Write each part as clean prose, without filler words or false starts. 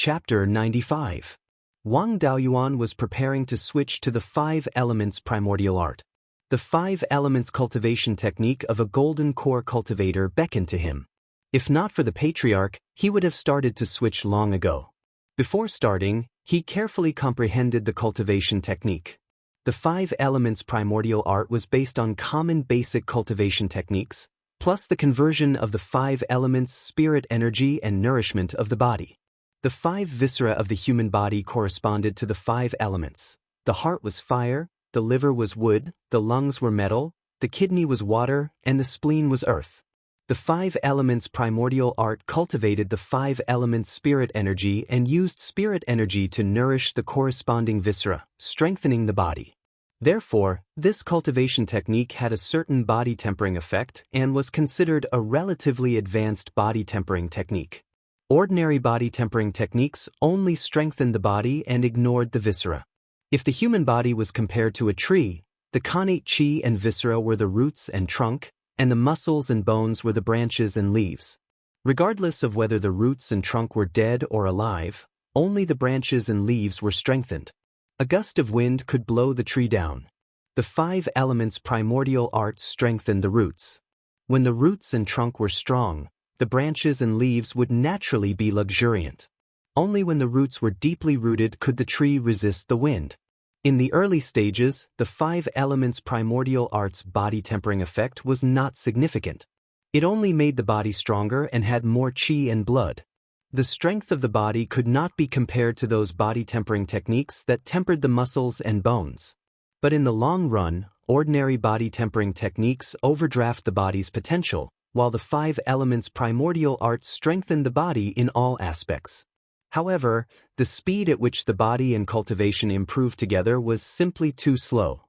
Chapter 95. Wang Daoyuan was preparing to switch to the 5 elements primordial art. The 5 elements cultivation technique of a golden core cultivator beckoned to him. If not for the patriarch, he would have started to switch long ago. Before starting, he carefully comprehended the cultivation technique. The 5 elements primordial art was based on common basic cultivation techniques, plus the conversion of the 5 elements spirit energy and nourishment of the body. The 5 viscera of the human body corresponded to the 5 elements. The heart was fire, the liver was wood, the lungs were metal, the kidney was water, and the spleen was earth. The 5 elements primordial art cultivated the 5 elements spirit energy and used spirit energy to nourish the corresponding viscera, strengthening the body. Therefore, this cultivation technique had a certain body tempering effect and was considered a relatively advanced body tempering technique. Ordinary body tempering techniques only strengthened the body and ignored the viscera. If the human body was compared to a tree, the connate chi and viscera were the roots and trunk, and the muscles and bones were the branches and leaves. Regardless of whether the roots and trunk were dead or alive, only the branches and leaves were strengthened. A gust of wind could blow the tree down. The 5 elements primordial art strengthened the roots. When the roots and trunk were strong, the branches and leaves would naturally be luxuriant. Only when the roots were deeply rooted could the tree resist the wind. In the early stages, the 5 elements primordial art's body tempering effect was not significant. It only made the body stronger and had more chi and blood. The strength of the body could not be compared to those body tempering techniques that tempered the muscles and bones. But in the long run, ordinary body tempering techniques overdraft the body's potential, while the 5 elements primordial art strengthened the body in all aspects. However, the speed at which the body and cultivation improved together was simply too slow.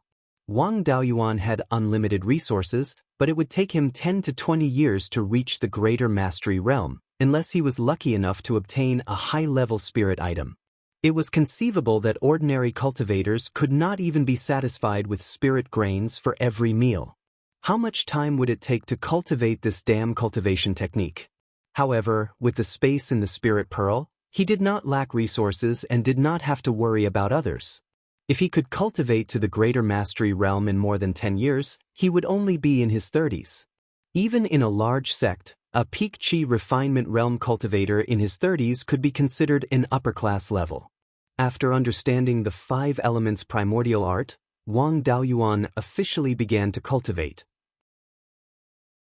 Wang Daoyuan had unlimited resources, but it would take him 10 to 20 years to reach the greater mastery realm, unless he was lucky enough to obtain a high-level spirit item. It was conceivable that ordinary cultivators could not even be satisfied with spirit grains for every meal. How much time would it take to cultivate this damn cultivation technique? However, with the space in the spirit pearl, he did not lack resources and did not have to worry about others. If he could cultivate to the greater mastery realm in more than 10 years, he would only be in his 30s. Even in a large sect, a peak chi refinement realm cultivator in his 30s could be considered an upper-class level. After understanding the 5 elements primordial art, Wang Daoyuan officially began to cultivate.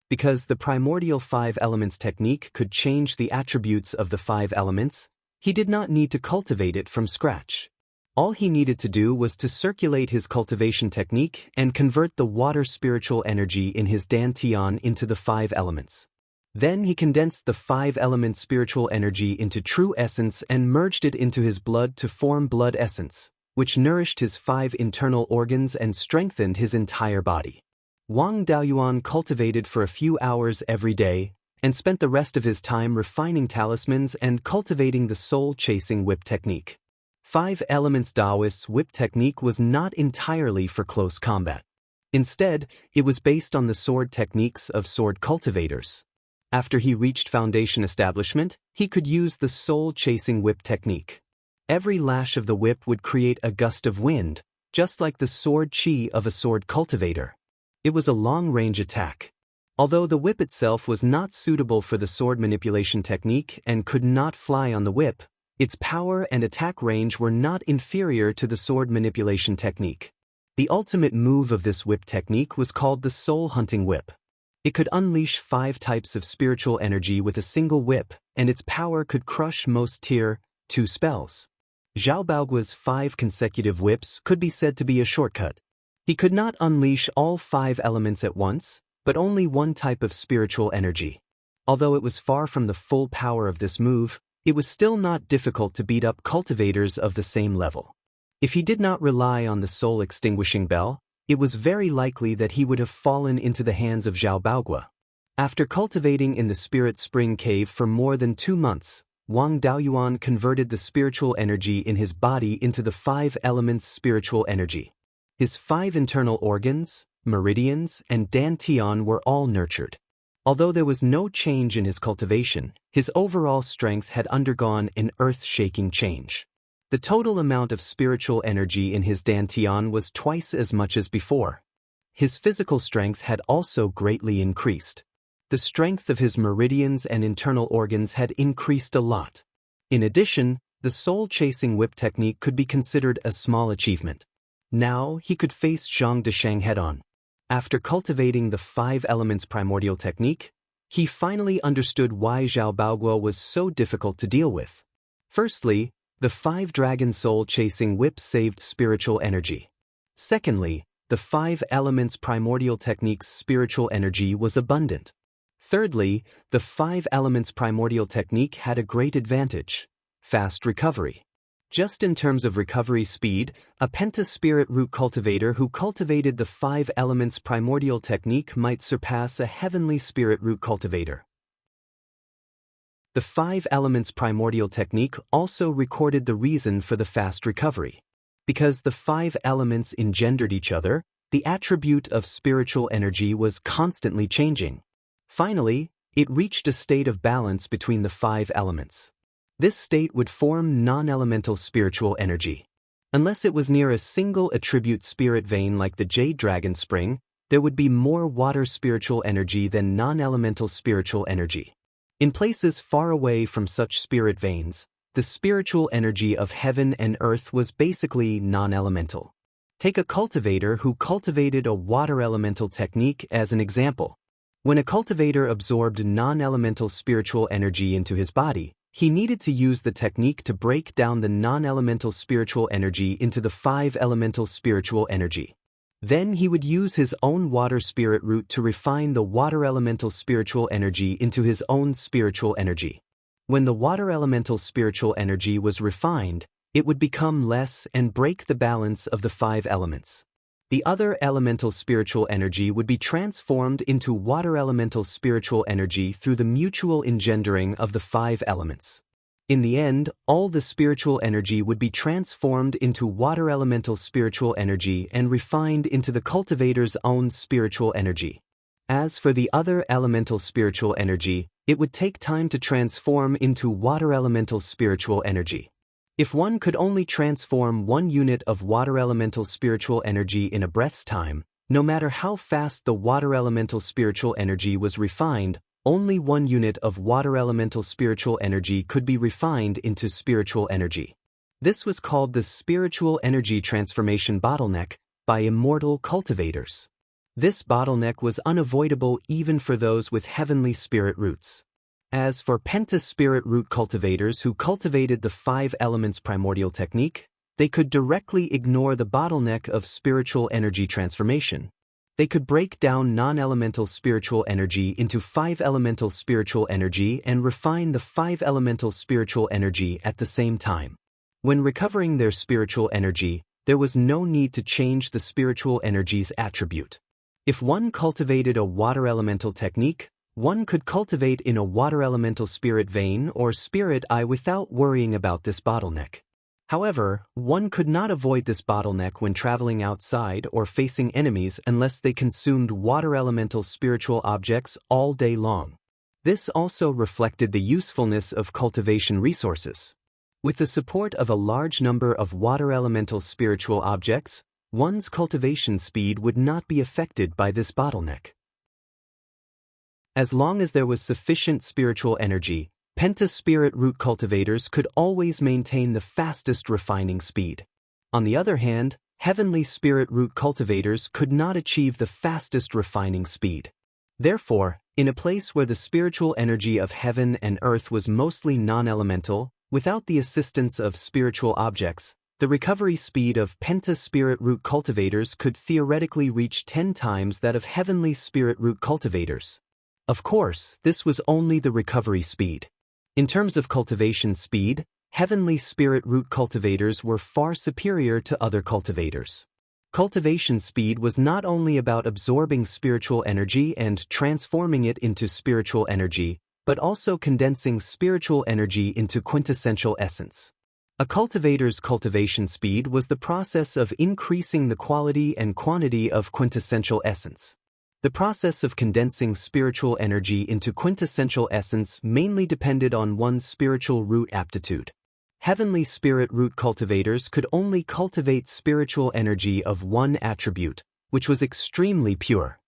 Because the primordial 5 elements technique could change the attributes of the 5 elements, he did not need to cultivate it from scratch. All he needed to do was to circulate his cultivation technique and convert the water spiritual energy in his dantian into the 5 elements. Then he condensed the 5 element spiritual energy into true essence and merged it into his blood to form blood essence, which nourished his 5 internal organs and strengthened his entire body. Wang Daoyuan cultivated for a few hours every day, and spent the rest of his time refining talismans and cultivating the soul-chasing whip technique. 5 elements Daoist's whip technique was not entirely for close combat. Instead, it was based on the sword techniques of sword cultivators. After he reached foundation establishment, he could use the soul-chasing whip technique. Every lash of the whip would create a gust of wind, just like the sword chi of a sword cultivator. It was a long-range attack. Although the whip itself was not suitable for the sword manipulation technique and could not fly on the whip, its power and attack range were not inferior to the sword manipulation technique. The ultimate move of this whip technique was called the soul-hunting whip. It could unleash 5 types of spiritual energy with a single whip, and its power could crush most Tier 2 spells. Zhao Baoguo's 5 consecutive whips could be said to be a shortcut. He could not unleash all 5 elements at once, but only one type of spiritual energy. Although it was far from the full power of this move, it was still not difficult to beat up cultivators of the same level. If he did not rely on the soul-extinguishing bell, it was very likely that he would have fallen into the hands of Zhao Baoguo. After cultivating in the Spirit Spring Cave for more than 2 months, Wang Daoyuan converted the spiritual energy in his body into the 5 elements spiritual energy. His 5 internal organs, meridians, and dantian were all nurtured. Although there was no change in his cultivation, his overall strength had undergone an earth-shaking change. The total amount of spiritual energy in his dantian was twice as much as before. His physical strength had also greatly increased. The strength of his meridians and internal organs had increased a lot. In addition, the soul-chasing whip technique could be considered a small achievement. Now he could face Zhang Desheng head-on. After cultivating the 5 elements primordial technique, he finally understood why Zhao Baoguo was so difficult to deal with. Firstly, the 5 dragon soul-chasing whip saved spiritual energy. Secondly, the 5 elements primordial technique's spiritual energy was abundant. Thirdly, the 5 elements primordial technique had a great advantage: fast recovery. Just in terms of recovery speed, a penta-spirit root cultivator who cultivated the 5 elements primordial technique might surpass a heavenly spirit root cultivator. The 5 elements primordial technique also recorded the reason for the fast recovery. Because the 5 elements engendered each other, the attribute of spiritual energy was constantly changing. Finally, it reached a state of balance between the 5 elements. This state would form non-elemental spiritual energy. Unless it was near a single attribute spirit vein like the Jade Dragon Spring, there would be more water spiritual energy than non-elemental spiritual energy. In places far away from such spirit veins, the spiritual energy of heaven and earth was basically non-elemental. Take a cultivator who cultivated a water elemental technique as an example. When a cultivator absorbed non-elemental spiritual energy into his body, he needed to use the technique to break down the non-elemental spiritual energy into the 5 elemental spiritual energy. Then he would use his own water spirit root to refine the water elemental spiritual energy into his own spiritual energy. When the water elemental spiritual energy was refined, it would become less and break the balance of the 5 elements. The other elemental spiritual energy would be transformed into water elemental spiritual energy through the mutual engendering of the 5 elements. In the end, all the spiritual energy would be transformed into water elemental spiritual energy and refined into the cultivator's own spiritual energy. As for the other elemental spiritual energy, it would take time to transform into water elemental spiritual energy. If one could only transform 1 unit of water elemental spiritual energy in a breath's time, no matter how fast the water elemental spiritual energy was refined, only 1 unit of water elemental spiritual energy could be refined into spiritual energy. This was called the spiritual energy transformation bottleneck by immortal cultivators. This bottleneck was unavoidable even for those with heavenly spirit roots. As for penta-spirit root cultivators who cultivated the 5 elements primordial technique, they could directly ignore the bottleneck of spiritual energy transformation. They could break down non-elemental spiritual energy into 5 elemental spiritual energy and refine the 5 elemental spiritual energy at the same time. When recovering their spiritual energy, there was no need to change the spiritual energy's attribute. If one cultivated a water elemental technique, one could cultivate in a water elemental spirit vein or spirit eye without worrying about this bottleneck. However, one could not avoid this bottleneck when traveling outside or facing enemies unless they consumed water elemental spiritual objects all day long. This also reflected the usefulness of cultivation resources. With the support of a large number of water elemental spiritual objects, one's cultivation speed would not be affected by this bottleneck. As long as there was sufficient spiritual energy, penta-spirit root cultivators could always maintain the fastest refining speed. On the other hand, heavenly spirit root cultivators could not achieve the fastest refining speed. Therefore, in a place where the spiritual energy of heaven and earth was mostly non-elemental, without the assistance of spiritual objects, the recovery speed of penta-spirit root cultivators could theoretically reach 10 times that of heavenly spirit root cultivators. Of course, this was only the recovery speed. In terms of cultivation speed, heavenly spirit root cultivators were far superior to other cultivators. Cultivation speed was not only about absorbing spiritual energy and transforming it into spiritual energy, but also condensing spiritual energy into quintessential essence. A cultivator's cultivation speed was the process of increasing the quality and quantity of quintessential essence. The process of condensing spiritual energy into quintessential essence mainly depended on one's spiritual root aptitude. Heavenly spirit root cultivators could only cultivate spiritual energy of one attribute, which was extremely pure.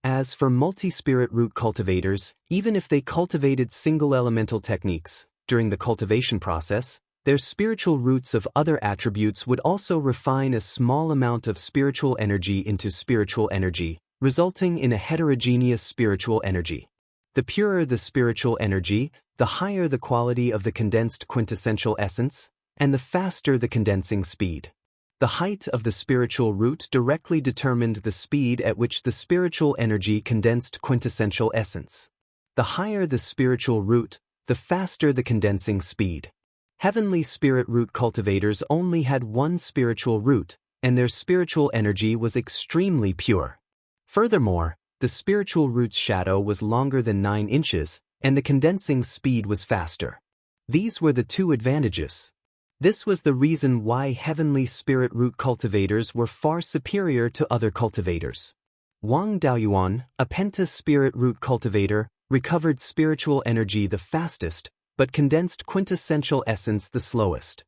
As for multi-spirit root cultivators, even if they cultivated single elemental techniques, during the cultivation process, their spiritual roots of other attributes would also refine a small amount of spiritual energy into spiritual energy, resulting in a heterogeneous spiritual energy. The purer the spiritual energy, the higher the quality of the condensed quintessential essence, and the faster the condensing speed. The height of the spiritual root directly determined the speed at which the spiritual energy condensed quintessential essence. The higher the spiritual root, the faster the condensing speed. Heavenly spirit root cultivators only had one spiritual root, and their spiritual energy was extremely pure. Furthermore, the spiritual root's shadow was longer than 9 inches, and the condensing speed was faster. These were the two advantages. This was the reason why heavenly spirit root cultivators were far superior to other cultivators. Wang Daoyuan, a penta spirit root cultivator, recovered spiritual energy the fastest, but condensed quintessential essence the slowest.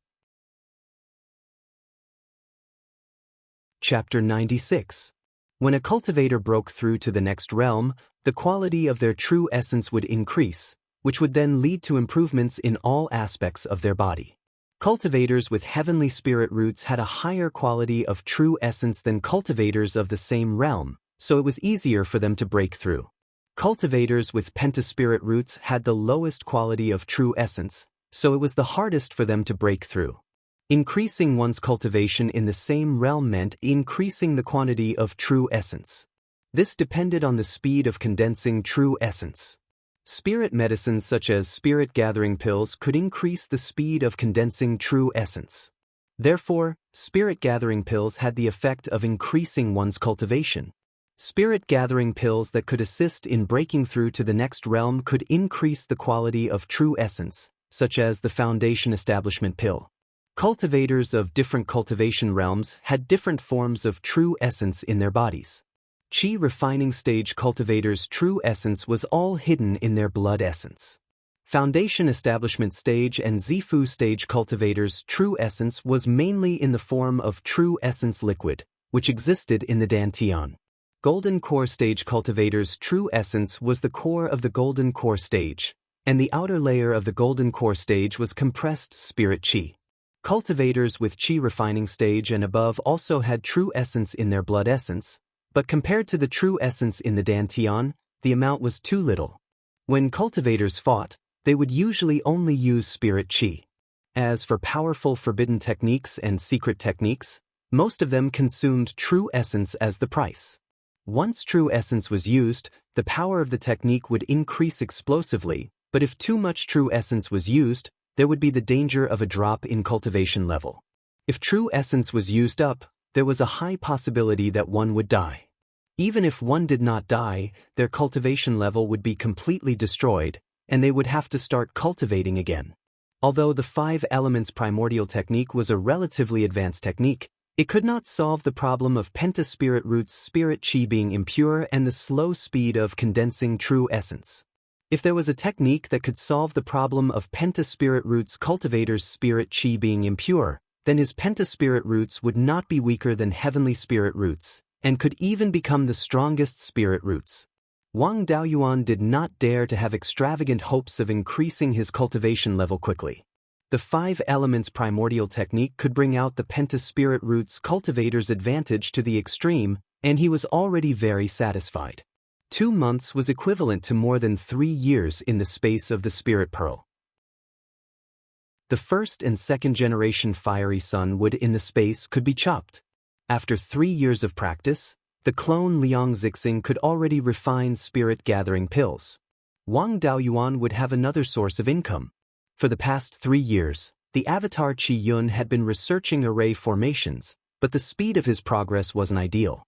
Chapter 96. When a cultivator broke through to the next realm, the quality of their true essence would increase, which would then lead to improvements in all aspects of their body. Cultivators with heavenly spirit roots had a higher quality of true essence than cultivators of the same realm, so it was easier for them to break through. Cultivators with pentaspirit roots had the lowest quality of true essence, so it was the hardest for them to break through. Increasing one's cultivation in the same realm meant increasing the quantity of true essence. This depended on the speed of condensing true essence. Spirit medicines such as spirit-gathering pills could increase the speed of condensing true essence. Therefore, spirit-gathering pills had the effect of increasing one's cultivation. Spirit-gathering pills that could assist in breaking through to the next realm could increase the quality of true essence, such as the Foundation Establishment Pill. Cultivators of different cultivation realms had different forms of true essence in their bodies. Qi refining stage cultivators' true essence was all hidden in their blood essence. Foundation establishment stage and Zifu stage cultivators' true essence was mainly in the form of true essence liquid, which existed in the Dantian. Golden core stage cultivators' true essence was the core of the golden core stage, and the outer layer of the golden core stage was compressed spirit Qi. Cultivators with Qi refining stage and above also had true essence in their blood essence, but compared to the true essence in the Dantian, the amount was too little. When cultivators fought, they would usually only use spirit Qi. As for powerful forbidden techniques and secret techniques, most of them consumed true essence as the price. Once true essence was used, the power of the technique would increase explosively, but if too much true essence was used, there would be the danger of a drop in cultivation level. If true essence was used up, there was a high possibility that one would die. Even if one did not die, their cultivation level would be completely destroyed, and they would have to start cultivating again. Although the 5 elements primordial technique was a relatively advanced technique, it could not solve the problem of pentaspirit roots spirit Qi being impure and the slow speed of condensing true essence. If there was a technique that could solve the problem of pentaspirit roots cultivator's spirit Qi being impure, then his pentaspirit roots would not be weaker than heavenly spirit roots, and could even become the strongest spirit roots. Wang Daoyuan did not dare to have extravagant hopes of increasing his cultivation level quickly. The 5 elements primordial technique could bring out the pentaspirit roots cultivator's advantage to the extreme, and he was already very satisfied. 2 months was equivalent to more than 3 years in the space of the spirit pearl. The first and second generation fiery sun wood in the space could be chopped. After 3 years of practice, the clone Liang Zixing could already refine spirit-gathering pills. Wang Daoyuan would have another source of income. For the past 3 years, the avatar Qi Yun had been researching array formations, but the speed of his progress wasn't ideal.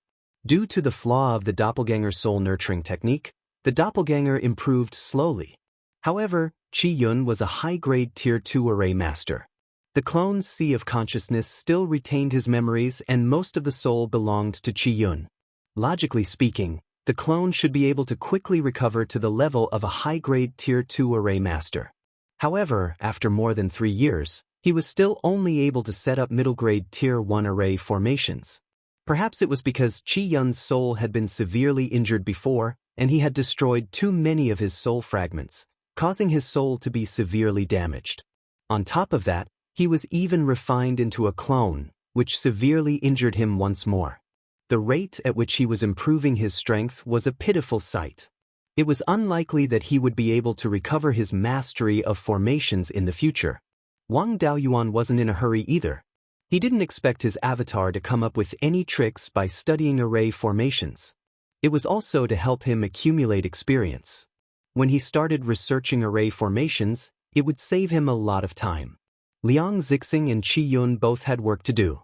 Due to the flaw of the doppelganger soul nurturing technique, the doppelganger improved slowly. However, Qi Yun was a high-grade Tier 2 array master. The clone's sea of consciousness still retained his memories and most of the soul belonged to Qi Yun. Logically speaking, The clone should be able to quickly recover to the level of a high-grade Tier 2 array master. However, after more than 3 years, he was still only able to set up middle-grade Tier 1 array formations. Perhaps it was because Qi Yun's soul had been severely injured before, and he had destroyed too many of his soul fragments, causing his soul to be severely damaged. On top of that, he was even refined into a clone, which severely injured him once more. The rate at which he was improving his strength was a pitiful sight. It was unlikely that he would be able to recover his mastery of formations in the future. Wang Daoyuan wasn't in a hurry either. He didn't expect his avatar to come up with any tricks by studying array formations. It was also to help him accumulate experience. When he started researching array formations, it would save him a lot of time. Liang Zixing and Qi Yun both had work to do.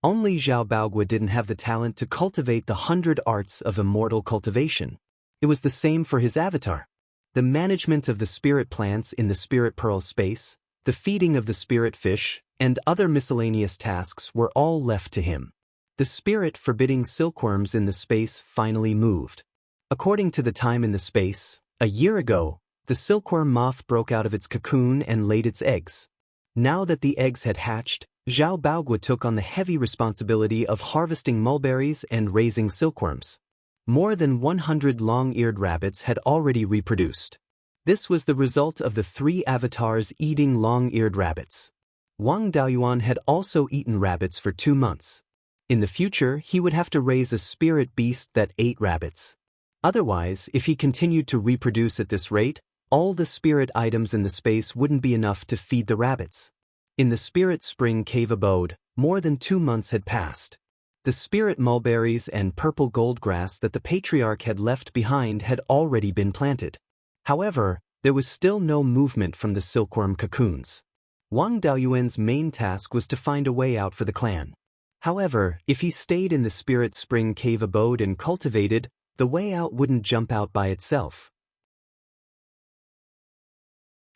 Only Zhao Baogua didn't have the talent to cultivate the 100 arts of immortal cultivation. It was the same for his avatar. The management of the spirit plants in the spirit pearl space, the feeding of the spirit fish, and other miscellaneous tasks were all left to him. The spirit forbidding silkworms in the space finally moved. According to the time in the space, a year ago, the silkworm moth broke out of its cocoon and laid its eggs. Now that the eggs had hatched, Zhao Baogua took on the heavy responsibility of harvesting mulberries and raising silkworms. More than 100 long-eared rabbits had already reproduced. This was the result of the 3 avatars eating long-eared rabbits. Wang Daoyuan had also eaten rabbits for 2 months. In the future, he would have to raise a spirit beast that ate rabbits. Otherwise, if he continued to reproduce at this rate, all the spirit items in the space wouldn't be enough to feed the rabbits. In the spirit spring cave abode, more than 2 months had passed. The spirit mulberries and purple gold grass that the patriarch had left behind had already been planted. However, there was still no movement from the silkworm cocoons. Wang Daoyuan's main task was to find a way out for the clan. However, if he stayed in the spirit spring cave abode and cultivated, the way out wouldn't jump out by itself.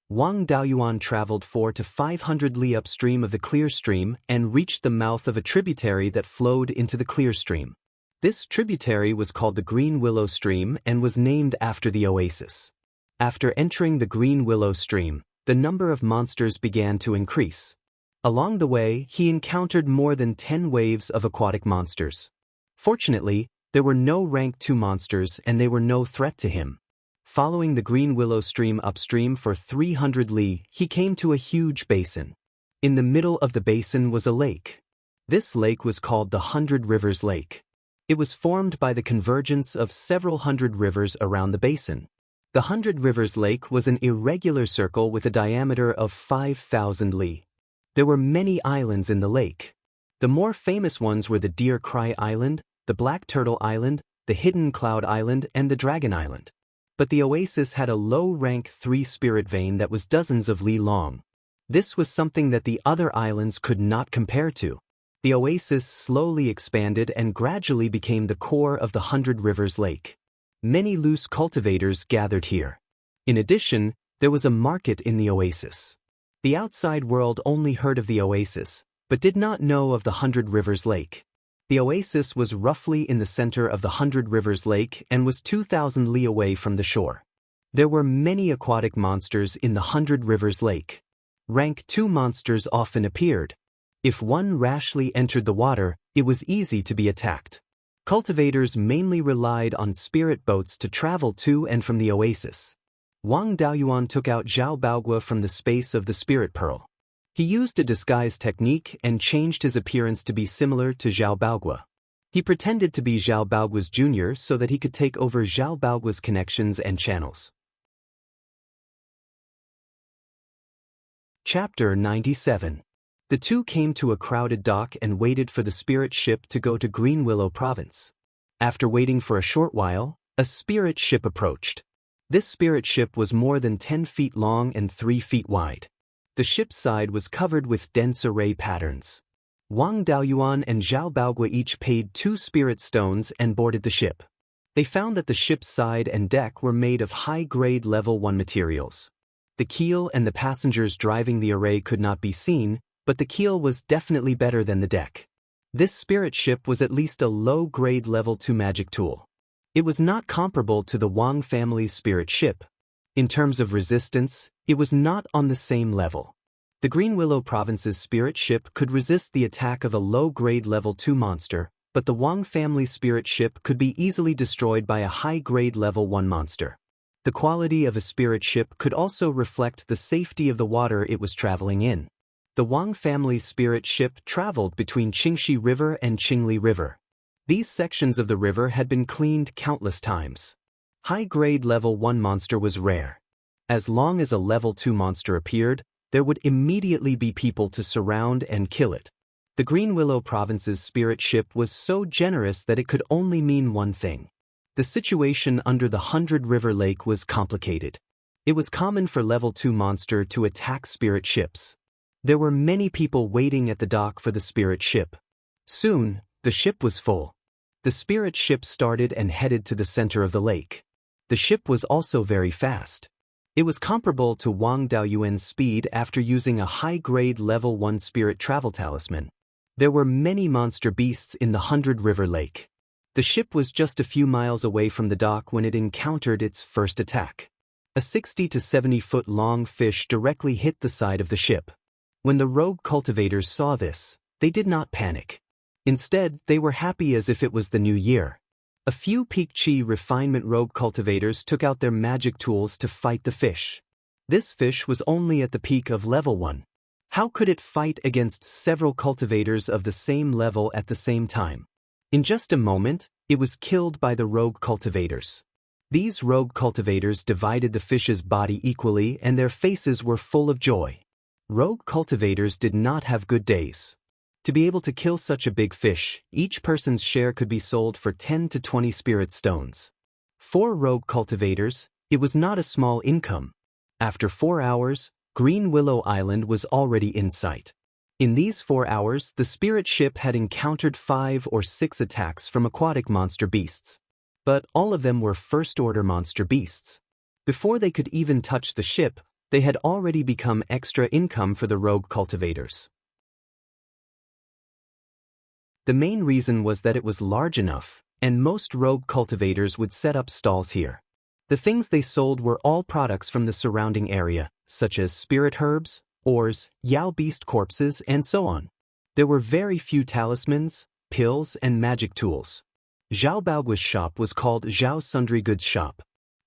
Wang Daoyuan traveled 400 to 500 li upstream of the clear stream and reached the mouth of a tributary that flowed into the clear stream. This tributary was called the Green Willow Stream and was named after the oasis. After entering the Green Willow Stream, the number of monsters began to increase. Along the way, he encountered more than 10 waves of aquatic monsters. Fortunately, there were no rank 2 monsters and they were no threat to him. Following the Green Willow Stream upstream for 300 li, he came to a huge basin. In the middle of the basin was a lake. This lake was called the 100 Rivers Lake. It was formed by the convergence of several hundred rivers around the basin. The 100 Rivers Lake was an irregular circle with a diameter of 5,000 li. There were many islands in the lake. The more famous ones were the Deer Cry Island, the Black Turtle Island, the Hidden Cloud Island, and the Dragon Island. But the oasis had a low-rank 3 spirit vein that was dozens of li long. This was something that the other islands could not compare to. The oasis slowly expanded and gradually became the core of the 100 Rivers Lake. Many loose cultivators gathered here. In addition, there was a market in the oasis. The outside world only heard of the oasis, but did not know of the 100 Rivers Lake. The oasis was roughly in the center of the 100 Rivers Lake and was 2,000 li away from the shore. There were many aquatic monsters in the 100 Rivers Lake. Rank 2 monsters often appeared. If one rashly entered the water, it was easy to be attacked. Cultivators mainly relied on spirit boats to travel to and from the oasis. Wang Daoyuan took out Zhao Baogua from the space of the spirit pearl. He used a disguise technique and changed his appearance to be similar to Zhao Baogua. He pretended to be Zhao Baogua's junior so that he could take over Zhao Baogua's connections and channels. Chapter 97. The two came to a crowded dock and waited for the spirit ship to go to Green Willow Province. After waiting for a short while, a spirit ship approached. This spirit ship was more than 10 feet long and 3 feet wide. The ship's side was covered with dense array patterns. Wang Daoyuan and Zhao Baogua each paid 2 spirit stones and boarded the ship. They found that the ship's side and deck were made of high-grade level 1 materials. The keel and the passengers driving the array could not be seen, but the keel was definitely better than the deck. This spirit ship was at least a low-grade level 2 magic tool. It was not comparable to the Wang family's spirit ship. In terms of resistance, it was not on the same level. The Green Willow Province's spirit ship could resist the attack of a low-grade level 2 monster, but the Wang family's spirit ship could be easily destroyed by a high-grade level 1 monster. The quality of a spirit ship could also reflect the safety of the water it was traveling in. The Wang family's spirit ship traveled between Qingxi River and Qingli River. These sections of the river had been cleaned countless times. High-grade level 1 monster was rare. As long as a level 2 monster appeared, there would immediately be people to surround and kill it. The Green Willow Province's spirit ship was so generous that it could only mean one thing. The situation under the 100 River Lake was complicated. It was common for level 2 monster to attack spirit ships. There were many people waiting at the dock for the spirit ship. Soon, the ship was full. The spirit ship started and headed to the center of the lake. The ship was also very fast. It was comparable to Wang Daoyuan's speed after using a high-grade level 1 spirit travel talisman. There were many monster beasts in the 100 River Lake. The ship was just a few miles away from the dock when it encountered its first attack. A 60 to 70 foot long fish directly hit the side of the ship. When the rogue cultivators saw this, they did not panic. Instead, they were happy as if it was the new year. A few peak chi refinement rogue cultivators took out their magic tools to fight the fish. This fish was only at the peak of level 1. How could it fight against several cultivators of the same level at the same time? In just a moment, it was killed by the rogue cultivators. These rogue cultivators divided the fish's body equally and their faces were full of joy. Rogue cultivators did not have good days. To be able to kill such a big fish, each person's share could be sold for 10 to 20 spirit stones. 4 rogue cultivators, it was not a small income. After 4 hours, Green Willow Island was already in sight. In these 4 hours, the spirit ship had encountered 5 or 6 attacks from aquatic monster beasts. But all of them were first-order monster beasts. Before they could even touch the ship, they had already become extra income for the rogue cultivators. The main reason was that it was large enough, and most rogue cultivators would set up stalls here. The things they sold were all products from the surrounding area, such as spirit herbs, ores, Yao beast corpses, and so on. There were very few talismans, pills, and magic tools. Zhao Baoguo's shop was called Zhao Sundry Goods Shop.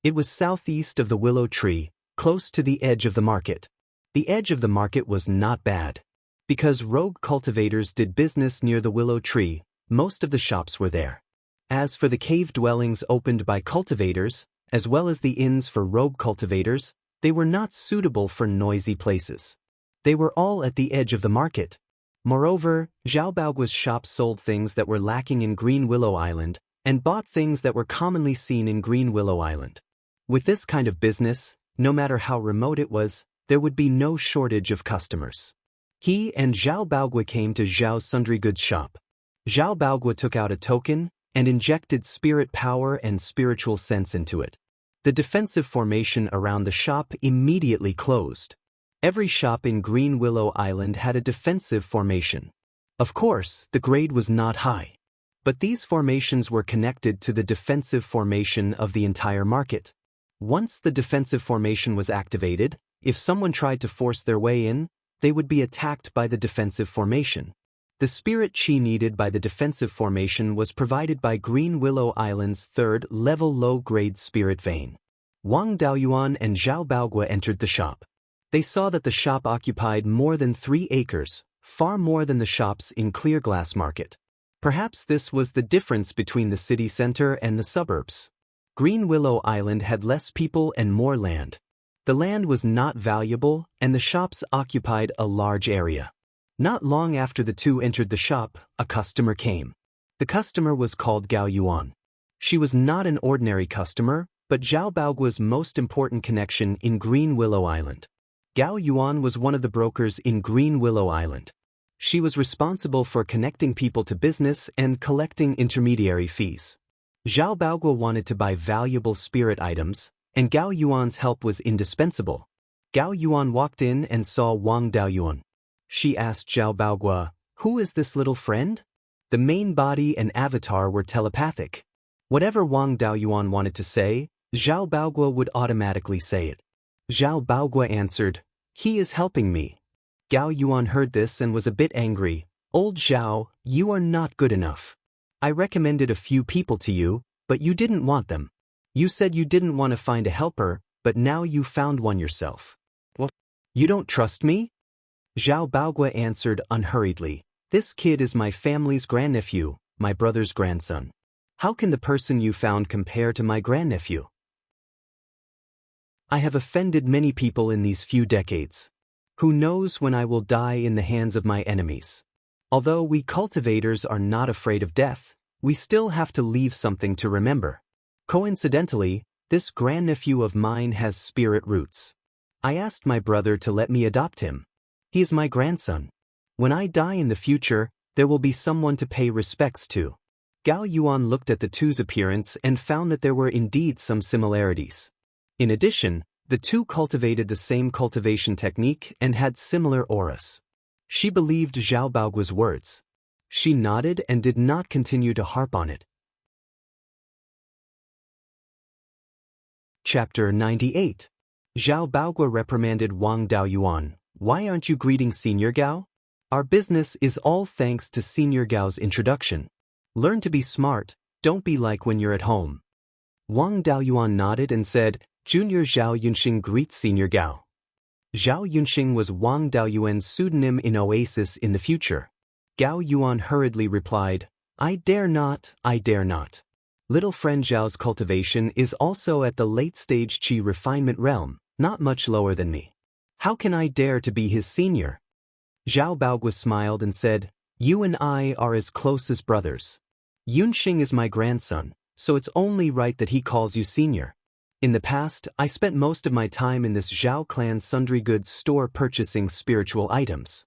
It was southeast of the willow tree, close to the edge of the market. The edge of the market was not bad. Because rogue cultivators did business near the willow tree, most of the shops were there. As for the cave dwellings opened by cultivators, as well as the inns for rogue cultivators, they were not suitable for noisy places. They were all at the edge of the market. Moreover, Zhao Baoguo's shop sold things that were lacking in Green Willow Island, and bought things that were commonly seen in Green Willow Island. With this kind of business, no matter how remote it was, there would be no shortage of customers. He and Zhao Baoguo came to Zhao Sundry Goods Shop. Zhao Baoguo took out a token and injected spirit power and spiritual sense into it. The defensive formation around the shop immediately closed. Every shop in Green Willow Island had a defensive formation. Of course, the grade was not high. But these formations were connected to the defensive formation of the entire market. Once the defensive formation was activated, if someone tried to force their way in, they would be attacked by the defensive formation. The spirit chi needed by the defensive formation was provided by Green Willow Island's 3rd level low-grade spirit vein. Wang Daoyuan and Zhao Baoguo entered the shop. They saw that the shop occupied more than 3 acres, far more than the shops in Clear Glass Market. Perhaps this was the difference between the city center and the suburbs. Green Willow Island had less people and more land. The land was not valuable, and the shops occupied a large area. Not long after the two entered the shop, a customer came. The customer was called Gao Yuan. She was not an ordinary customer, but Zhao Baoguo's most important connection in Green Willow Island. Gao Yuan was one of the brokers in Green Willow Island. She was responsible for connecting people to business and collecting intermediary fees. Zhao Baoguo wanted to buy valuable spirit items, and Gao Yuan's help was indispensable. Gao Yuan walked in and saw Wang Daoyuan. She asked Zhao Baoguo, "Who is this little friend?" The main body and avatar were telepathic. Whatever Wang Daoyuan wanted to say, Zhao Baoguo would automatically say it. Zhao Baoguo answered, "He is helping me." Gao Yuan heard this and was a bit angry. "Old Zhao, you are not good enough. I recommended a few people to you, but you didn't want them. You said you didn't want to find a helper, but now you found one yourself. What? You don't trust me?" Zhao Baoguo answered unhurriedly, "This kid is my family's grandnephew, my brother's grandson. How can the person you found compare to my grandnephew? I have offended many people in these few decades. Who knows when I will die in the hands of my enemies? Although we cultivators are not afraid of death, we still have to leave something to remember. Coincidentally, this grandnephew of mine has spirit roots. I asked my brother to let me adopt him. He is my grandson. When I die in the future, there will be someone to pay respects to." Gao Yuan looked at the two's appearance and found that there were indeed some similarities. In addition, the two cultivated the same cultivation technique and had similar auras. She believed Zhao Baoguo's words. She nodded and did not continue to harp on it. Chapter 98. Zhao Baoguo reprimanded Wang Daoyuan. "Why aren't you greeting Senior Gao? Our business is all thanks to Senior Gao's introduction. Learn to be smart, don't be like when you're at home." Wang Daoyuan nodded and said, "Junior Zhao Yunxing greets Senior Gao." Zhao Yunxing was Wang Daoyuan's pseudonym in Oasis in the future. Gao Yuan hurriedly replied, "I dare not, I dare not. Little friend Zhao's cultivation is also at the late-stage qi refinement realm, not much lower than me. How can I dare to be his senior?" Zhao Baoguo smiled and said, "You and I are as close as brothers. Yunxing is my grandson, so it's only right that he calls you senior. In the past, I spent most of my time in this Zhao clan's sundry goods store purchasing spiritual items.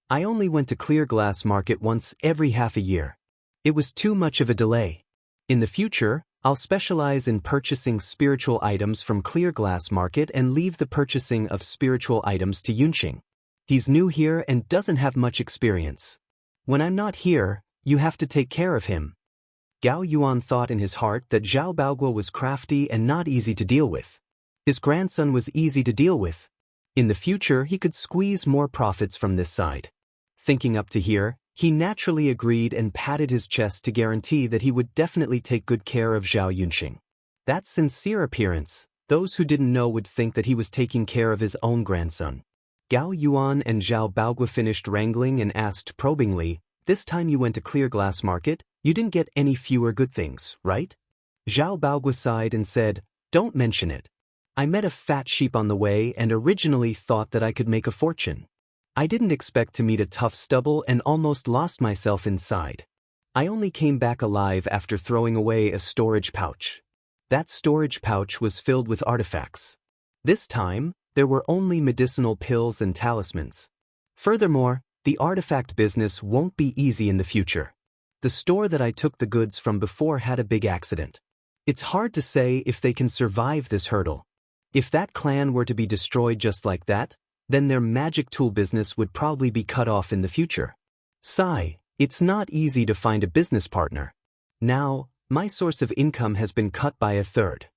I only went to Clear Glass Market once every half a year. It was too much of a delay. In the future, I'll specialize in purchasing spiritual items from Clear Glass Market and leave the purchasing of spiritual items to Yunxing. He's new here and doesn't have much experience. When I'm not here, you have to take care of him." Gao Yuan thought in his heart that Zhao Baoguo was crafty and not easy to deal with. His grandson was easy to deal with. In the future, he could squeeze more profits from this side. Thinking up to here, he naturally agreed and patted his chest to guarantee that he would definitely take good care of Zhao Yunxing. That sincere appearance, those who didn't know would think that he was taking care of his own grandson. Gao Yuan and Zhao Baoguo finished wrangling and asked probingly, "This time you went to Clear Glass Market, you didn't get any fewer good things, right?" Zhao Baoguo sighed and said, "Don't mention it. I met a fat sheep on the way and originally thought that I could make a fortune. I didn't expect to meet a tough stubble and almost lost myself inside. I only came back alive after throwing away a storage pouch. That storage pouch was filled with artifacts. This time, there were only medicinal pills and talismans. Furthermore, the artifact business won't be easy in the future. The store that I took the goods from before had a big accident. It's hard to say if they can survive this hurdle. If that clan were to be destroyed just like that, then their magic tool business would probably be cut off in the future. Sigh, it's not easy to find a business partner. Now, my source of income has been cut by a third."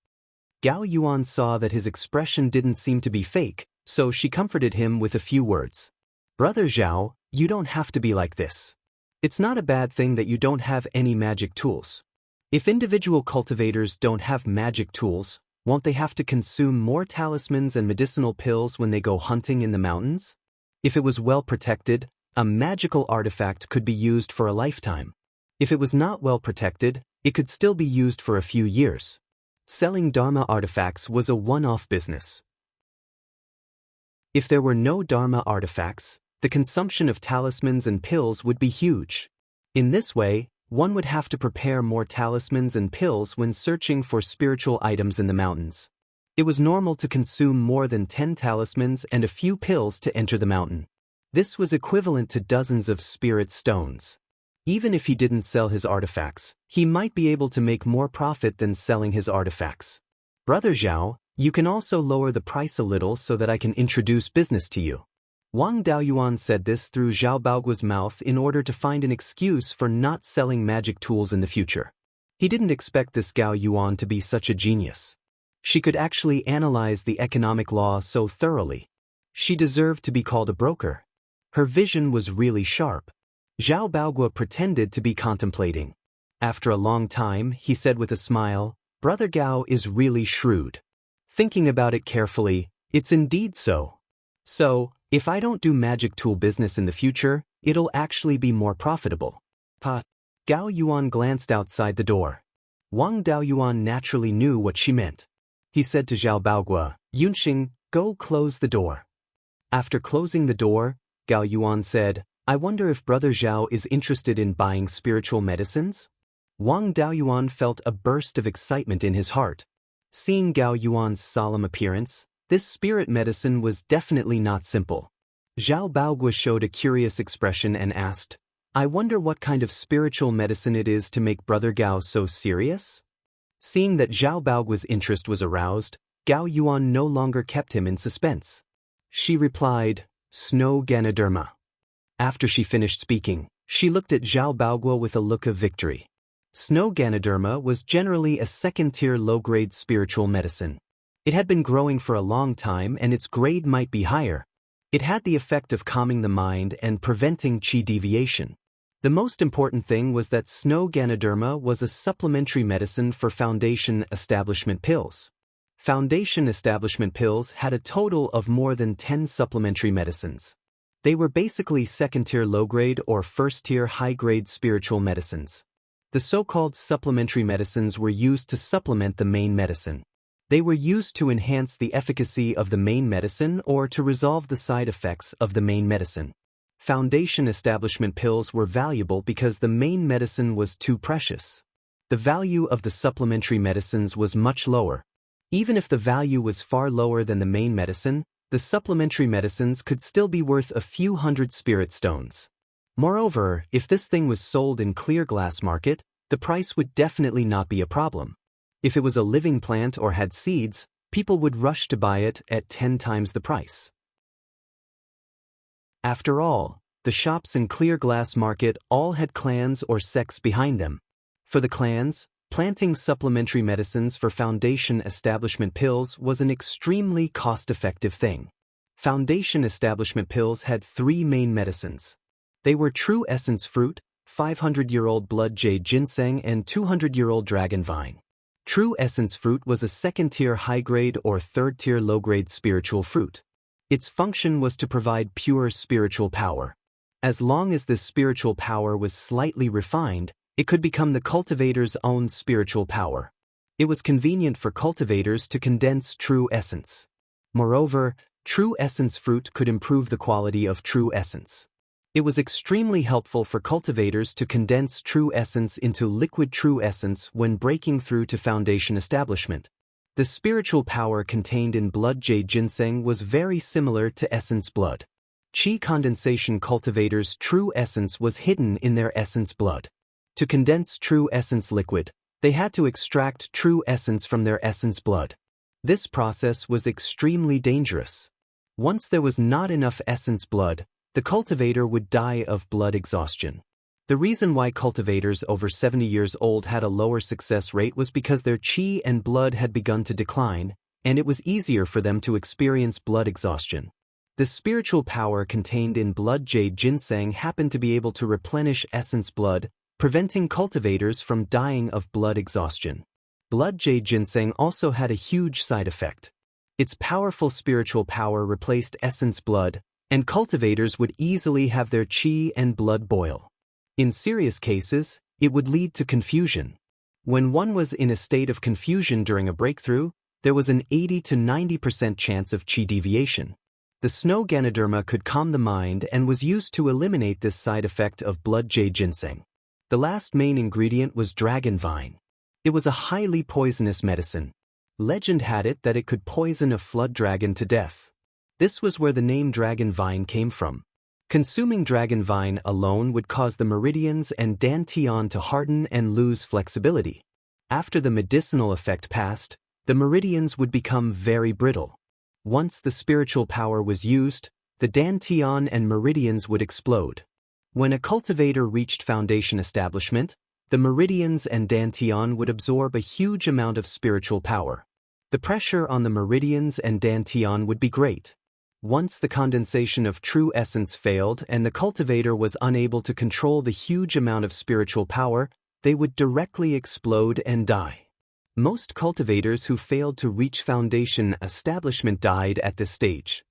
Gao Yuan saw that his expression didn't seem to be fake, so she comforted him with a few words. "Brother Zhao, you don't have to be like this. It's not a bad thing that you don't have any magic tools. If individual cultivators don't have magic tools, won't they have to consume more talismans and medicinal pills when they go hunting in the mountains? If it was well protected, a magical artifact could be used for a lifetime. If it was not well protected, it could still be used for a few years. Selling Dharma artifacts was a one-off business. If there were no Dharma artifacts, the consumption of talismans and pills would be huge. In this way, one would have to prepare more talismans and pills when searching for spiritual items in the mountains. It was normal to consume more than 10 talismans and a few pills to enter the mountain. This was equivalent to dozens of spirit stones. Even if he didn't sell his artifacts, he might be able to make more profit than selling his artifacts. "Brother Zhao, you can also lower the price a little so that I can introduce business to you." Wang Daoyuan said this through Zhao Baoguo's mouth in order to find an excuse for not selling magic tools in the future. He didn't expect this Gao Yuan to be such a genius. She could actually analyze the economic law so thoroughly. She deserved to be called a broker. Her vision was really sharp. Zhao Baogua pretended to be contemplating. After a long time, he said with a smile, "Brother Gao is really shrewd. Thinking about it carefully, it's indeed so. So, if I don't do magic tool business in the future, it'll actually be more profitable." Gao Yuan glanced outside the door. Wang Daoyuan naturally knew what she meant. He said to Zhao Baogua, "Yunxing, go close the door." After closing the door, Gao Yuan said, "I wonder if Brother Zhao is interested in buying spiritual medicines?" Wang Daoyuan felt a burst of excitement in his heart. Seeing Gao Yuan's solemn appearance, this spirit medicine was definitely not simple. Zhao Baogua showed a curious expression and asked, "I wonder what kind of spiritual medicine it is to make Brother Gao so serious?" Seeing that Zhao Baogua's interest was aroused, Gao Yuan no longer kept him in suspense. She replied, "Snow Ganoderma." After she finished speaking, she looked at Zhao Baogua with a look of victory. Snow Ganoderma was generally a second-tier low-grade spiritual medicine. It had been growing for a long time and its grade might be higher. It had the effect of calming the mind and preventing qi deviation. The most important thing was that Snow Ganoderma was a supplementary medicine for Foundation Establishment pills. Foundation Establishment pills had a total of more than 10 supplementary medicines. They were basically second-tier low-grade or first-tier high-grade spiritual medicines. The so-called supplementary medicines were used to supplement the main medicine. They were used to enhance the efficacy of the main medicine or to resolve the side effects of the main medicine. Foundation Establishment pills were valuable because the main medicine was too precious. The value of the supplementary medicines was much lower. Even if the value was far lower than the main medicine, the supplementary medicines could still be worth a few hundred spirit stones. Moreover, if this thing was sold in clear glass market, the price would definitely not be a problem. If it was a living plant or had seeds, people would rush to buy it at 10 times the price. After all, the shops in clear glass market all had clans or sects behind them. For the clans, planting supplementary medicines for Foundation Establishment pills was an extremely cost-effective thing. Foundation Establishment pills had 3 main medicines. They were True Essence Fruit, 500-year-old Blood Jade Ginseng and 200-year-old Dragon Vine. True Essence Fruit was a second-tier high-grade or third-tier low-grade spiritual fruit. Its function was to provide pure spiritual power. As long as this spiritual power was slightly refined, it could become the cultivator's own spiritual power. It was convenient for cultivators to condense true essence. Moreover, True Essence Fruit could improve the quality of true essence. It was extremely helpful for cultivators to condense true essence into liquid true essence when breaking through to Foundation Establishment. The spiritual power contained in Blood Jade Ginseng was very similar to Essence Blood. Qi condensation cultivators' true essence was hidden in their essence blood. To condense true essence liquid, they had to extract true essence from their essence blood. This process was extremely dangerous. Once there was not enough essence blood, the cultivator would die of blood exhaustion. The reason why cultivators over 70 years old had a lower success rate was because their qi and blood had begun to decline, and it was easier for them to experience blood exhaustion. The spiritual power contained in Blood Jade Ginseng happened to be able to replenish essence blood, preventing cultivators from dying of blood exhaustion. Blood Jade Ginseng also had a huge side effect. Its powerful spiritual power replaced essence blood, and cultivators would easily have their qi and blood boil. In serious cases, it would lead to confusion. When one was in a state of confusion during a breakthrough, there was an 80 to 90% chance of qi deviation. The Snow Ganoderma could calm the mind and was used to eliminate this side effect of Blood Jade Ginseng. The last main ingredient was Dragon Vine. It was a highly poisonous medicine. Legend had it that it could poison a flood dragon to death. This was where the name Dragon Vine came from. Consuming Dragon Vine alone would cause the meridians and dantian to harden and lose flexibility. After the medicinal effect passed, the meridians would become very brittle. Once the spiritual power was used, the dantian and meridians would explode. When a cultivator reached Foundation Establishment, The meridians and dantian would absorb a huge amount of spiritual power. The pressure on the meridians and dantian would be great. Once the condensation of true essence failed and the cultivator was unable to control the huge amount of spiritual power, they would directly explode and die. Most cultivators who failed to reach foundation establishment died at this stage.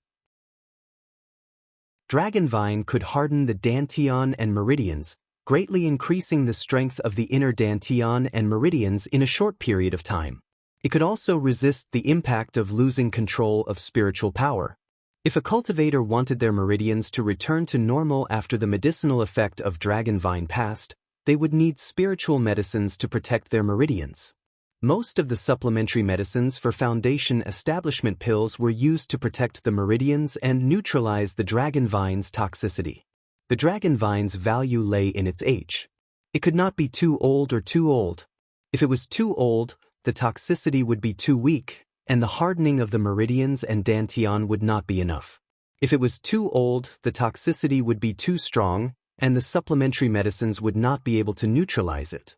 Dragonvine could harden the dantian and meridians, greatly increasing the strength of the inner dantian and meridians in a short period of time. It could also resist the impact of losing control of spiritual power. If a cultivator wanted their meridians to return to normal after the medicinal effect of dragonvine passed, they would need spiritual medicines to protect their meridians. Most of the supplementary medicines for foundation establishment pills were used to protect the meridians and neutralize the dragonvine's toxicity. The dragonvine's value lay in its age. It could not be too old or too old. If it was too old, the toxicity would be too weak, and the hardening of the meridians and dantian would not be enough. If it was too old, the toxicity would be too strong, and the supplementary medicines would not be able to neutralize it.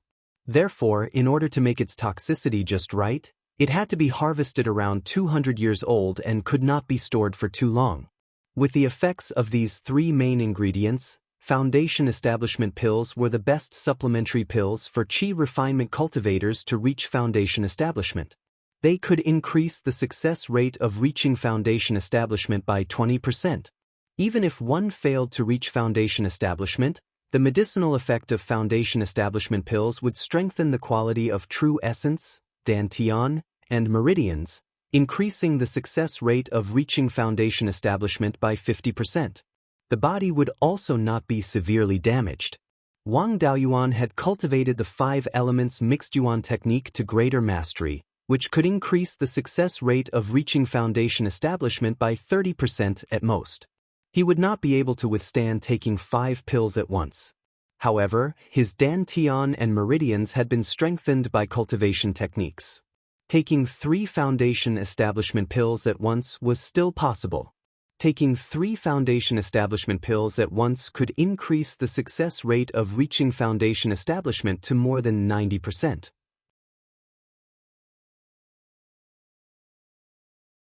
Therefore, in order to make its toxicity just right, it had to be harvested around 200 years old and could not be stored for too long. With the effects of these three main ingredients, foundation establishment pills were the best supplementary pills for qi refinement cultivators to reach foundation establishment. They could increase the success rate of reaching foundation establishment by 20%. Even if one failed to reach foundation establishment, the medicinal effect of foundation establishment pills would strengthen the quality of true essence, dantian, and meridians, increasing the success rate of reaching foundation establishment by 50%. The body would also not be severely damaged. Wang Daoyuan had cultivated the 5 elements mixed yuan technique to greater mastery, which could increase the success rate of reaching foundation establishment by 30% at most. He would not be able to withstand taking 5 pills at once. However, his dantian and meridians had been strengthened by cultivation techniques. Taking 3 foundation establishment pills at once was still possible. Taking 3 foundation establishment pills at once could increase the success rate of reaching foundation establishment to more than 90%.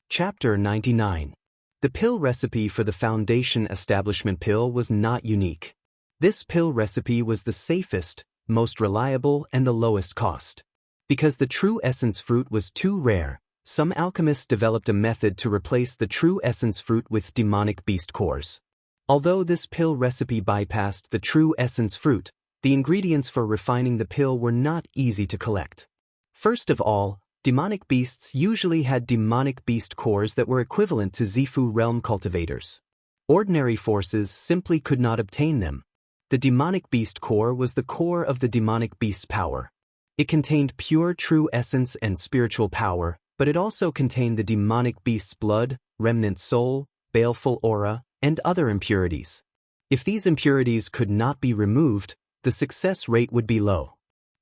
Chapter 99. The pill recipe for the foundation establishment pill was not unique. This pill recipe was the safest, most reliable, and the lowest cost. Because the true essence fruit was too rare, some alchemists developed a method to replace the true essence fruit with demonic beast cores. Although this pill recipe bypassed the true essence fruit, the ingredients for refining the pill were not easy to collect. First of all, demonic beasts usually had demonic beast cores that were equivalent to Zifu realm cultivators. Ordinary forces simply could not obtain them. The demonic beast core was the core of the demonic beast's power. It contained pure true essence and spiritual power, but it also contained the demonic beast's blood, remnant soul, baleful aura, and other impurities. If these impurities could not be removed, the success rate would be low.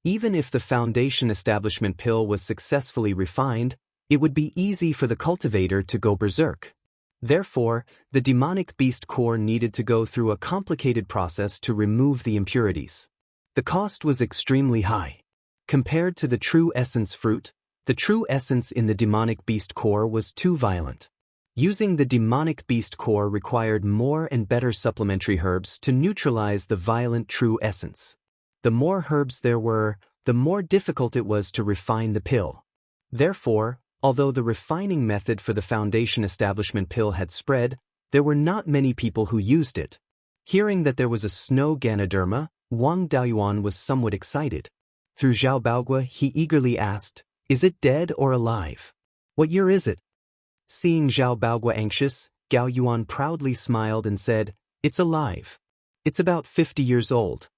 Even if the foundation establishment pill was successfully refined, it would be easy for the cultivator to go berserk. Therefore, the demonic beast core needed to go through a complicated process to remove the impurities. The cost was extremely high. Compared to the true essence fruit, the true essence in the demonic beast core was too violent. Using the demonic beast core required more and better supplementary herbs to neutralize the violent true essence. The more herbs there were, the more difficult it was to refine the pill. Therefore, although the refining method for the foundation establishment pill had spread, there were not many people who used it. Hearing that there was a snow Ganoderma, Wang Daoyuan was somewhat excited. Through Zhao Baogua, he eagerly asked, "Is it dead or alive? What year is it?" Seeing Zhao Baogua anxious, Gao Yuan proudly smiled and said, "It's alive. It's about 50 years old."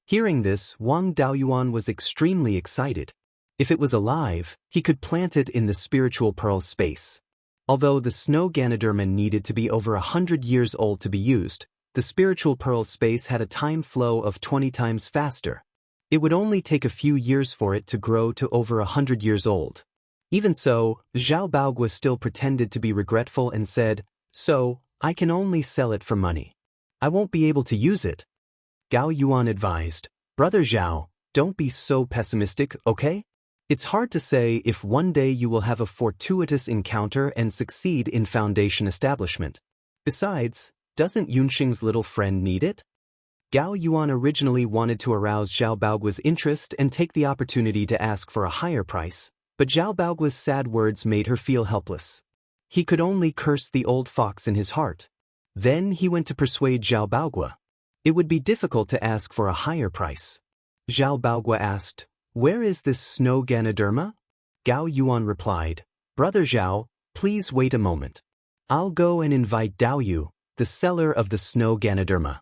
Hearing this, Wang Daoyuan was extremely excited. If it was alive, he could plant it in the spiritual pearl space. Although the snow Ganoderma needed to be over 100 years old to be used, the spiritual pearl space had a time flow of 20 times faster. It would only take a few years for it to grow to over 100 years old. Even so, Zhao Baogua still pretended to be regretful and said, "So, I can only sell it for money. I won't be able to use it." Gao Yuan advised, "Brother Zhao, don't be so pessimistic, okay? It's hard to say if one day you will have a fortuitous encounter and succeed in foundation establishment. Besides, doesn't Yunxing's little friend need it? Gao Yuan originally wanted to arouse Zhao Baoguo's interest and take the opportunity to ask for a higher price, but Zhao Baoguo's sad words made her feel helpless. He could only curse the old fox in his heart. Then he went to persuade Zhao Baoguo. It would be difficult to ask for a higher price. Zhao Baoguo asked, "Where is this snow Ganoderma?" Gao Yuan replied, "Brother Zhao, please wait a moment. I'll go and invite Dao Yu, the seller of the snow Ganoderma."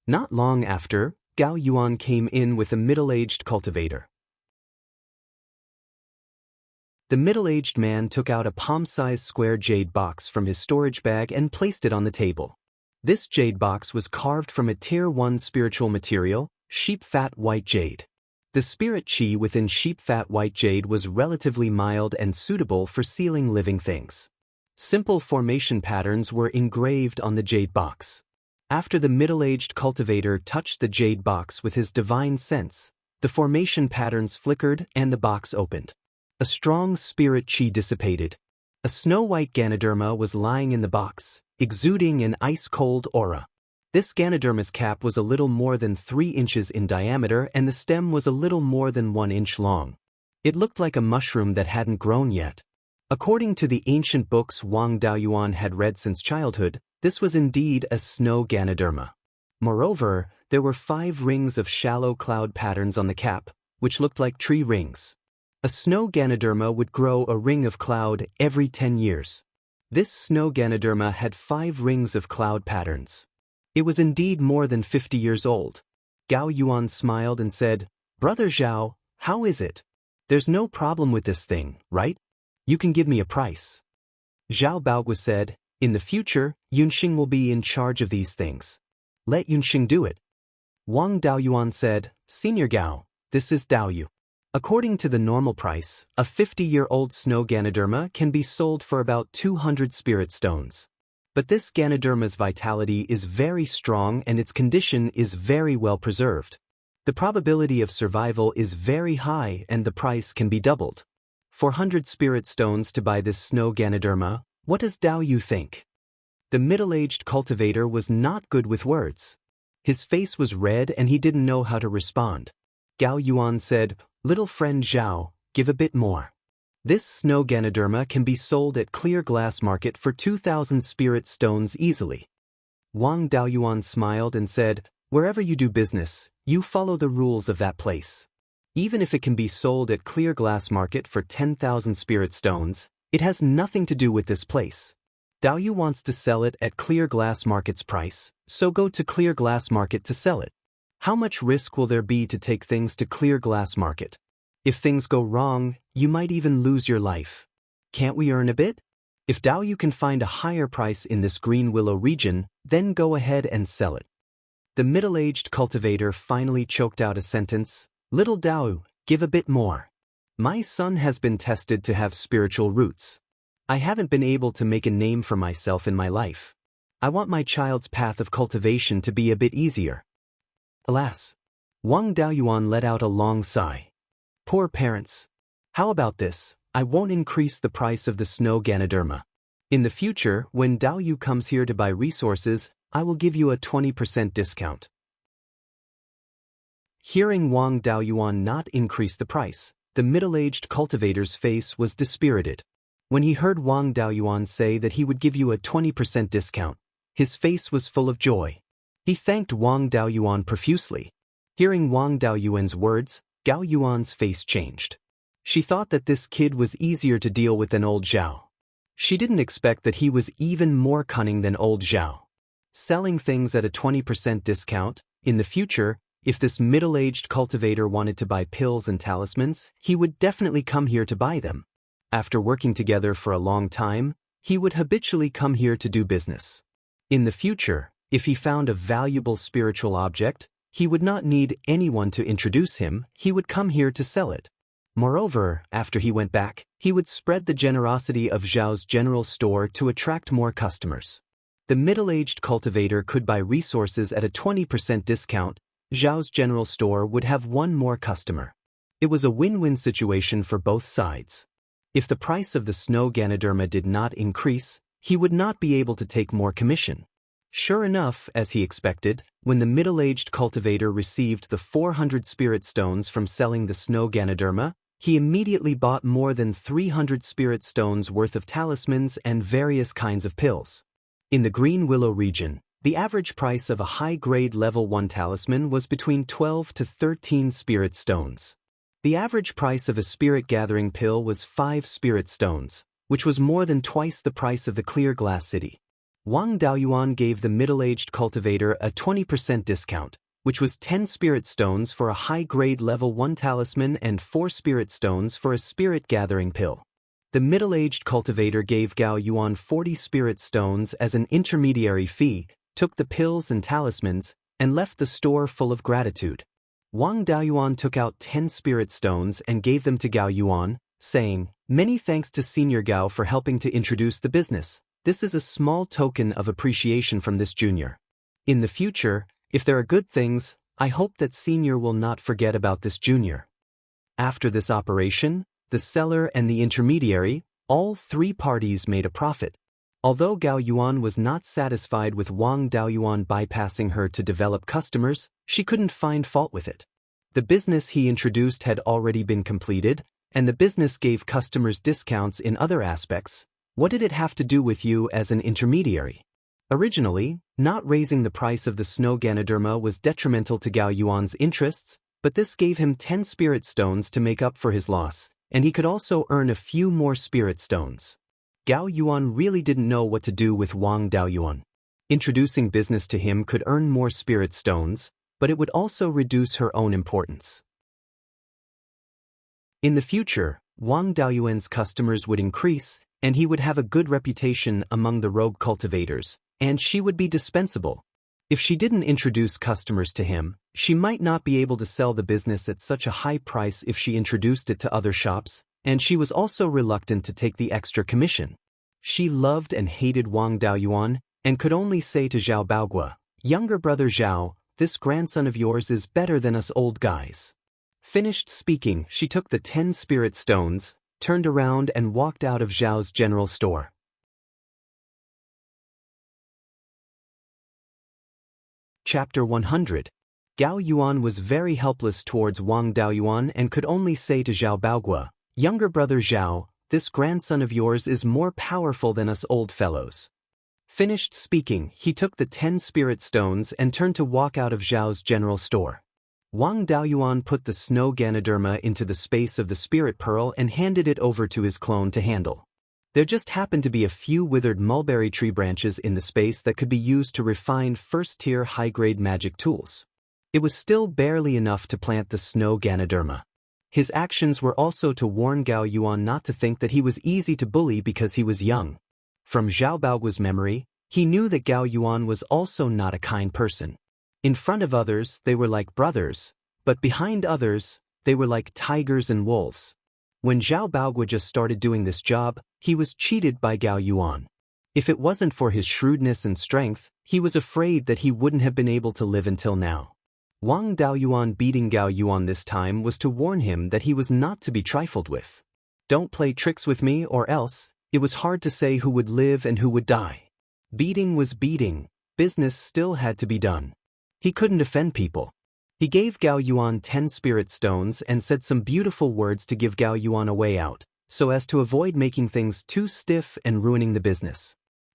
Not long after, Gao Yuan came in with a middle-aged cultivator. The middle-aged man took out a palm-sized square jade box from his storage bag and placed it on the table. This jade box was carved from a Tier 1 spiritual material, sheep fat white jade. The spirit chi within sheep fat white jade was relatively mild and suitable for sealing living things. Simple formation patterns were engraved on the jade box. After the middle-aged cultivator touched the jade box with his divine sense, the formation patterns flickered and the box opened. A strong spirit chi dissipated. A snow-white Ganoderma was lying in the box, exuding an ice-cold aura. This Ganoderma's cap was a little more than 3 inches in diameter and the stem was a little more than 1 inch long. It looked like a mushroom that hadn't grown yet. According to the ancient books Wang Daoyuan had read since childhood, this was indeed a snow Ganoderma. Moreover, there were 5 rings of shallow cloud patterns on the cap, which looked like tree rings. A snow Ganoderma would grow a ring of cloud every 10 years. This snow Ganoderma had 5 rings of cloud patterns. It was indeed more than 50 years old. Gao Yuan smiled and said, "Brother Zhao, how is it? There's no problem with this thing, right? You can give me a price." Zhao Baoguo said, "In the future, Yunxing will be in charge of these things. Let Yunxing do it." Wang Daoyuan said, "Senior Gao, this is Dao Yu. According to the normal price, a 50-year-old snow Ganoderma can be sold for about 200 spirit stones. But this Ganoderma's vitality is very strong and its condition is very well preserved. The probability of survival is very high and the price can be doubled. 400 spirit stones to buy this snow Ganoderma, what does Dao Yu think?" The middle-aged cultivator was not good with words. His face was red and he didn't know how to respond. Gao Yuan said, "Little friend Zhao, give a bit more. This snow Ganoderma can be sold at Clear Glass Market for 2,000 spirit stones easily." Wang Daoyuan smiled and said, "Wherever you do business, you follow the rules of that place. Even if it can be sold at Clear Glass Market for 10,000 spirit stones, it has nothing to do with this place. Dao Yu wants to sell it at Clear Glass Market's price, so go to Clear Glass Market to sell it. How much risk will there be to take things to Clear Glass Market? If things go wrong, you might even lose your life. Can't we earn a bit? If Dao Yu can find a higher price in this Green Willow region, then go ahead and sell it." The middle-aged cultivator finally choked out a sentence, "Little Dao, give a bit more. My son has been tested to have spiritual roots. I haven't been able to make a name for myself in my life. I want my child's path of cultivation to be a bit easier." Alas! Wang Daoyuan let out a long sigh. Poor parents. How about this? I won't increase the price of the snow Ganoderma. In the future, when Dao Yu comes here to buy resources, I will give you a 20% discount. Hearing Wang Daoyuan not increase the price, the middle-aged cultivator's face was dispirited. When he heard Wang Daoyuan say that he would give you a 20% discount, his face was full of joy. He thanked Wang Daoyuan profusely. Hearing Wang Daoyuan's words, Gao Yuan's face changed. She thought that this kid was easier to deal with than old Zhao. She didn't expect that he was even more cunning than old Zhao. Selling things at a 20% discount, in the future, if this middle-aged cultivator wanted to buy pills and talismans, he would definitely come here to buy them. After working together for a long time, he would habitually come here to do business. In the future, if he found a valuable spiritual object, he would not need anyone to introduce him, he would come here to sell it. Moreover, after he went back, he would spread the generosity of Zhao's general store to attract more customers. The middle-aged cultivator could buy resources at a 20% discount. Zhao's general store would have one more customer. It was a win-win situation for both sides. If the price of the snow Ganoderma did not increase, he would not be able to take more commission. Sure enough, as he expected, when the middle-aged cultivator received the 400 spirit stones from selling the snow Ganoderma, he immediately bought more than 300 spirit stones worth of talismans and various kinds of pills. In the Green Willow region, the average price of a high-grade level 1 talisman was between 12 to 13 spirit stones. The average price of a spirit-gathering pill was 5 spirit stones, which was more than twice the price of the Clear Glass City. Wang Daoyuan gave the middle-aged cultivator a 20% discount, which was 10 spirit stones for a high-grade level 1 talisman and 4 spirit stones for a spirit-gathering pill. The middle-aged cultivator gave Gao Yuan 40 spirit stones as an intermediary fee, took the pills and talismans, and left the store full of gratitude. Wang Daoyuan took out 10 spirit stones and gave them to Gao Yuan, saying, "Many thanks to Senior Gao for helping to introduce the business. This is a small token of appreciation from this junior. In the future, if there are good things, I hope that Senior will not forget about this junior." After this operation, the seller and the intermediary, all three parties made a profit. Although Gao Yuan was not satisfied with Wang Daoyuan bypassing her to develop customers, she couldn't find fault with it. The business he introduced had already been completed, and the business gave customers discounts in other aspects. What did it have to do with you as an intermediary? Originally, not raising the price of the snow Ganoderma was detrimental to Gao Yuan's interests, but this gave him 10 spirit stones to make up for his loss, and he could also earn a few more spirit stones. Gao Yuan really didn't know what to do with Wang Daoyuan. Introducing business to him could earn more spirit stones, but it would also reduce her own importance. In the future, Wang Daoyuan's customers would increase, and he would have a good reputation among the rogue cultivators, and she would be dispensable. If she didn't introduce customers to him, she might not be able to sell the business at such a high price if she introduced it to other shops, and she was also reluctant to take the extra commission. She loved and hated Wang Daoyuan, and could only say to Zhao Baogua, "Younger brother Zhao, this grandson of yours is better than us old guys." Finished speaking, she took the 10 spirit stones, turned around and walked out of Zhao's general store. Chapter 100. Gao Yuan was very helpless towards Wang Daoyuan and could only say to Zhao Baogua, "Younger brother Zhao, this grandson of yours is more powerful than us old fellows." Finished speaking, he took the 10 spirit stones and turned to walk out of Zhao's general store. Wang Daoyuan put the snow Ganoderma into the space of the spirit pearl and handed it over to his clone to handle. There just happened to be a few withered mulberry tree branches in the space that could be used to refine first-tier high-grade magic tools. It was still barely enough to plant the snow Ganoderma. His actions were also to warn Gao Yuan not to think that he was easy to bully because he was young. From Zhao Baogua's memory, he knew that Gao Yuan was also not a kind person. In front of others, they were like brothers, but behind others, they were like tigers and wolves. When Zhao Baogua just started doing this job, he was cheated by Gao Yuan. If it wasn't for his shrewdness and strength, he was afraid that he wouldn't have been able to live until now. Wang Daoyuan beating Gao Yuan this time was to warn him that he was not to be trifled with. "Don't play tricks with me or else." It was hard to say who would live and who would die. Beating was beating, business still had to be done. He couldn't offend people. He gave Gao Yuan 10 spirit stones and said some beautiful words to give Gao Yuan a way out, so as to avoid making things too stiff and ruining the business.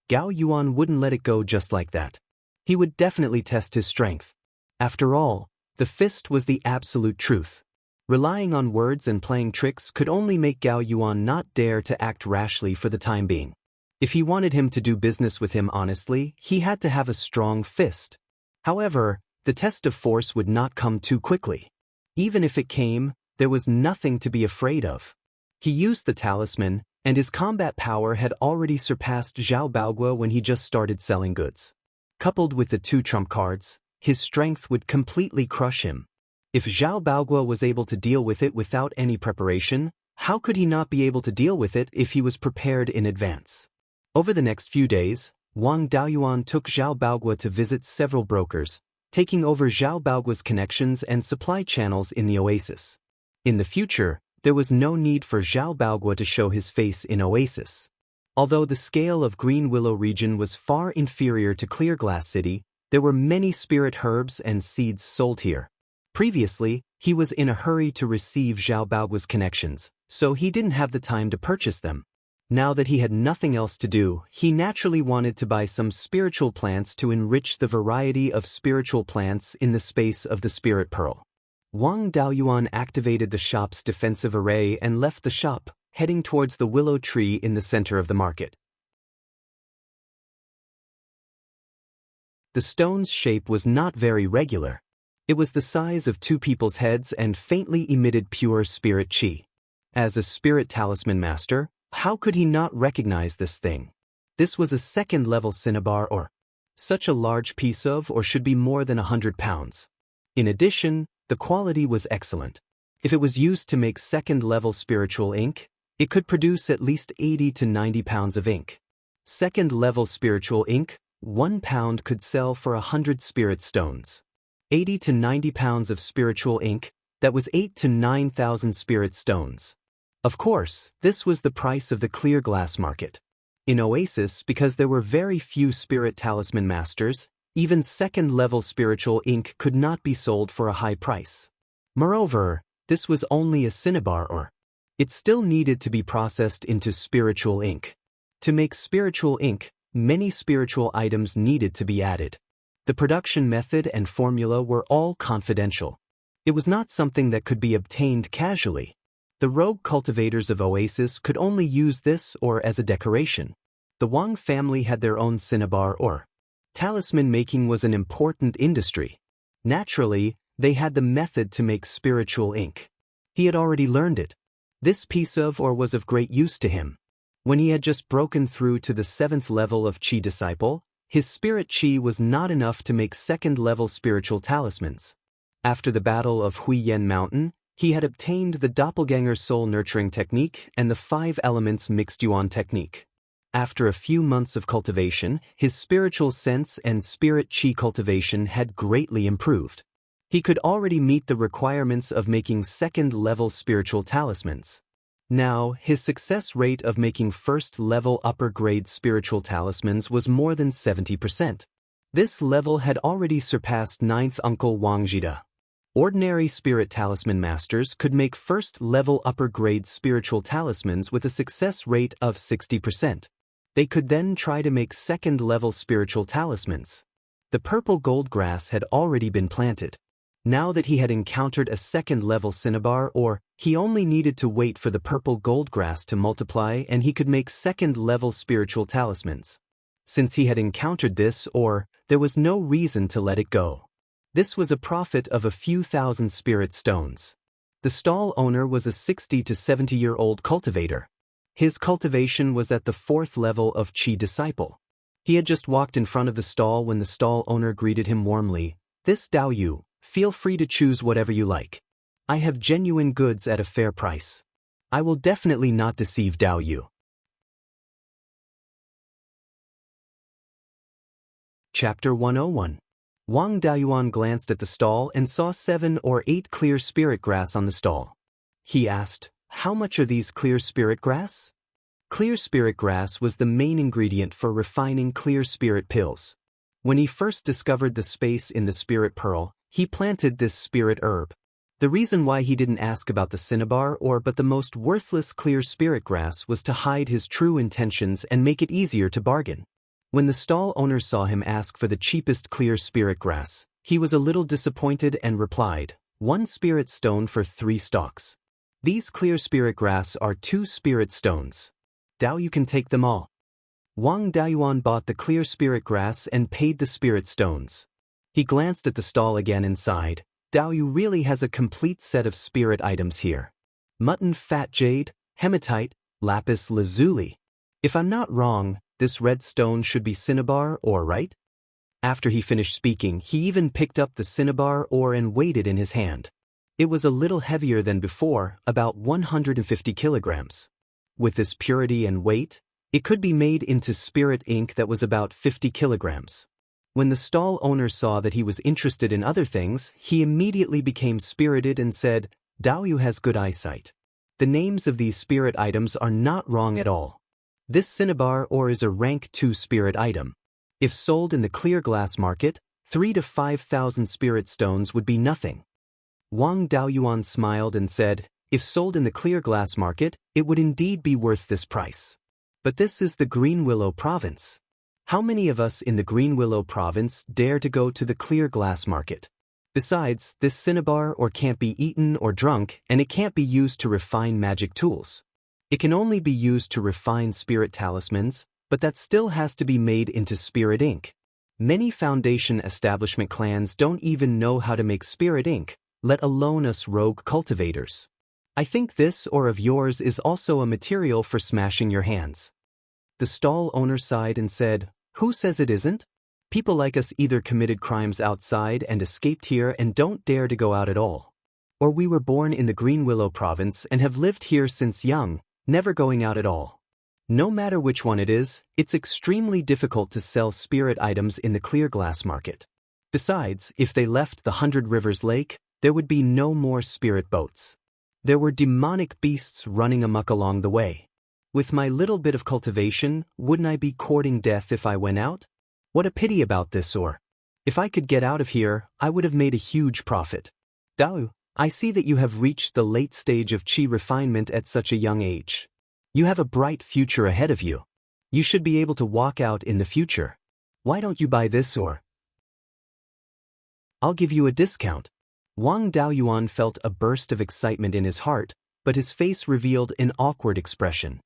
Gao Yuan wouldn't let it go just like that. He would definitely test his strength. After all, the fist was the absolute truth. Relying on words and playing tricks could only make Gao Yuan not dare to act rashly for the time being. If he wanted him to do business with him honestly, he had to have a strong fist. However, the test of force would not come too quickly. Even if it came, there was nothing to be afraid of. He used the talisman, and his combat power had already surpassed Zhao Baogua when he just started selling goods. Coupled with the 2 trump cards, his strength would completely crush him. If Zhao Baogua was able to deal with it without any preparation, how could he not be able to deal with it if he was prepared in advance? Over the next few days, Wang Daoyuan took Zhao Baogua to visit several brokers, taking over Zhao Baoguo's connections and supply channels in the Oasis. In the future, there was no need for Zhao Baoguo to show his face in Oasis. Although the scale of Green Willow region was far inferior to Clear Glass City, there were many spirit herbs and seeds sold here. Previously, he was in a hurry to receive Zhao Baoguo's connections, so he didn't have the time to purchase them. Now that he had nothing else to do, he naturally wanted to buy some spiritual plants to enrich the variety of spiritual plants in the space of the Spirit Pearl. Wang Daoyuan activated the shop's defensive array and left the shop, heading towards the willow tree in the center of the market. The stone's shape was not very regular. It was the size of two people's heads and faintly emitted pure spirit chi. As a spirit talisman master, how could he not recognize this thing? This was a second-level cinnabar or such a large piece of or should be more than 100 pounds. In addition, the quality was excellent. If it was used to make second-level spiritual ink, it could produce at least 80 to 90 pounds of ink. Second-level spiritual ink, 1 pound could sell for 100 spirit stones. 80 to 90 pounds of spiritual ink, that was 8 to 9,000 spirit stones. Of course, this was the price of the clear glass market. In Oasis, because there were very few spirit talisman masters, even second-level spiritual ink could not be sold for a high price. Moreover, this was only a cinnabar or it still needed to be processed into spiritual ink. To make spiritual ink, many spiritual items needed to be added. The production method and formula were all confidential. It was not something that could be obtained casually. The rogue cultivators of Oasis could only use this or as a decoration. The Wang family had their own cinnabar or talisman making was an important industry. Naturally, they had the method to make spiritual ink. He had already learned it. This piece of or was of great use to him. When he had just broken through to the 7th level of Qi Disciple, his spirit Qi was not enough to make second-level spiritual talismans. After the Battle of Huiyan Mountain, he had obtained the Doppelganger Soul Nurturing Technique and the 5 Elements Mixed Yuan Technique. After a few months of cultivation, his spiritual sense and spirit Qi cultivation had greatly improved. He could already meet the requirements of making second-level spiritual talismans. Now, his success rate of making first-level upper-grade spiritual talismans was more than 70%. This level had already surpassed 9th Uncle Wang Jida. Ordinary spirit talisman masters could make first-level upper-grade spiritual talismans with a success rate of 60%. They could then try to make second-level spiritual talismans. The purple gold grass had already been planted. Now that he had encountered a second-level cinnabar or he only needed to wait for the purple gold grass to multiply and he could make second-level spiritual talismans. Since he had encountered this or there was no reason to let it go. This was a profit of a few thousand spirit stones. The stall owner was a 60 to 70-year-old cultivator. His cultivation was at the 4th level of Qi Disciple. He had just walked in front of the stall when the stall owner greeted him warmly. "This Dao Yu, feel free to choose whatever you like. I have genuine goods at a fair price. I will definitely not deceive Dao Yu." Chapter 101. Wang Daoyuan glanced at the stall and saw 7 or 8 clear spirit grass on the stall. He asked, "How much are these clear spirit grass?" Clear spirit grass was the main ingredient for refining clear spirit pills. When he first discovered the space in the spirit pearl, he planted this spirit herb. The reason why he didn't ask about the cinnabar or but the most worthless clear spirit grass was to hide his true intentions and make it easier to bargain. When the stall owner saw him ask for the cheapest clear spirit grass, he was a little disappointed and replied, "1 spirit stone for 3 stalks. These clear spirit grass are 2 spirit stones. Dao, you can take them all." Wang Daoyuan bought the clear spirit grass and paid the spirit stones. He glanced at the stall again and sighed. Dao Yu really has a complete set of spirit items here. Mutton fat jade, hematite, lapis lazuli. If I'm not wrong, this red stone should be cinnabar ore, right? After he finished speaking, he even picked up the cinnabar ore and weighed it in his hand. It was a little heavier than before, about 150 kilograms. With this purity and weight, it could be made into spirit ink that was about 50 kilograms. When the stall owner saw that he was interested in other things, he immediately became spirited and said, "Daoyu has good eyesight. The names of these spirit items are not wrong at all. This cinnabar ore is a rank 2 spirit item. If sold in the clear glass market, 3 to 5,000 spirit stones would be nothing." Wang Daoyuan smiled and said, "If sold in the clear glass market, it would indeed be worth this price. But this is the Green Willow province. How many of us in the Green Willow province dare to go to the clear glass market? Besides, this cinnabar ore can't be eaten or drunk, and it can't be used to refine magic tools. It can only be used to refine spirit talismans, but that still has to be made into spirit ink. Many foundation establishment clans don't even know how to make spirit ink, let alone us rogue cultivators. I think this ore of yours is also a material for smashing your hands." The stall owner sighed and said, "Who says it isn't? People like us either committed crimes outside and escaped here and don't dare to go out at all. Or we were born in the Green Willow province and have lived here since young, never going out at all. No matter which one it is, it's extremely difficult to sell spirit items in the clear glass market. Besides, if they left the 100 Rivers Lake, there would be no more spirit boats. There were demonic beasts running amok along the way. With my little bit of cultivation, wouldn't I be courting death if I went out? What a pity about this ore. If I could get out of here, I would have made a huge profit. Dao, I see that you have reached the late stage of qi refinement at such a young age. You have a bright future ahead of you. You should be able to walk out in the future. Why don't you buy this ore? I'll give you a discount." Wang Daoyuan felt a burst of excitement in his heart, but his face revealed an awkward expression.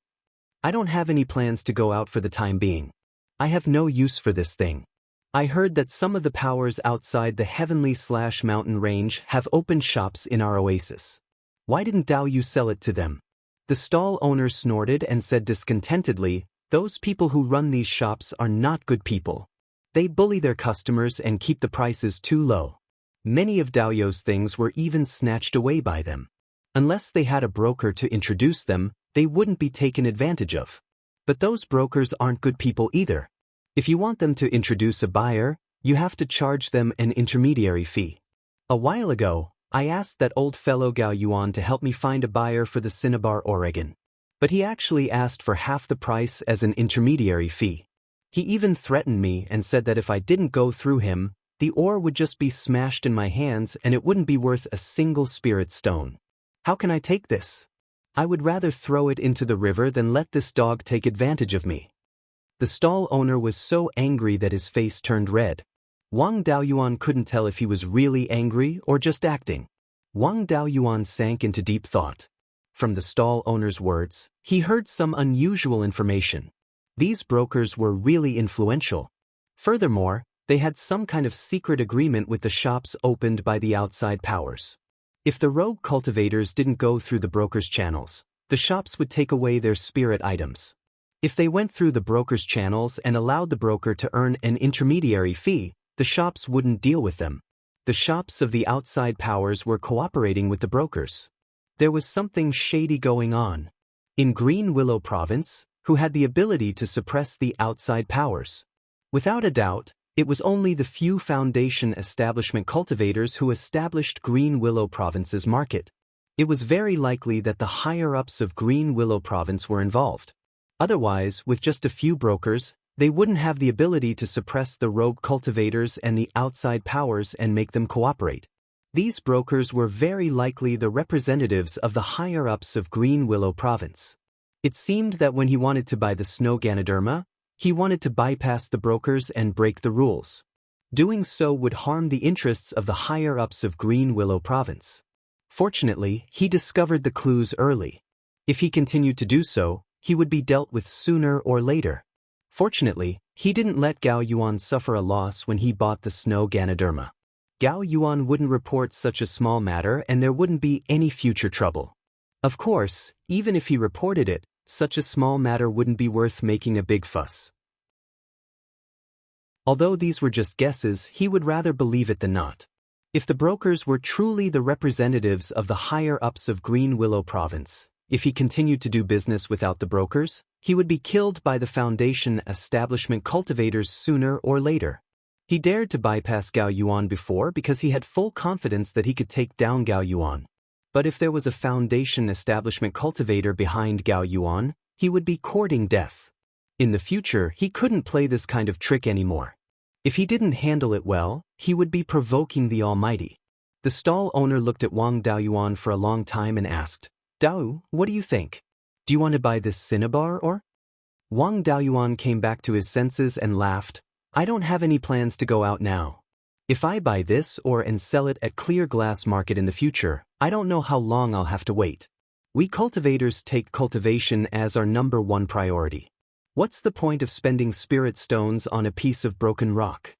"I don't have any plans to go out for the time being. I have no use for this thing. I heard that some of the powers outside the heavenly/mountain range have opened shops in our oasis. Why didn't Daoyu sell it to them?" The stall owner snorted and said discontentedly, "Those people who run these shops are not good people. They bully their customers and keep the prices too low. Many of Daoyu's things were even snatched away by them. Unless they had a broker to introduce them, they wouldn't be taken advantage of. But those brokers aren't good people either. If you want them to introduce a buyer, you have to charge them an intermediary fee. A while ago, I asked that old fellow Gao Yuan to help me find a buyer for the cinnabar Oregon. But he actually asked for half the price as an intermediary fee. He even threatened me and said that if I didn't go through him, the ore would just be smashed in my hands and it wouldn't be worth a single spirit stone. How can I take this? I would rather throw it into the river than let this dog take advantage of me." The stall owner was so angry that his face turned red. Wang Daoyuan couldn't tell if he was really angry or just acting. Wang Daoyuan sank into deep thought. From the stall owner's words, he heard some unusual information. These brokers were really influential. Furthermore, they had some kind of secret agreement with the shops opened by the outside powers. If the rogue cultivators didn't go through the brokers' channels, the shops would take away their spirit items. If they went through the brokers' channels and allowed the broker to earn an intermediary fee, the shops wouldn't deal with them. The shops of the outside powers were cooperating with the brokers. There was something shady going on. In Green Willow Province, who had the ability to suppress the outside powers? Without a doubt, it was only the few foundation establishment cultivators who established Green Willow Province's market. It was very likely that the higher-ups of Green Willow Province were involved. Otherwise, with just a few brokers, they wouldn't have the ability to suppress the rogue cultivators and the outside powers and make them cooperate. These brokers were very likely the representatives of the higher-ups of Green Willow Province. It seemed that when he wanted to buy the snow Ganoderma, he wanted to bypass the brokers and break the rules. Doing so would harm the interests of the higher-ups of Green Willow Province. Fortunately, he discovered the clues early. If he continued to do so, he would be dealt with sooner or later. Fortunately, he didn't let Gao Yuan suffer a loss when he bought the snow Ganoderma. Gao Yuan wouldn't report such a small matter and there wouldn't be any future trouble. Of course, even if he reported it, such a small matter wouldn't be worth making a big fuss. Although these were just guesses, he would rather believe it than not. If the brokers were truly the representatives of the higher-ups of Green Willow Province, if he continued to do business without the brokers, he would be killed by the foundation establishment cultivators sooner or later. He dared to bypass Gao Yuan before because he had full confidence that he could take down Gao Yuan. But if there was a foundation establishment cultivator behind Gao Yuan, he would be courting death. In the future, he couldn't play this kind of trick anymore. If he didn't handle it well, he would be provoking the Almighty. The stall owner looked at Wang Daoyuan for a long time and asked, "Dao, what do you think? Do you want to buy this cinnabar or?" Wang Daoyuan came back to his senses and laughed, "I don't have any plans to go out now. If I buy this and sell it at Clear Glass Market in the future, I don't know how long I'll have to wait. We cultivators take cultivation as our #1 priority. What's the point of spending spirit stones on a piece of broken rock?"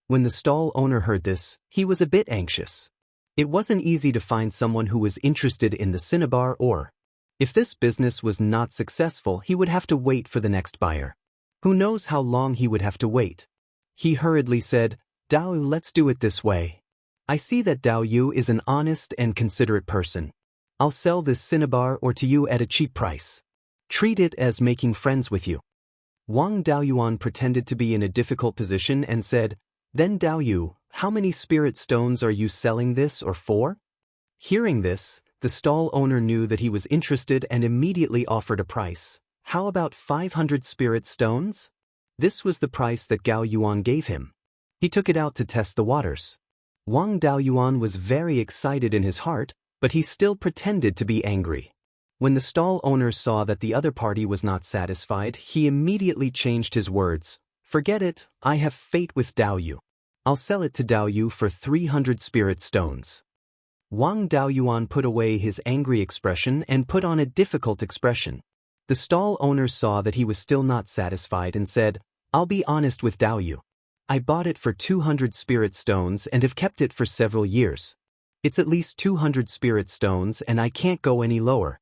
When the stall owner heard this, he was a bit anxious. It wasn't easy to find someone who was interested in the cinnabar or. If this business was not successful, he would have to wait for the next buyer. Who knows how long he would have to wait? He hurriedly said, "Dao, let's do it this way. I see that Dao Yu is an honest and considerate person. I'll sell this cinnabar to you at a cheap price. Treat it as making friends with you." Wang Daoyuan pretended to be in a difficult position and said, "Then Dao Yu, how many spirit stones are you selling this for?" Hearing this, the stall owner knew that he was interested and immediately offered a price. "How about 500 spirit stones?" This was the price that Gao Yuan gave him. He took it out to test the waters. Wang Daoyuan was very excited in his heart, but he still pretended to be angry. When the stall owner saw that the other party was not satisfied, he immediately changed his words. "Forget it, I have fate with Dao Yu. I'll sell it to Dao Yu for 300 spirit stones." Wang Daoyuan put away his angry expression and put on a difficult expression. The stall owner saw that he was still not satisfied and said, "I'll be honest with Dao Yu. I bought it for 200 spirit stones and have kept it for several years. It's at least 200 spirit stones and I can't go any lower."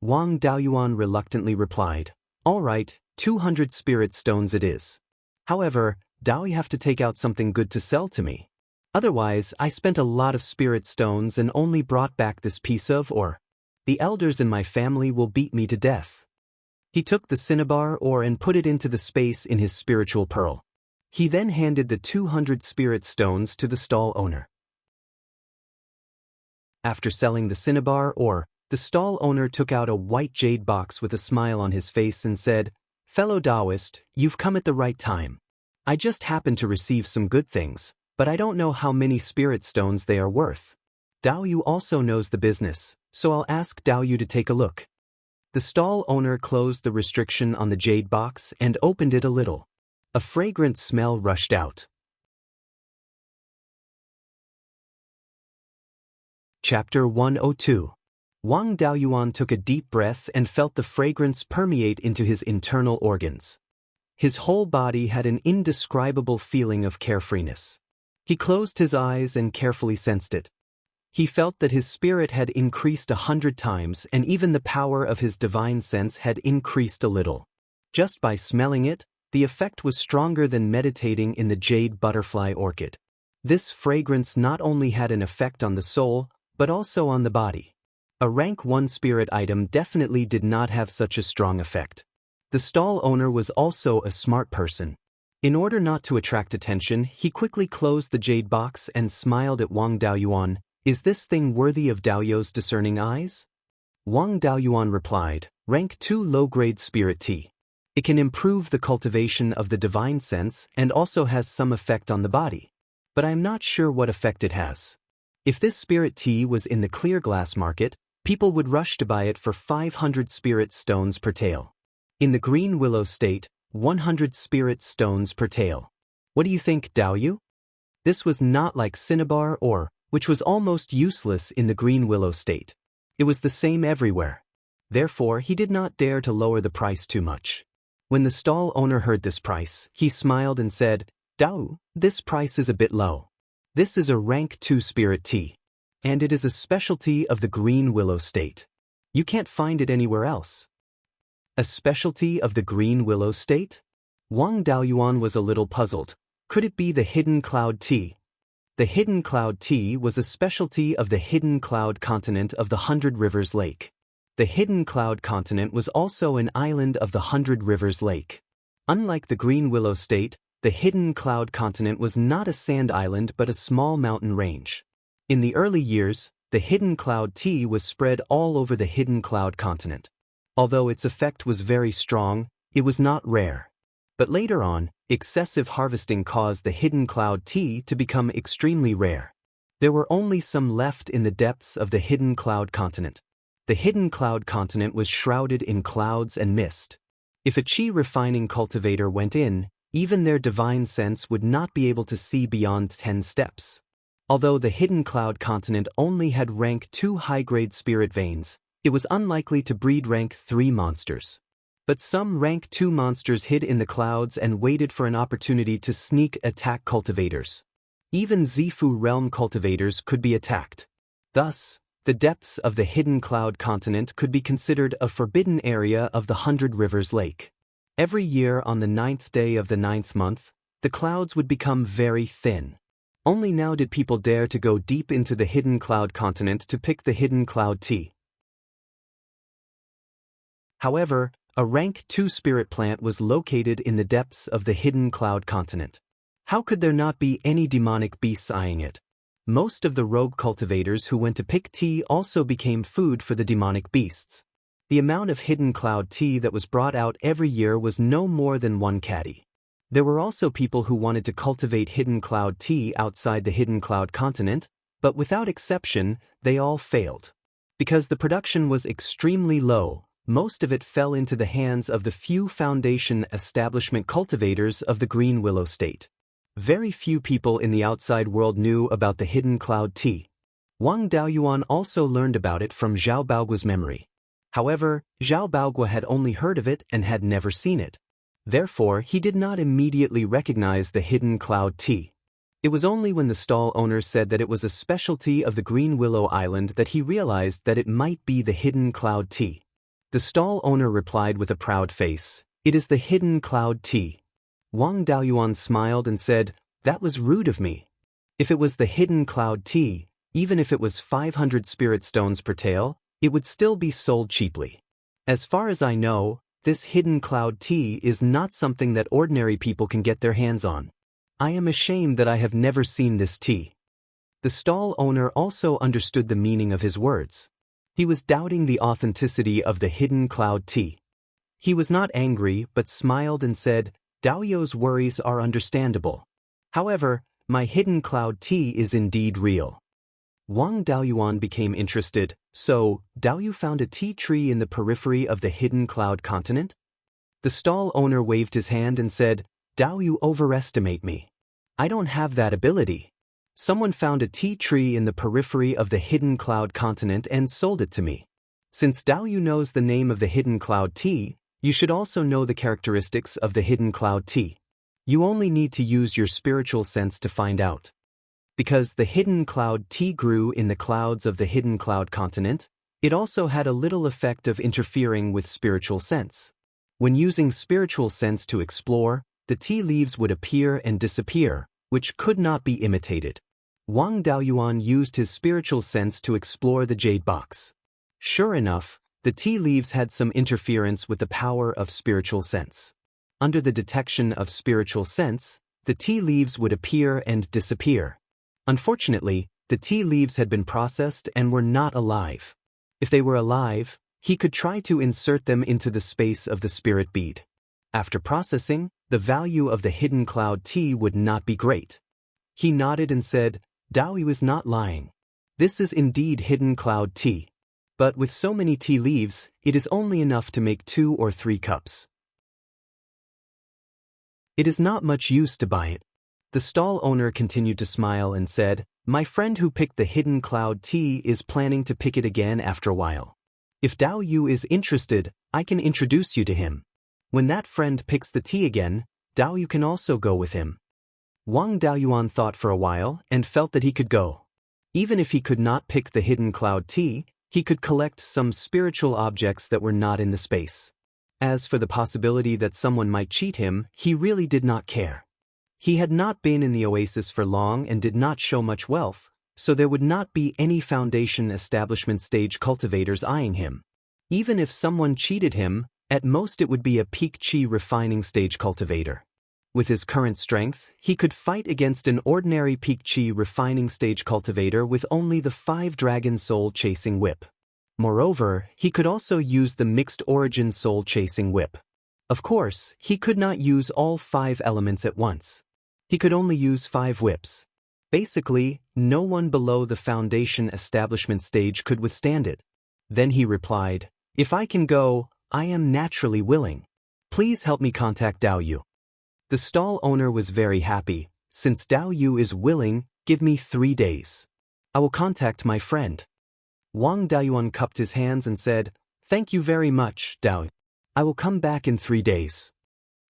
Wang Daoyuan reluctantly replied, "All right, 200 spirit stones it is. However, Dao, you have to take out something good to sell to me. Otherwise, I spent a lot of spirit stones and only brought back this piece of the elders in my family will beat me to death." He took the cinnabar and put it into the space in his spiritual pearl. He then handed the 200 spirit stones to the stall owner. After selling the cinnabar the stall owner took out a white jade box with a smile on his face and said, "Fellow Daoist, you've come at the right time. I just happened to receive some good things, but I don't know how many spirit stones they are worth. Dao Yu also knows the business, so I'll ask Dao Yu to take a look." The stall owner closed the restriction on the jade box and opened it a little. A fragrant smell rushed out. Chapter 102. Wang Daoyuan took a deep breath and felt the fragrance permeate into his internal organs. His whole body had an indescribable feeling of carefreeness. He closed his eyes and carefully sensed it. He felt that his spirit had increased 100 times and even the power of his divine sense had increased a little. Just by smelling it, the effect was stronger than meditating in the jade butterfly orchid. This fragrance not only had an effect on the soul, but also on the body. A rank 1 spirit item definitely did not have such a strong effect. The stall owner was also a smart person. In order not to attract attention, he quickly closed the jade box and smiled at Wang Daoyuan. "Is this thing worthy of Dao Yu's discerning eyes?" Wang Daoyuan replied, "Rank 2 low-grade spirit tea. It can improve the cultivation of the divine sense and also has some effect on the body. But I am not sure what effect it has. If this spirit tea was in the Clear Glass Market, people would rush to buy it for 500 spirit stones per tael. In the Green Willow State, 100 spirit stones per tael. What do you think, Dao Yu?" This was not like cinnabar which was almost useless in the Green Willow State. It was the same everywhere. Therefore, he did not dare to lower the price too much. When the stall owner heard this price, he smiled and said, "Dao, this price is a bit low. This is a rank 2 spirit tea. And it is a specialty of the Green Willow State. You can't find it anywhere else." A specialty of the Green Willow State? Wang Daoyuan was a little puzzled. Could it be the Hidden Cloud Tea? The Hidden Cloud Tea was a specialty of the Hidden Cloud Continent of the 100 Rivers Lake. The Hidden Cloud Continent was also an island of the 100 Rivers Lake. Unlike the Green Willow State, the hidden cloud continent was not a sand island but a small mountain range. In the early years, the hidden cloud tea was spread all over the hidden cloud continent. Although its effect was very strong, it was not rare. But later on, excessive harvesting caused the hidden cloud tea to become extremely rare. There were only some left in the depths of the hidden cloud continent. The hidden cloud continent was shrouded in clouds and mist. If a chi refining cultivator went in, even their divine sense would not be able to see beyond 10 steps. Although the hidden cloud continent only had rank 2 high-grade spirit veins, it was unlikely to breed rank 3 monsters. But some rank 2 monsters hid in the clouds and waited for an opportunity to sneak attack cultivators. Even Zifu realm cultivators could be attacked. Thus, the depths of the hidden cloud continent could be considered a forbidden area of the 100 Rivers Lake. Every year on the 9th day of the 9th month, the clouds would become very thin. Only now did people dare to go deep into the hidden cloud continent to pick the hidden cloud tea. However, a rank 2 spirit plant was located in the depths of the hidden cloud continent. How could there not be any demonic beasts eyeing it? Most of the rogue cultivators who went to pick tea also became food for the demonic beasts. The amount of hidden cloud tea that was brought out every year was no more than 1 caddy. There were also people who wanted to cultivate hidden cloud tea outside the hidden cloud continent, but without exception, they all failed. Because the production was extremely low, most of it fell into the hands of the few foundation establishment cultivators of the Green Willow State. Very few people in the outside world knew about the hidden cloud tea. Wang Daoyuan also learned about it from Zhao Baogua's memory. However, Zhao Baogua had only heard of it and had never seen it. Therefore, he did not immediately recognize the hidden cloud tea. It was only when the stall owner said that it was a specialty of the Green Willow Island that he realized that it might be the hidden cloud tea. The stall owner replied with a proud face, "It is the hidden cloud tea." Wang Daoyuan smiled and said, "That was rude of me. If it was the hidden cloud tea, even if it was 500 spirit stones per tael, it would still be sold cheaply. As far as I know, this hidden cloud tea is not something that ordinary people can get their hands on. I am ashamed that I have never seen this tea." The stall owner also understood the meaning of his words. He was doubting the authenticity of the hidden cloud tea. He was not angry but smiled and said, "Daoyo's worries are understandable. However, my hidden cloud tea is indeed real." Wang Daoyuan became interested. "So, Daoyu found a tea tree in the periphery of the hidden cloud continent?" The stall owner waved his hand and said, "Daoyu overestimate me. I don't have that ability. Someone found a tea tree in the periphery of the hidden cloud continent and sold it to me. Since Daoyu knows the name of the hidden cloud tea, you should also know the characteristics of the hidden cloud tea. You only need to use your spiritual sense to find out." Because the hidden cloud tea grew in the clouds of the hidden cloud continent, it also had a little effect of interfering with spiritual sense. When using spiritual sense to explore, the tea leaves would appear and disappear, which could not be imitated. Wang Daoyuan used his spiritual sense to explore the jade box. Sure enough, the tea leaves had some interference with the power of spiritual sense. Under the detection of spiritual sense, the tea leaves would appear and disappear. Unfortunately, the tea leaves had been processed and were not alive. If they were alive, he could try to insert them into the space of the spirit bead. After processing, the value of the hidden cloud tea would not be great. He nodded and said, "Daoyu is not lying. This is indeed hidden cloud tea. But with so many tea leaves, it is only enough to make 2 or 3 cups. It is not much use to buy it." The stall owner continued to smile and said, "My friend who picked the hidden cloud tea is planning to pick it again after a while. If Daoyu is interested, I can introduce you to him. When that friend picks the tea again, Daoyu can also go with him." Wang Daoyuan thought for a while and felt that he could go. Even if he could not pick the hidden cloud tea, he could collect some spiritual objects that were not in the space. As for the possibility that someone might cheat him, he really did not care. He had not been in the oasis for long and did not show much wealth, so there would not be any foundation establishment stage cultivators eyeing him. Even if someone cheated him, at most it would be a peak chi refining stage cultivator. With his current strength, he could fight against an ordinary peak chi refining stage cultivator with only the 5 dragon soul chasing whip. Moreover, he could also use the mixed origin soul chasing whip. Of course, he could not use all 5 elements at once. He could only use 5 whips. Basically, no one below the foundation establishment stage could withstand it. Then he replied, "If I can go, I am naturally willing. Please help me contact Dao Yu." The stall owner was very happy. "Since Dao Yu is willing, give me 3 days. I will contact my friend." Wang Daoyuan cupped his hands and said, "Thank you very much, Dao. I will come back in 3 days."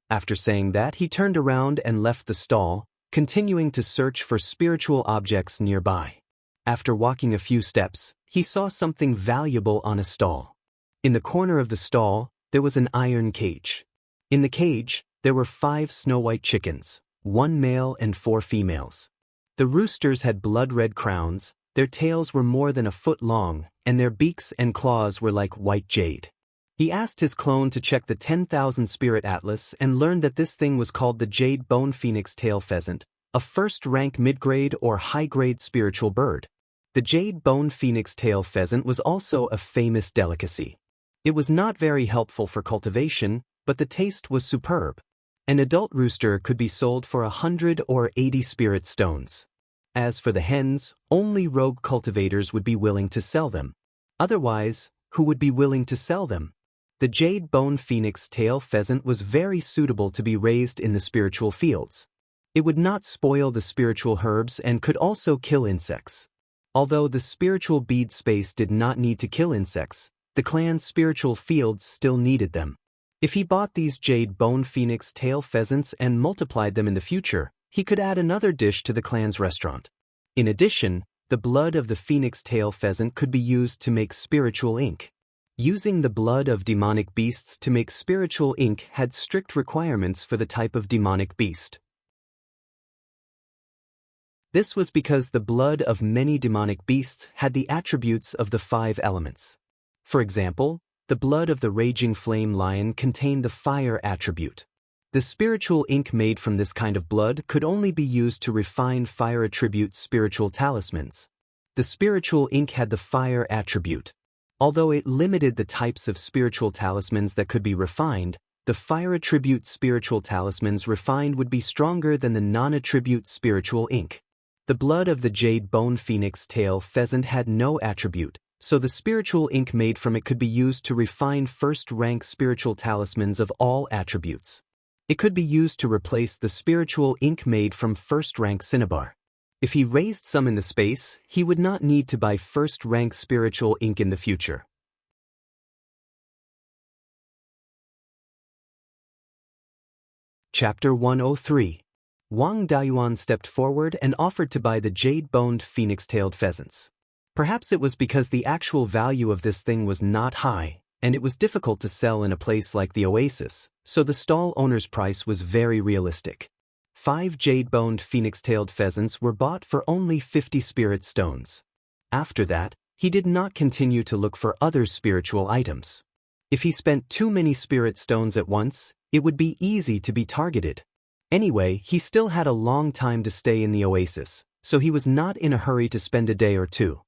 After saying that, he turned around and left the stall, continuing to search for spiritual objects nearby. After walking a few steps, he saw something valuable on a stall. In the corner of the stall, there was an iron cage. In the cage, there were 5 snow-white chickens, 1 male and 4 females. The roosters had blood-red crowns, their tails were more than a foot long, and their beaks and claws were like white jade. He asked his clone to check the 10,000 Spirit Atlas and learned that this thing was called the Jade Bone Phoenix Tail Pheasant, a first-rank mid-grade or high-grade spiritual bird. The Jade Bone Phoenix Tail Pheasant was also a famous delicacy. It was not very helpful for cultivation, but the taste was superb. An adult rooster could be sold for 100 or 80 spirit stones. As for the hens, only rogue cultivators would be willing to sell them. Otherwise, who would be willing to sell them? The Jade Bone Phoenix Tail Pheasant was very suitable to be raised in the spiritual fields. It would not spoil the spiritual herbs and could also kill insects. Although the spiritual bead space did not need to kill insects, the clan's spiritual fields still needed them. If he bought these Jade Bone Phoenix Tail Pheasants and multiplied them in the future, he could add another dish to the clan's restaurant. In addition, the blood of the Phoenix Tail Pheasant could be used to make spiritual ink. Using the blood of demonic beasts to make spiritual ink had strict requirements for the type of demonic beast. This was because the blood of many demonic beasts had the attributes of the 5 elements. For example, the blood of the raging flame lion contained the fire attribute. The spiritual ink made from this kind of blood could only be used to refine fire attribute spiritual talismans. The spiritual ink had the fire attribute. Although it limited the types of spiritual talismans that could be refined, the fire attribute spiritual talismans refined would be stronger than the non-attribute spiritual ink. The blood of the Jade Bone Phoenix Tail Pheasant had no attribute, so the spiritual ink made from it could be used to refine first-rank spiritual talismans of all attributes. It could be used to replace the spiritual ink made from first-rank cinnabar. If he raised some in the space, he would not need to buy first-rank spiritual ink in the future. Chapter 103. Wang Daoyuan stepped forward and offered to buy the jade-boned phoenix-tailed pheasants. Perhaps it was because the actual value of this thing was not high, and it was difficult to sell in a place like the Oasis, so the stall owner's price was very realistic. 5 jade-boned phoenix-tailed pheasants were bought for only 50 spirit stones. After that, he did not continue to look for other spiritual items. If he spent too many spirit stones at once, it would be easy to be targeted. Anyway, he still had a long time to stay in the Oasis, so he was not in a hurry to spend a day or two.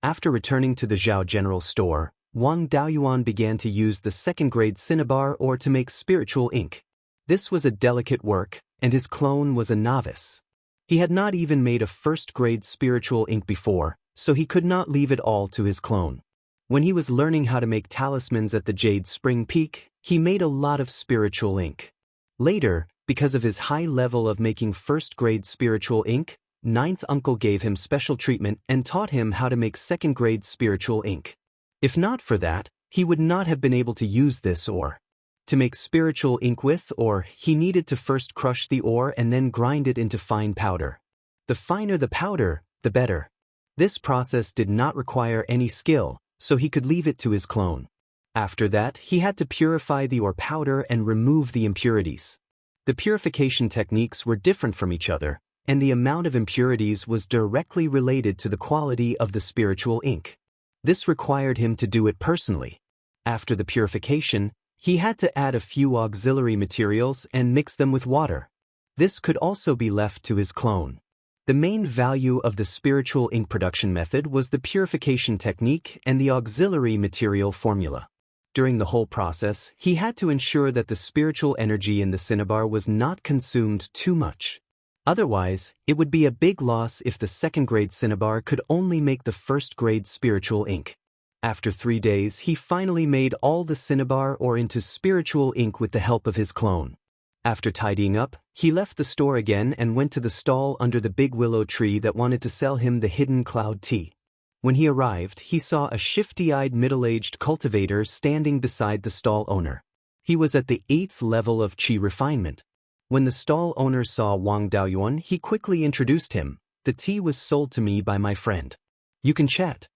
After returning to the Zhao General Store, Wang Daoyuan began to use the second-grade cinnabar ore to make spiritual ink. This was a delicate work, and his clone was a novice. He had not even made a first-grade spiritual ink before, so he could not leave it all to his clone. When he was learning how to make talismans at the Jade Spring Peak, he made a lot of spiritual ink. Later, because of his high level of making first-grade spiritual ink, Ninth Uncle gave him special treatment and taught him how to make second-grade spiritual ink. If not for that, he would not have been able to use this ore. To make spiritual ink with ore, he needed to first crush the ore and then grind it into fine powder. The finer the powder, the better. This process did not require any skill, so he could leave it to his clone. After that, he had to purify the ore powder and remove the impurities. The purification techniques were different from each other, and the amount of impurities was directly related to the quality of the spiritual ink. This required him to do it personally. After the purification, he had to add a few auxiliary materials and mix them with water. This could also be left to his clone. The main value of the spiritual ink production method was the purification technique and the auxiliary material formula. During the whole process, he had to ensure that the spiritual energy in the cinnabar was not consumed too much. Otherwise, it would be a big loss if the second-grade cinnabar could only make the first-grade spiritual ink. After 3 days, he finally made all the cinnabar ore into spiritual ink with the help of his clone. After tidying up, he left the store again and went to the stall under the big willow tree that wanted to sell him the hidden cloud tea. When he arrived, he saw a shifty-eyed middle-aged cultivator standing beside the stall owner. He was at the 8th level of qi refinement. When the stall owner saw Wang Daoyuan, he quickly introduced him. "The tea was sold to me by my friend. You can chat."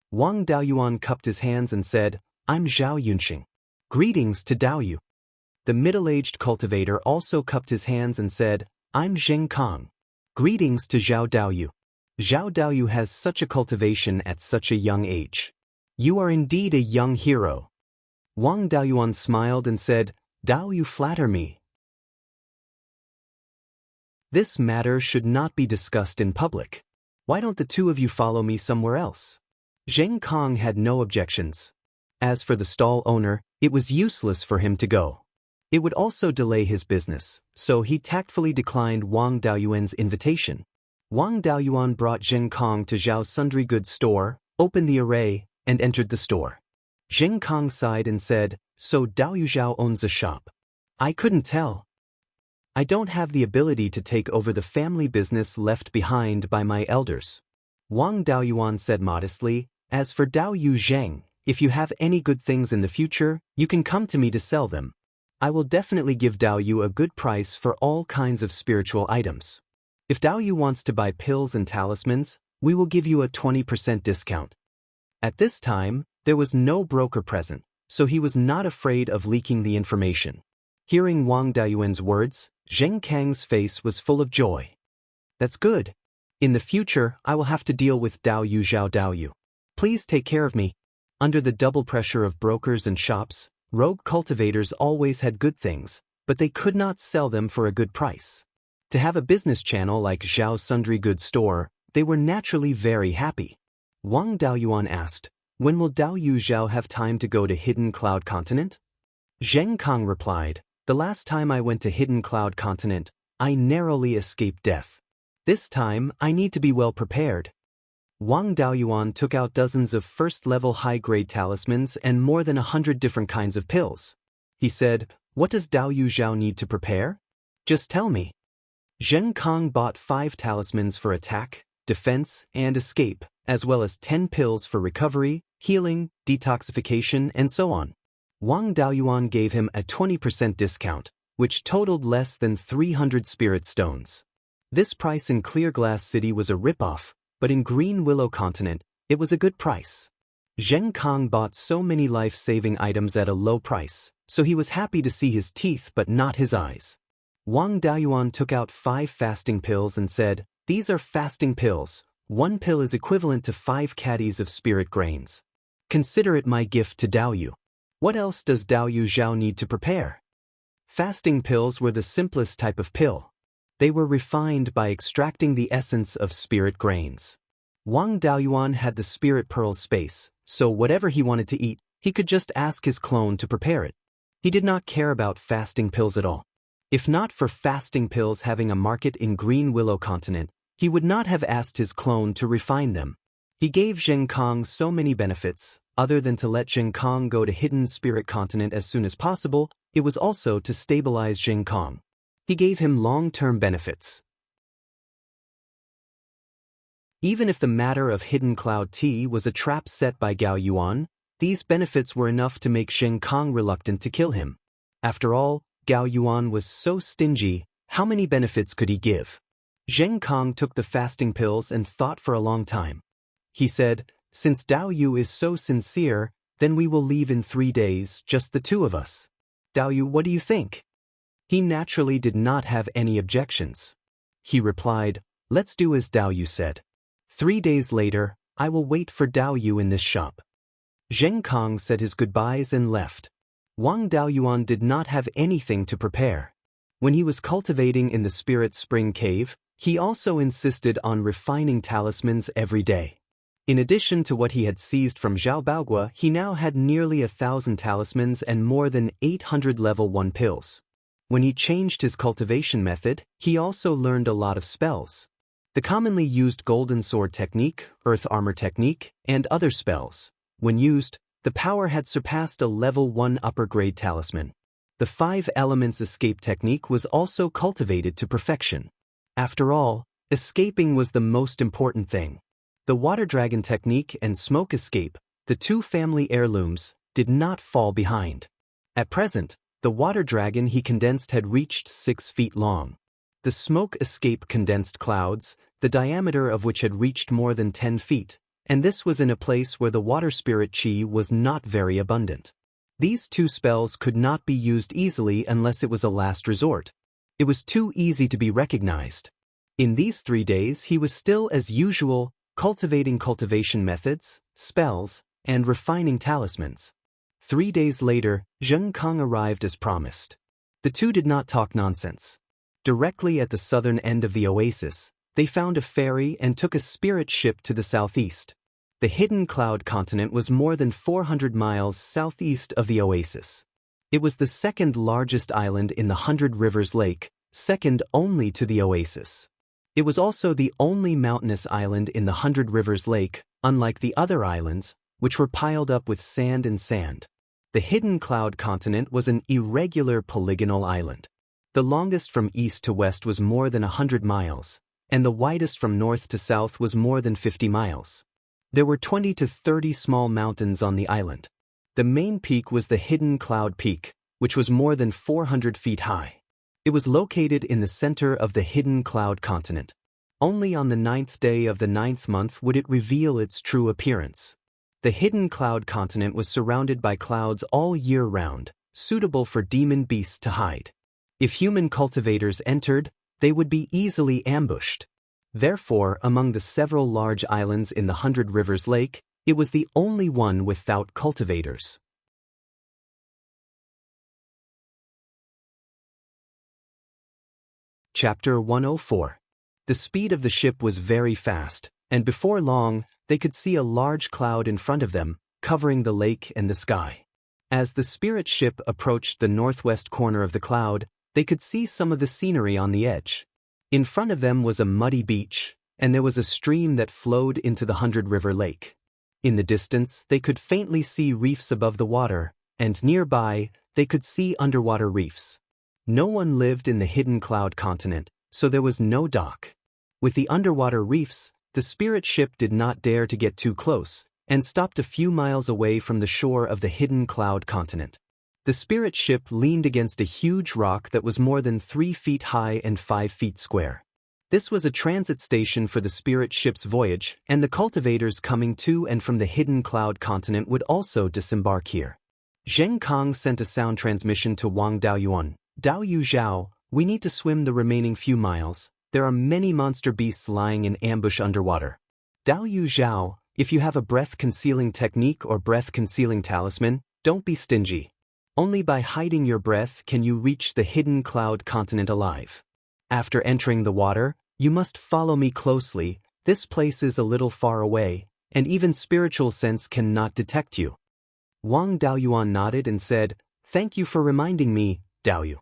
Wang Daoyuan cupped his hands and said, "I'm Zhao Yunxing. Greetings to Daoyu." The middle-aged cultivator also cupped his hands and said, "I'm Zheng Kong. Greetings to Zhao Daoyu. Zhao Daoyu has such a cultivation at such a young age. You are indeed a young hero." Wang Daoyuan smiled and said, "Daoyu flatter me. This matter should not be discussed in public. Why don't the two of you follow me somewhere else?" Zheng Kong had no objections. As for the stall owner, it was useless for him to go. It would also delay his business, so he tactfully declined Wang Daoyuan's invitation. Wang Daoyuan brought Zheng Kong to Zhao's sundry goods store, opened the array, and entered the store. Zheng Kong sighed and said, "So Daoyu Zhao owns a shop. I couldn't tell. I don't have the ability to take over the family business left behind by my elders." Wang Daoyuan said modestly, "As for Daoyu Zheng, if you have any good things in the future, you can come to me to sell them. I will definitely give Daoyu a good price for all kinds of spiritual items. If Daoyu wants to buy pills and talismans, we will give you a 20% discount." At this time, there was no broker present, so he was not afraid of leaking the information. Hearing Wang Daoyuan's words, Zheng Kang's face was full of joy. "That's good. In the future, I will have to deal with Daoyu Zhao Daoyu. Please take care of me." Under the double pressure of brokers and shops, rogue cultivators always had good things, but they could not sell them for a good price. To have a business channel like Zhao's sundry goods store, they were naturally very happy. Wang Daoyuan asked, "When will Daoyu Zhao have time to go to Hidden Cloud Continent?" Zheng Kong replied, "The last time I went to Hidden Cloud Continent, I narrowly escaped death. This time, I need to be well prepared." Wang Daoyuan took out dozens of first-level high-grade talismans and more than 100 different kinds of pills. He said, "What does Daoyu Zhao need to prepare? Just tell me." Zheng Kong bought 5 talismans for attack, defense, and escape, as well as 10 pills for recovery, healing, detoxification, and so on. Wang Daoyuan gave him a 20% discount, which totaled less than 300 spirit stones. This price in Clear Glass City was a ripoff, but in Green Willow Continent, it was a good price. Zheng Kong bought so many life-saving items at a low price, so he was happy to see his teeth but not his eyes. Wang Daoyuan took out 5 fasting pills and said, "These are fasting pills. 1 pill is equivalent to 5 caddies of spirit grains. Consider it my gift to Daoyu. What else does Daoyu Zhao need to prepare?" Fasting pills were the simplest type of pill. They were refined by extracting the essence of spirit grains. Wang Daoyuan had the spirit pearls space, so whatever he wanted to eat, he could just ask his clone to prepare it. He did not care about fasting pills at all. If not for fasting pills having a market in Green Willow Continent, he would not have asked his clone to refine them. He gave Zheng Kong so many benefits. Other than to let Zheng Kong go to Hidden Spirit Continent as soon as possible, it was also to stabilize Zheng Kong. He gave him long-term benefits. Even if the matter of Hidden Cloud Tea was a trap set by Gao Yuan, these benefits were enough to make Zheng Kong reluctant to kill him. After all, Gao Yuan was so stingy, how many benefits could he give? Zheng Kong took the fasting pills and thought for a long time. He said, "Since Daoyu is so sincere, then we will leave in 3 days, just the two of us. Daoyu, what do you think?" He naturally did not have any objections. He replied, "Let's do as Daoyu said. 3 days later, I will wait for Daoyu in this shop." Zheng Kong said his goodbyes and left. Wang Daoyuan did not have anything to prepare. When he was cultivating in the Spirit Spring Cave, he also insisted on refining talismans every day. In addition to what he had seized from Zhao Baogua, he now had nearly 1,000 talismans and more than 800 level 1 pills. When he changed his cultivation method, he also learned a lot of spells. The commonly used Golden Sword technique, Earth Armor technique, and other spells. When used, the power had surpassed a level 1 upper grade talisman. The 5 elements escape technique was also cultivated to perfection. After all, escaping was the most important thing. The Water Dragon technique and Smoke Escape, the 2 family heirlooms, did not fall behind. At present, the Water Dragon he condensed had reached 6 feet long. The Smoke Escape condensed clouds, the diameter of which had reached more than 10 feet, and this was in a place where the Water Spirit Chi was not very abundant. These 2 spells could not be used easily unless it was a last resort. It was too easy to be recognized. In these 3 days he was still as usual, cultivating cultivation methods, spells, and refining talismans. 3 days later, Zheng Kang arrived as promised. The 2 did not talk nonsense. Directly at the southern end of the oasis, they found a ferry and took a spirit ship to the southeast. The Hidden Cloud continent was more than 400 miles southeast of the oasis. It was the 2nd largest island in the 100 Rivers Lake, second only to the oasis. It was also the only mountainous island in the 100 Rivers Lake, unlike the other islands, which were piled up with sand and sand. The Hidden Cloud continent was an irregular polygonal island. The longest from east to west was more than 100 miles, and the widest from north to south was more than 50 miles. There were 20 to 30 small mountains on the island. The main peak was the Hidden Cloud Peak, which was more than 400 feet high. It was located in the center of the Hidden Cloud continent. Only on the 9th day of the 9th month would it reveal its true appearance. The Hidden Cloud continent was surrounded by clouds all year round, suitable for demon beasts to hide. If human cultivators entered, they would be easily ambushed. Therefore, among the several large islands in the 100 Rivers Lake, it was the only one without cultivators. Chapter 104. The speed of the ship was very fast, and before long, they could see a large cloud in front of them, covering the lake and the sky. As the spirit ship approached the northwest corner of the cloud, they could see some of the scenery on the edge. In front of them was a muddy beach, and there was a stream that flowed into the 100 River Lake. In the distance, they could faintly see reefs above the water, and nearby, they could see underwater reefs. No one lived in the Hidden Cloud continent, so there was no dock. With the underwater reefs, the spirit ship did not dare to get too close, and stopped a few miles away from the shore of the Hidden Cloud continent. The spirit ship leaned against a huge rock that was more than 3 feet high and 5 feet square. This was a transit station for the spirit ship's voyage, and the cultivators coming to and from the Hidden Cloud continent would also disembark here. Zheng Kang sent a sound transmission to Wang Daoyuan. Dao Yu Zhao, we need to swim the remaining few miles. There are many monster beasts lying in ambush underwater. Dao Yu Zhao, if you have a breath-concealing technique or breath-concealing talisman, don't be stingy. Only by hiding your breath can you reach the Hidden Cloud continent alive. After entering the water, you must follow me closely. This place is a little far away, and even spiritual sense cannot detect you. Wang Daoyuan nodded and said, "Thank you for reminding me, Daoyu."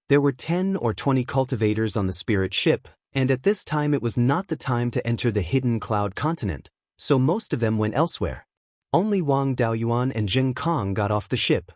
There were 10 or 20 cultivators on the spirit ship, and at this time it was not the time to enter the Hidden Cloud continent, so most of them went elsewhere. Only Wang Daoyuan and Zheng Kang got off the ship.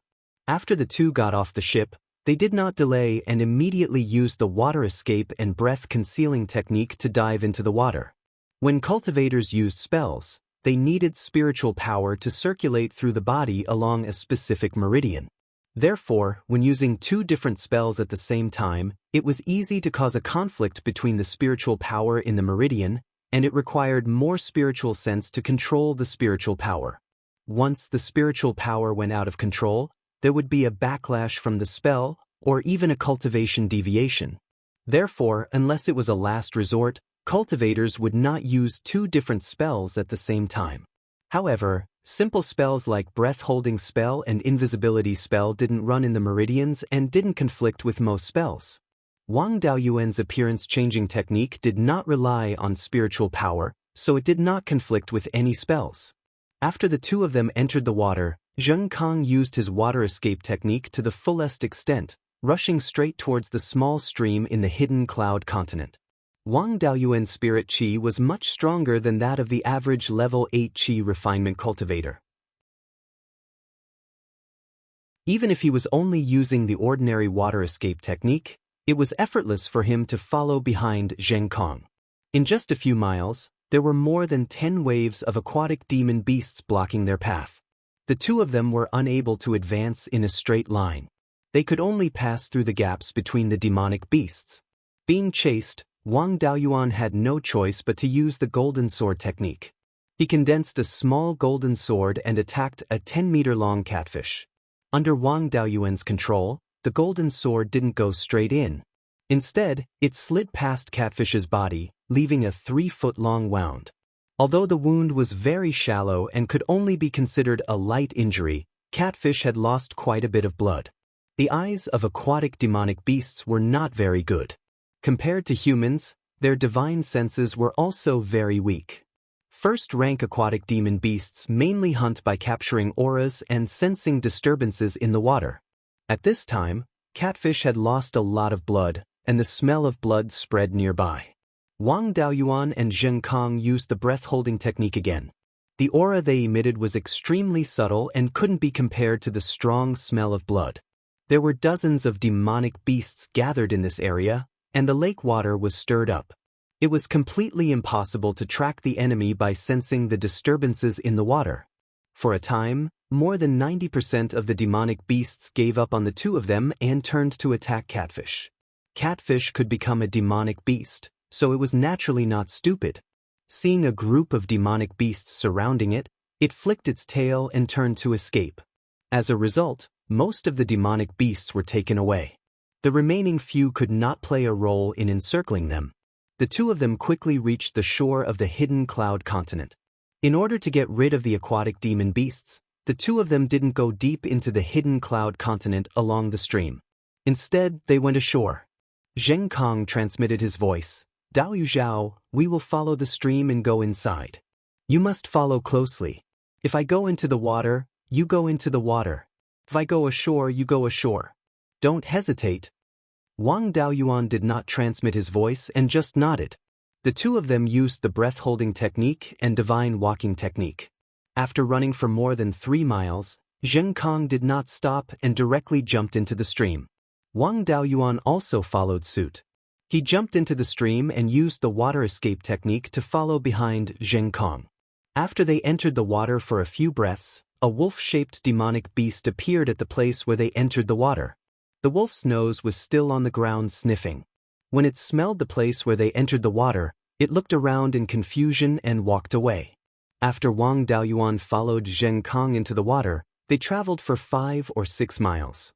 After the 2 got off the ship, they did not delay and immediately used the water escape and breath-concealing technique to dive into the water. When cultivators used spells, they needed spiritual power to circulate through the body along a specific meridian. Therefore, when using 2 different spells at the same time, it was easy to cause a conflict between the spiritual power in the meridian, and it required more spiritual sense to control the spiritual power. Once the spiritual power went out of control, there would be a backlash from the spell, or even a cultivation deviation. Therefore, unless it was a last resort, cultivators would not use 2 different spells at the same time. However, simple spells like breath-holding spell and invisibility spell didn't run in the meridians and didn't conflict with most spells. Wang Daoyuan's appearance-changing technique did not rely on spiritual power, so it did not conflict with any spells. After the two of them entered the water, Zheng Kang used his water escape technique to the fullest extent, rushing straight towards the small stream in the hidden cloud continent. Wang Daoyuan's spirit qi was much stronger than that of the average level 8 qi refinement cultivator. Even if he was only using the ordinary water escape technique, it was effortless for him to follow behind Zheng Kang. In just a few miles, there were more than 10 waves of aquatic demon beasts blocking their path. The two of them were unable to advance in a straight line. They could only pass through the gaps between the demonic beasts. Being chased, Wang Daoyuan had no choice but to use the golden sword technique. He condensed a small golden sword and attacked a 10-meter-long catfish. Under Wang Daoyuan's control, the golden sword didn't go straight in. Instead, it slid past Catfish's body, leaving a 3-foot-long wound. Although the wound was very shallow and could only be considered a light injury, Catfish had lost quite a bit of blood. The eyes of aquatic demonic beasts were not very good. Compared to humans, their divine senses were also very weak. First-rank aquatic demon beasts mainly hunt by capturing auras and sensing disturbances in the water. At this time, Catfish had lost a lot of blood, and the smell of blood spread nearby. Wang Daoyuan and Zheng Kang used the breath-holding technique again. The aura they emitted was extremely subtle and couldn't be compared to the strong smell of blood. There were dozens of demonic beasts gathered in this area, and the lake water was stirred up. It was completely impossible to track the enemy by sensing the disturbances in the water. For a time, more than 90% of the demonic beasts gave up on the two of them and turned to attack Catfish. Catfish could become a demonic beast, so it was naturally not stupid. Seeing a group of demonic beasts surrounding it, it flicked its tail and turned to escape. As a result, most of the demonic beasts were taken away. The remaining few could not play a role in encircling them. The two of them quickly reached the shore of the hidden cloud continent. In order to get rid of the aquatic demon beasts, the two of them didn't go deep into the hidden cloud continent along the stream. Instead, they went ashore. Zheng Kang transmitted his voice. Dao Yu Zhao, we will follow the stream and go inside. You must follow closely. If I go into the water, you go into the water. If I go ashore, you go ashore. Don't hesitate. Wang Daoyuan did not transmit his voice and just nodded. The two of them used the breath-holding technique and divine walking technique. After running for more than 3 miles, Zheng Kang did not stop and directly jumped into the stream. Wang Daoyuan also followed suit. He jumped into the stream and used the water escape technique to follow behind Zheng Kang. After they entered the water for a few breaths, a wolf-shaped demonic beast appeared at the place where they entered the water. The wolf's nose was still on the ground sniffing. When it smelled the place where they entered the water, it looked around in confusion and walked away. After Wang Daoyuan followed Zheng Kang into the water, they traveled for 5 or 6 miles.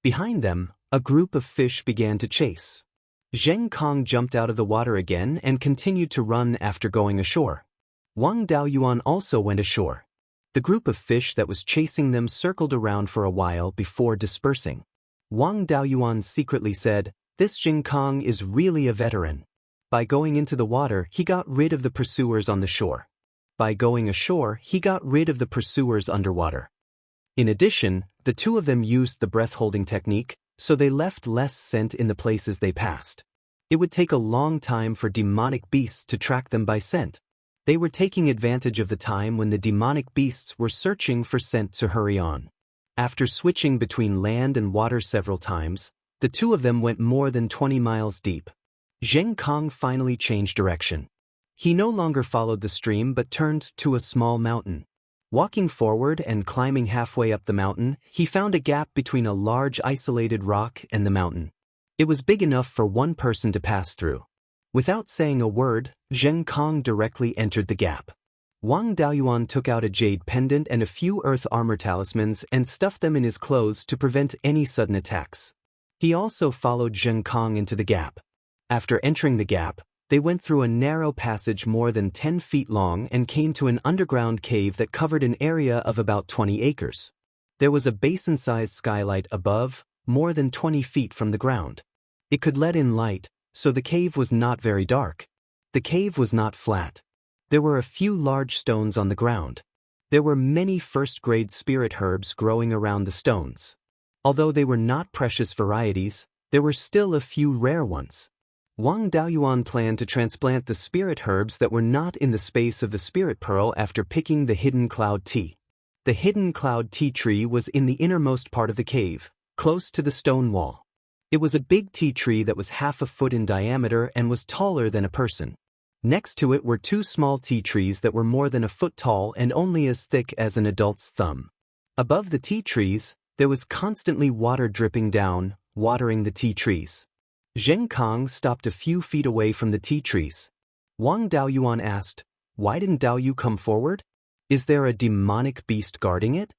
Behind them, a group of fish began to chase. Zheng Kang jumped out of the water again and continued to run after going ashore. Wang Daoyuan also went ashore. The group of fish that was chasing them circled around for a while before dispersing. Wang Daoyuan secretly said, "This Zheng Kang is really a veteran." By going into the water, he got rid of the pursuers on the shore. By going ashore, he got rid of the pursuers underwater. In addition, the two of them used the breath-holding technique, so they left less scent in the places they passed. It would take a long time for demonic beasts to track them by scent. They were taking advantage of the time when the demonic beasts were searching for scent to hurry on. After switching between land and water several times, the two of them went more than 20 miles deep. Zheng Kang finally changed direction. He no longer followed the stream but turned to a small mountain. Walking forward and climbing halfway up the mountain, he found a gap between a large isolated rock and the mountain. It was big enough for one person to pass through. Without saying a word, Zheng Kang directly entered the gap. Wang Daoyuan took out a jade pendant and a few earth armor talismans and stuffed them in his clothes to prevent any sudden attacks. He also followed Zheng Kang into the gap. After entering the gap, they went through a narrow passage more than 10 feet long and came to an underground cave that covered an area of about 20 acres. There was a basin-sized skylight above, more than 20 feet from the ground. It could let in light, so the cave was not very dark. The cave was not flat. There were a few large stones on the ground. There were many first-grade spirit herbs growing around the stones. Although they were not precious varieties, there were still a few rare ones. Wang Daoyuan planned to transplant the spirit herbs that were not in the space of the spirit pearl after picking the hidden cloud tea. The hidden cloud tea tree was in the innermost part of the cave, close to the stone wall. It was a big tea tree that was half a foot in diameter and was taller than a person. Next to it were two small tea trees that were more than a foot tall and only as thick as an adult's thumb. Above the tea trees, there was constantly water dripping down, watering the tea trees. Zheng Kong stopped a few feet away from the tea trees. Wang Daoyuan asked, "Why didn't Daoyu come forward? Is there a demonic beast guarding it?"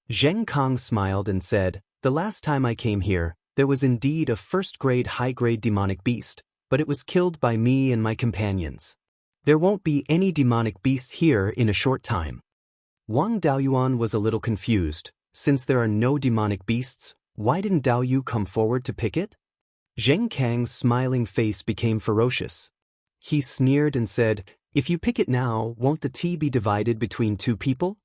Zheng Kong smiled and said, "The last time I came here, there was indeed a first-grade high-grade demonic beast, but it was killed by me and my companions. There won't be any demonic beasts here in a short time." Wang Daoyuan was a little confused. Since there are no demonic beasts, why didn't Daoyu come forward to pick it? Zheng Kang's smiling face became ferocious. He sneered and said, "If you pick it now, won't the tea be divided between two people?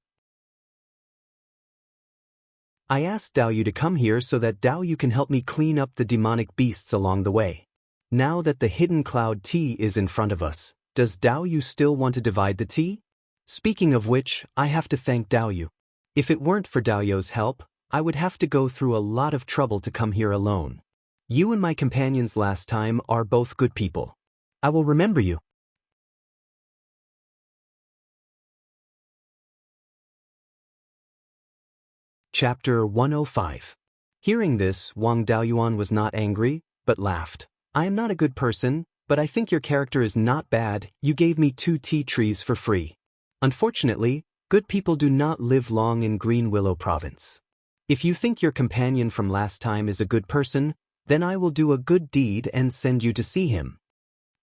I asked Daoyu to come here so that Daoyu can help me clean up the demonic beasts along the way. Now that the hidden cloud tea is in front of us, does Daoyu still want to divide the tea? Speaking of which, I have to thank Daoyu. If it weren't for Daoyu's help, I would have to go through a lot of trouble to come here alone. You and my companions last time are both good people. I will remember you." Chapter 105. Hearing this, Wang Daoyuan was not angry, but laughed. "I am not a good person, but I think your character is not bad. You gave me 2 tea trees for free. Unfortunately, good people do not live long in Green Willow Province. If you think your companion from last time is a good person, then I will do a good deed and send you to see him."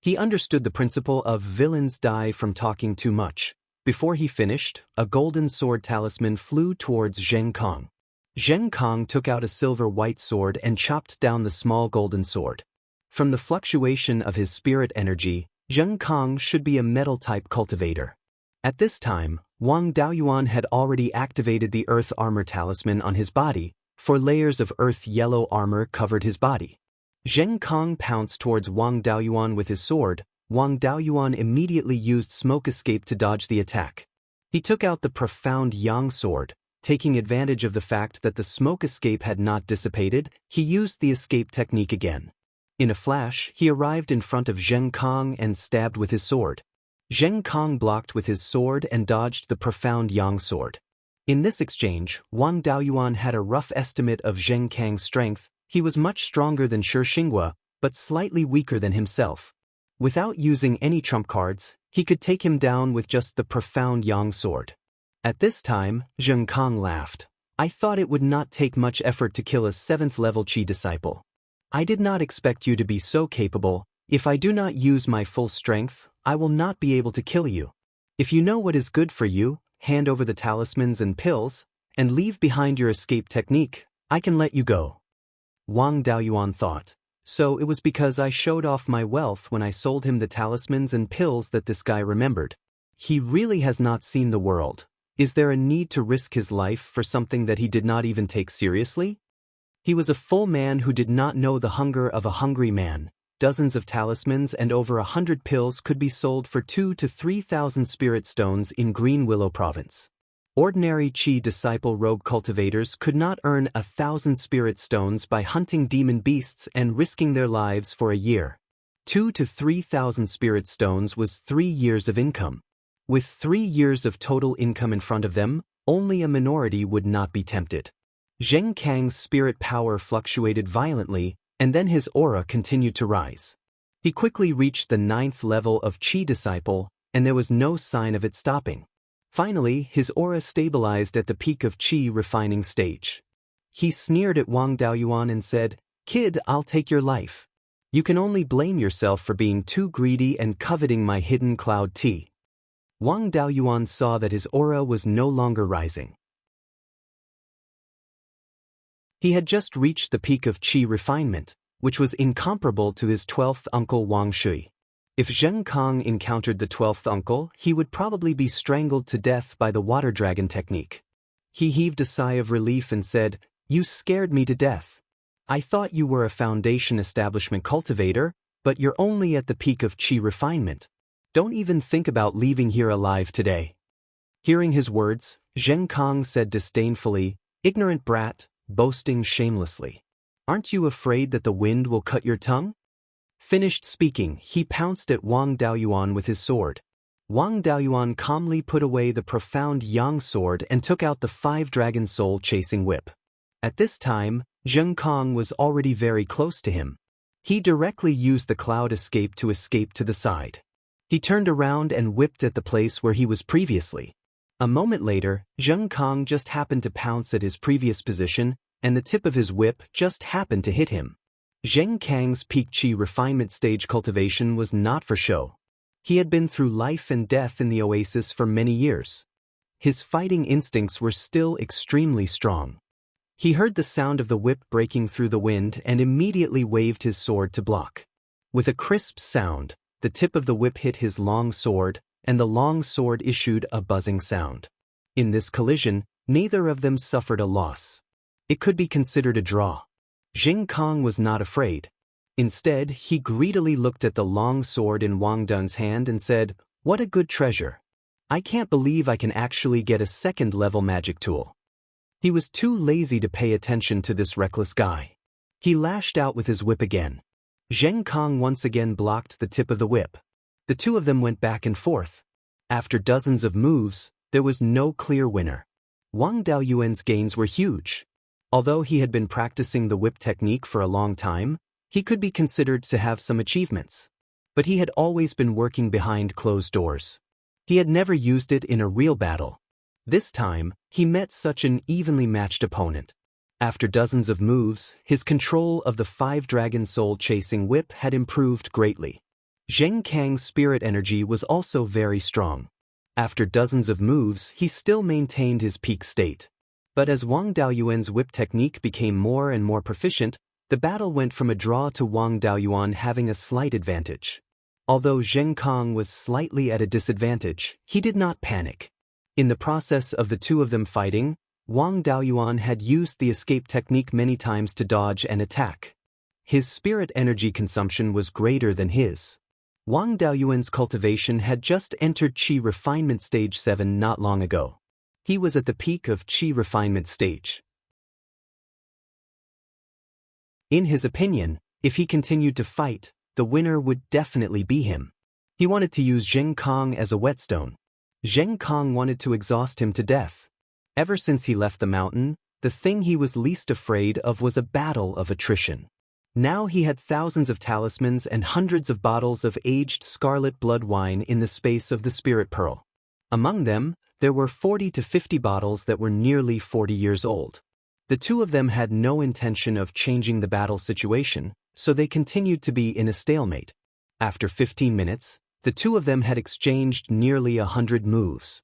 He understood the principle of villains die from talking too much. Before he finished, a golden sword talisman flew towards Zheng Kong. Zheng Kong took out a silver-white sword and chopped down the small golden sword. From the fluctuation of his spirit energy, Zheng Kong should be a metal-type cultivator. At this time, Wang Daoyuan had already activated the earth armor talisman on his body, for layers of earth yellow armor covered his body. Zheng Kong pounced towards Wang Daoyuan with his sword. Wang Daoyuan immediately used smoke escape to dodge the attack. He took out the profound yang sword. Taking advantage of the fact that the smoke escape had not dissipated, he used the escape technique again. In a flash, he arrived in front of Zheng Kong and stabbed with his sword. Zheng Kong blocked with his sword and dodged the profound yang sword. In this exchange, Wang Daoyuan had a rough estimate of Zheng Kang's strength. He was much stronger than Shi Xinghua, but slightly weaker than himself. Without using any trump cards, he could take him down with just the profound yang sword. At this time, Zheng Kong laughed. "I thought it would not take much effort to kill a 7th-level Qi disciple. I did not expect you to be so capable. If I do not use my full strength, I will not be able to kill you. If you know what is good for you, hand over the talismans and pills, and leave behind your escape technique, I can let you go." Wang Daoyuan thought. So it was because I showed off my wealth when I sold him the talismans and pills that this guy remembered. He really has not seen the world. Is there a need to risk his life for something that he did not even take seriously? He was a full man who did not know the hunger of a hungry man. Dozens of talismans and over 100 pills could be sold for 2,000 to 3,000 spirit stones in Green Willow Province. Ordinary Qi disciple rogue cultivators could not earn 1,000 spirit stones by hunting demon beasts and risking their lives for a year. 2,000 to 3,000 spirit stones was 3 years of income. With 3 years of total income in front of them, only a minority would not be tempted. Zheng Kang's spirit power fluctuated violently, and then his aura continued to rise. He quickly reached the 9th level of Qi disciple, and there was no sign of it stopping. Finally, his aura stabilized at the peak of Qi refining stage. He sneered at Wang Daoyuan and said, "Kid, I'll take your life. You can only blame yourself for being too greedy and coveting my hidden cloud tea." Wang Daoyuan saw that his aura was no longer rising. He had just reached the peak of qi refinement, which was incomparable to his 12th uncle Wang Shui. If Zheng Kong encountered the 12th uncle, he would probably be strangled to death by the water dragon technique. He heaved a sigh of relief and said, "You scared me to death. I thought you were a foundation establishment cultivator, but you're only at the peak of qi refinement. Don't even think about leaving here alive today." Hearing his words, Zheng Kong said disdainfully, "Ignorant brat, boasting shamelessly. Aren't you afraid that the wind will cut your tongue?" Finished speaking, he pounced at Wang Daoyuan with his sword. Wang Daoyuan calmly put away the profound Yang sword and took out the 5-dragon soul-chasing whip. At this time, Zheng Kong was already very close to him. He directly used the cloud escape to escape to the side. He turned around and whipped at the place where he was previously. A moment later, Zheng Kong just happened to pounce at his previous position, and the tip of his whip just happened to hit him. Zheng Kang's peak qi refinement stage cultivation was not for show. He had been through life and death in the oasis for many years. His fighting instincts were still extremely strong. He heard the sound of the whip breaking through the wind and immediately waved his sword to block. With a crisp sound, the tip of the whip hit his long sword, and the long sword issued a buzzing sound. In this collision, neither of them suffered a loss. It could be considered a draw. Zheng Kong was not afraid. Instead, he greedily looked at the long sword in Wang Dun's hand and said, "What a good treasure. I can't believe I can actually get a second-level magic tool." He was too lazy to pay attention to this reckless guy. He lashed out with his whip again. Zheng Kong once again blocked the tip of the whip. The two of them went back and forth. After dozens of moves, there was no clear winner. Wang Daoyuan's gains were huge. Although he had been practicing the whip technique for a long time, he could be considered to have some achievements. But he had always been working behind closed doors. He had never used it in a real battle. This time, he met such an evenly matched opponent. After dozens of moves, his control of the 5-dragon soul-chasing whip had improved greatly. Zheng Kang's spirit energy was also very strong. After dozens of moves, he still maintained his peak state. But as Wang Daoyuan's whip technique became more and more proficient, the battle went from a draw to Wang Daoyuan having a slight advantage. Although Zheng Kong was slightly at a disadvantage, he did not panic. In the process of the two of them fighting, Wang Daoyuan had used the escape technique many times to dodge and attack. His spirit energy consumption was greater than his. Wang Daoyuan's cultivation had just entered Qi refinement stage 7 not long ago. He was at the peak of Qi refinement stage. In his opinion, if he continued to fight, the winner would definitely be him. He wanted to use Zheng Kong as a whetstone. Zheng Kong wanted to exhaust him to death. Ever since he left the mountain, the thing he was least afraid of was a battle of attrition. Now he had thousands of talismans and hundreds of bottles of aged scarlet blood wine in the space of the spirit pearl. Among them, there were 40 to 50 bottles that were nearly 40 years old. The two of them had no intention of changing the battle situation, so they continued to be in a stalemate. After 15 minutes, the two of them had exchanged nearly 100 moves.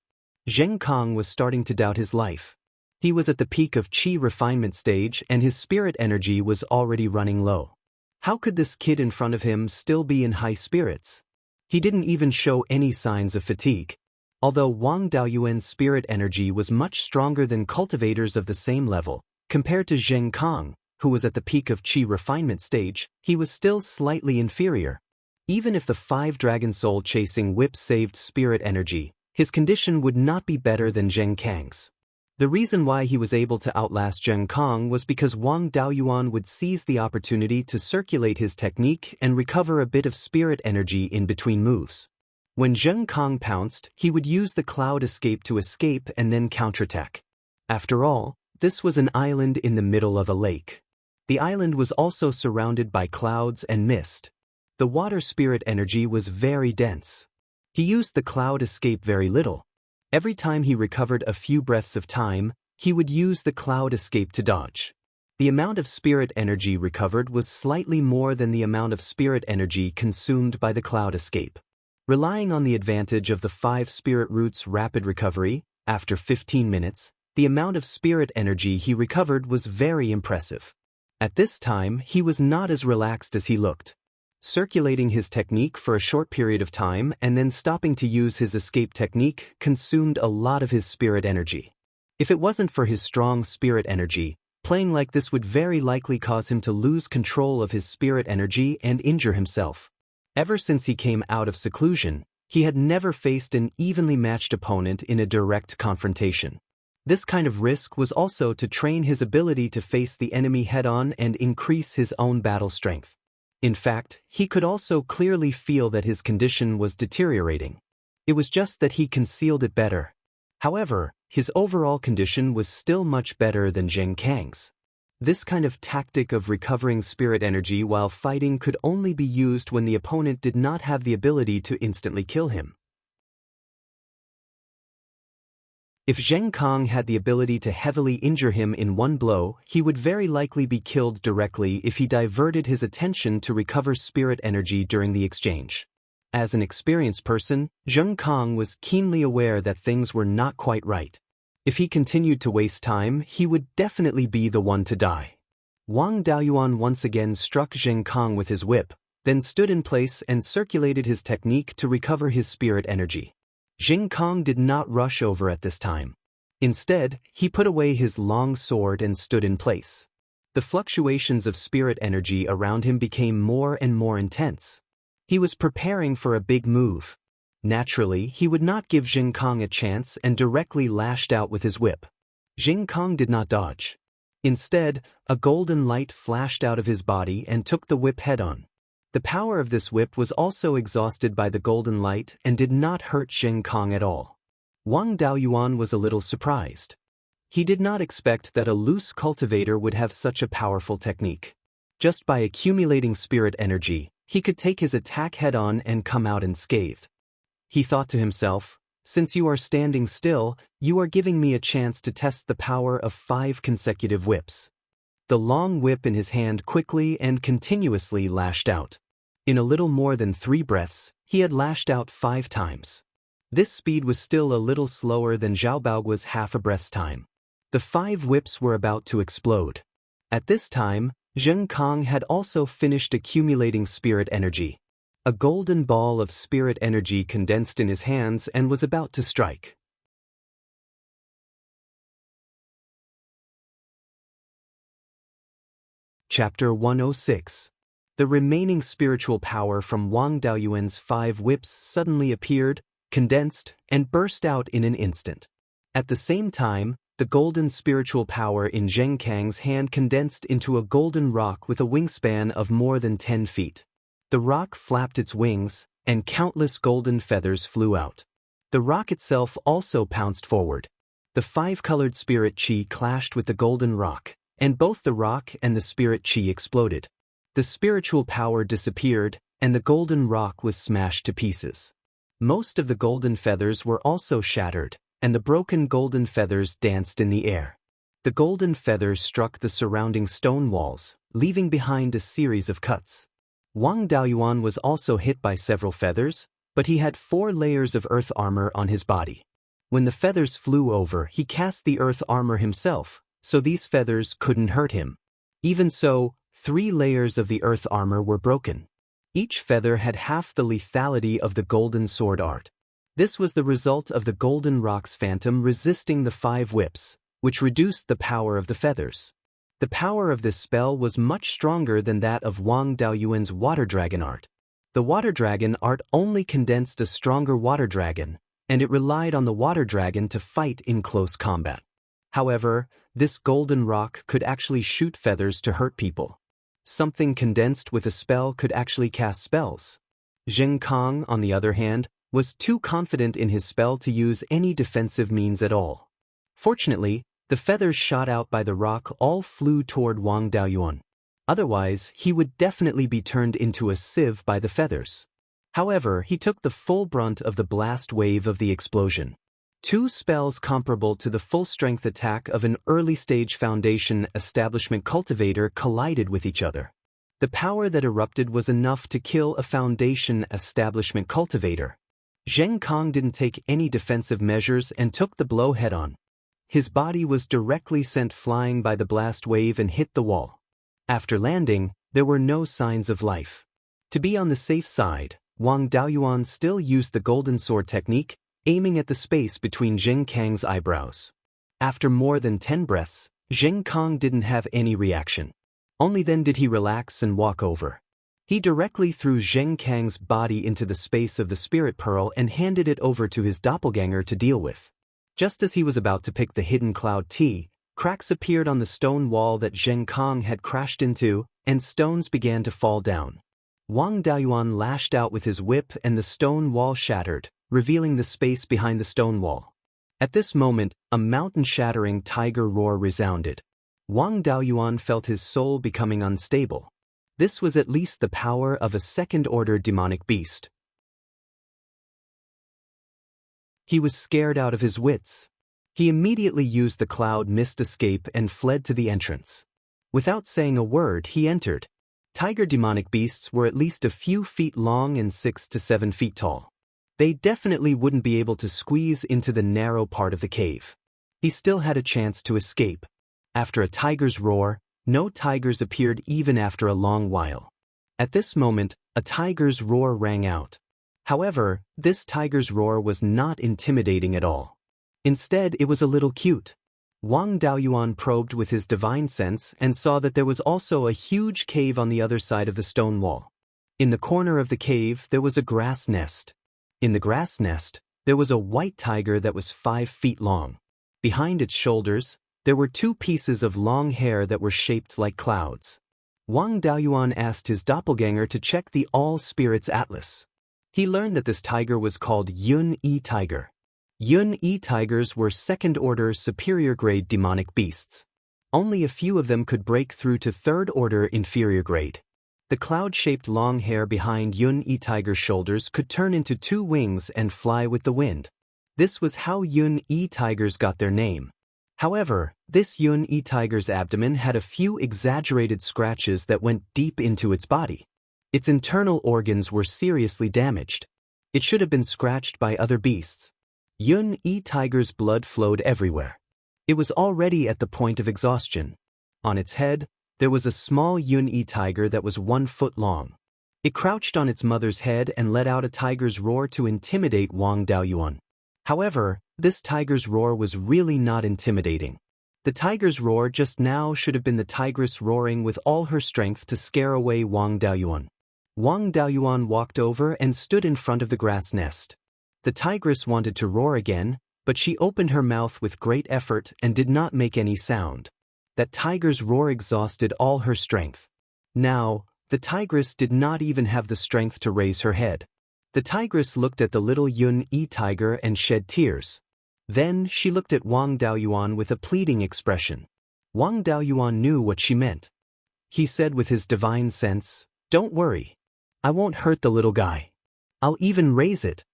Zheng Kong was starting to doubt his life. He was at the peak of Qi refinement stage and his spirit energy was already running low. How could this kid in front of him still be in high spirits? He didn't even show any signs of fatigue. Although Wang Daoyuan's spirit energy was much stronger than cultivators of the same level, compared to Zheng Kong, who was at the peak of Qi refinement stage, he was still slightly inferior. Even if the 5-dragon soul-chasing whip saved spirit energy, his condition would not be better than Zheng Kang's. The reason why he was able to outlast Zheng Kong was because Wang Daoyuan would seize the opportunity to circulate his technique and recover a bit of spirit energy in between moves. When Zheng Kong pounced, he would use the cloud escape to escape and then counterattack. After all, this was an island in the middle of a lake. The island was also surrounded by clouds and mist. The water spirit energy was very dense. He used the cloud escape very little. Every time he recovered a few breaths of time, he would use the cloud escape to dodge. The amount of spirit energy recovered was slightly more than the amount of spirit energy consumed by the cloud escape. Relying on the advantage of the 5 spirit roots' rapid recovery, after 15 minutes, The amount of spirit energy he recovered was very impressive. At this time, he was not as relaxed as he looked. Circulating his technique for a short period of time and then stopping to use his escape technique consumed a lot of his spirit energy. If it wasn't for his strong spirit energy, playing like this would very likely cause him to lose control of his spirit energy and injure himself. Ever since he came out of seclusion, he had never faced an evenly matched opponent in a direct confrontation. This kind of risk was also to train his ability to face the enemy head-on and increase his own battle strength. In fact, he could also clearly feel that his condition was deteriorating. It was just that he concealed it better. However, his overall condition was still much better than Zheng Kang's. This kind of tactic of recovering spirit energy while fighting could only be used when the opponent did not have the ability to instantly kill him. If Zheng Kang had the ability to heavily injure him in one blow, he would very likely be killed directly if he diverted his attention to recover spirit energy during the exchange. As an experienced person, Zheng Kang was keenly aware that things were not quite right. If he continued to waste time, he would definitely be the one to die. Wang Daoyuan once again struck Zheng Kang with his whip, then stood in place and circulated his technique to recover his spirit energy. Zheng Kang did not rush over at this time. Instead, he put away his long sword and stood in place. The fluctuations of spirit energy around him became more and more intense. He was preparing for a big move. Naturally, he would not give Zheng Kang a chance and directly lashed out with his whip. Zheng Kang did not dodge. Instead, a golden light flashed out of his body and took the whip head-on. The power of this whip was also exhausted by the golden light and did not hurt Zheng Kang at all. Wang Daoyuan was a little surprised. He did not expect that a loose cultivator would have such a powerful technique. Just by accumulating spirit energy, he could take his attack head-on and come out unscathed. He thought to himself, since you are standing still, you are giving me a chance to test the power of 5 consecutive whips. The long whip in his hand quickly and continuously lashed out. In a little more than 3 breaths, he had lashed out 5 times. This speed was still a little slower than Zhao Baoguo's half a breath's time. The 5 whips were about to explode. At this time, Zheng Kang had also finished accumulating spirit energy. A golden ball of spirit energy condensed in his hands and was about to strike. Chapter 106. The remaining spiritual power from Wang Daoyuan's 5 whips suddenly appeared, condensed, and burst out in an instant. At the same time, the golden spiritual power in Zheng Kang's hand condensed into a golden rock with a wingspan of more than 10 feet. The rock flapped its wings, and countless golden feathers flew out. The rock itself also pounced forward. The 5-colored spirit chi clashed with the golden rock, and both the rock and the spirit chi exploded. The spiritual power disappeared, and the golden rock was smashed to pieces. Most of the golden feathers were also shattered, and the broken golden feathers danced in the air. The golden feathers struck the surrounding stone walls, leaving behind a series of cuts. Wang Daoyuan was also hit by several feathers, but he had 4 layers of earth armor on his body. When the feathers flew over, he cast the earth armor himself, so these feathers couldn't hurt him. Even so, 3 layers of the earth armor were broken. Each feather had half the lethality of the golden sword art. This was the result of the golden rock's phantom resisting the 5 whips, which reduced the power of the feathers. The power of this spell was much stronger than that of Wang Daoyuan's water dragon art. The water dragon art only condensed a stronger water dragon, and it relied on the water dragon to fight in close combat. However, this golden rock could actually shoot feathers to hurt people. Something condensed with a spell could actually cast spells. Zheng Kang, on the other hand, was too confident in his spell to use any defensive means at all. Fortunately, the feathers shot out by the rock all flew toward Wang Daoyuan. Otherwise, he would definitely be turned into a sieve by the feathers. However, he took the full brunt of the blast wave of the explosion. 2 spells comparable to the full-strength attack of an early-stage foundation establishment cultivator collided with each other. The power that erupted was enough to kill a foundation establishment cultivator. Zheng Kang didn't take any defensive measures and took the blow head-on. His body was directly sent flying by the blast wave and hit the wall. After landing, there were no signs of life. To be on the safe side, Wang Daoyuan still used the golden sword technique, aiming at the space between Zheng Kang's eyebrows. After more than 10 breaths, Zheng Kang didn't have any reaction. Only then did he relax and walk over. He directly threw Zheng Kang's body into the space of the spirit pearl and handed it over to his doppelganger to deal with. Just as he was about to pick the hidden cloud tea, cracks appeared on the stone wall that Zheng Kang had crashed into, and stones began to fall down. Wang Daoyuan lashed out with his whip and the stone wall shattered, revealing the space behind the stone wall. At this moment, a mountain-shattering tiger roar resounded. Wang Daoyuan felt his soul becoming unstable. This was at least the power of a second-order demonic beast. He was scared out of his wits. He immediately used the cloud mist escape and fled to the entrance. Without saying a word, he entered. Tiger demonic beasts were at least a few feet long and 6 to 7 feet tall. They definitely wouldn't be able to squeeze into the narrow part of the cave. He still had a chance to escape. After a tiger's roar, no tigers appeared even after a long while. At this moment, a tiger's roar rang out. However, this tiger's roar was not intimidating at all. Instead, it was a little cute. Wang Daoyuan probed with his divine sense and saw that there was also a huge cave on the other side of the stone wall. In the corner of the cave, there was a grass nest. In the grass nest, there was a white tiger that was 5 feet long. Behind its shoulders, there were 2 pieces of long hair that were shaped like clouds. Wang Daoyuan asked his doppelganger to check the All Spirits Atlas. He learned that this tiger was called Yun-Yi tiger. Yun-Yi tigers were second-order superior-grade demonic beasts. Only a few of them could break through to third-order inferior grade. The cloud-shaped long hair behind Yun-Yi tiger's shoulders could turn into 2 wings and fly with the wind. This was how Yun-Yi tigers got their name. However, this Yun-Yi tiger's abdomen had a few exaggerated scratches that went deep into its body. Its internal organs were seriously damaged. It should have been scratched by other beasts. Yun-Yi tiger's blood flowed everywhere. It was already at the point of exhaustion. On its head, there was a small Yun-Yi tiger that was 1 foot long. It crouched on its mother's head and let out a tiger's roar to intimidate Wang Daoyuan. However, this tiger's roar was really not intimidating. The tiger's roar just now should have been the tigress roaring with all her strength to scare away Wang Daoyuan. Wang Daoyuan walked over and stood in front of the grass nest. The tigress wanted to roar again, but she opened her mouth with great effort and did not make any sound. That tiger's roar exhausted all her strength. Now, the tigress did not even have the strength to raise her head. The tigress looked at the little Yun-Yi tiger and shed tears. Then she looked at Wang Daoyuan with a pleading expression. Wang Daoyuan knew what she meant. He said with his divine sense, "Don't worry. I won't hurt the little guy. I'll even raise it."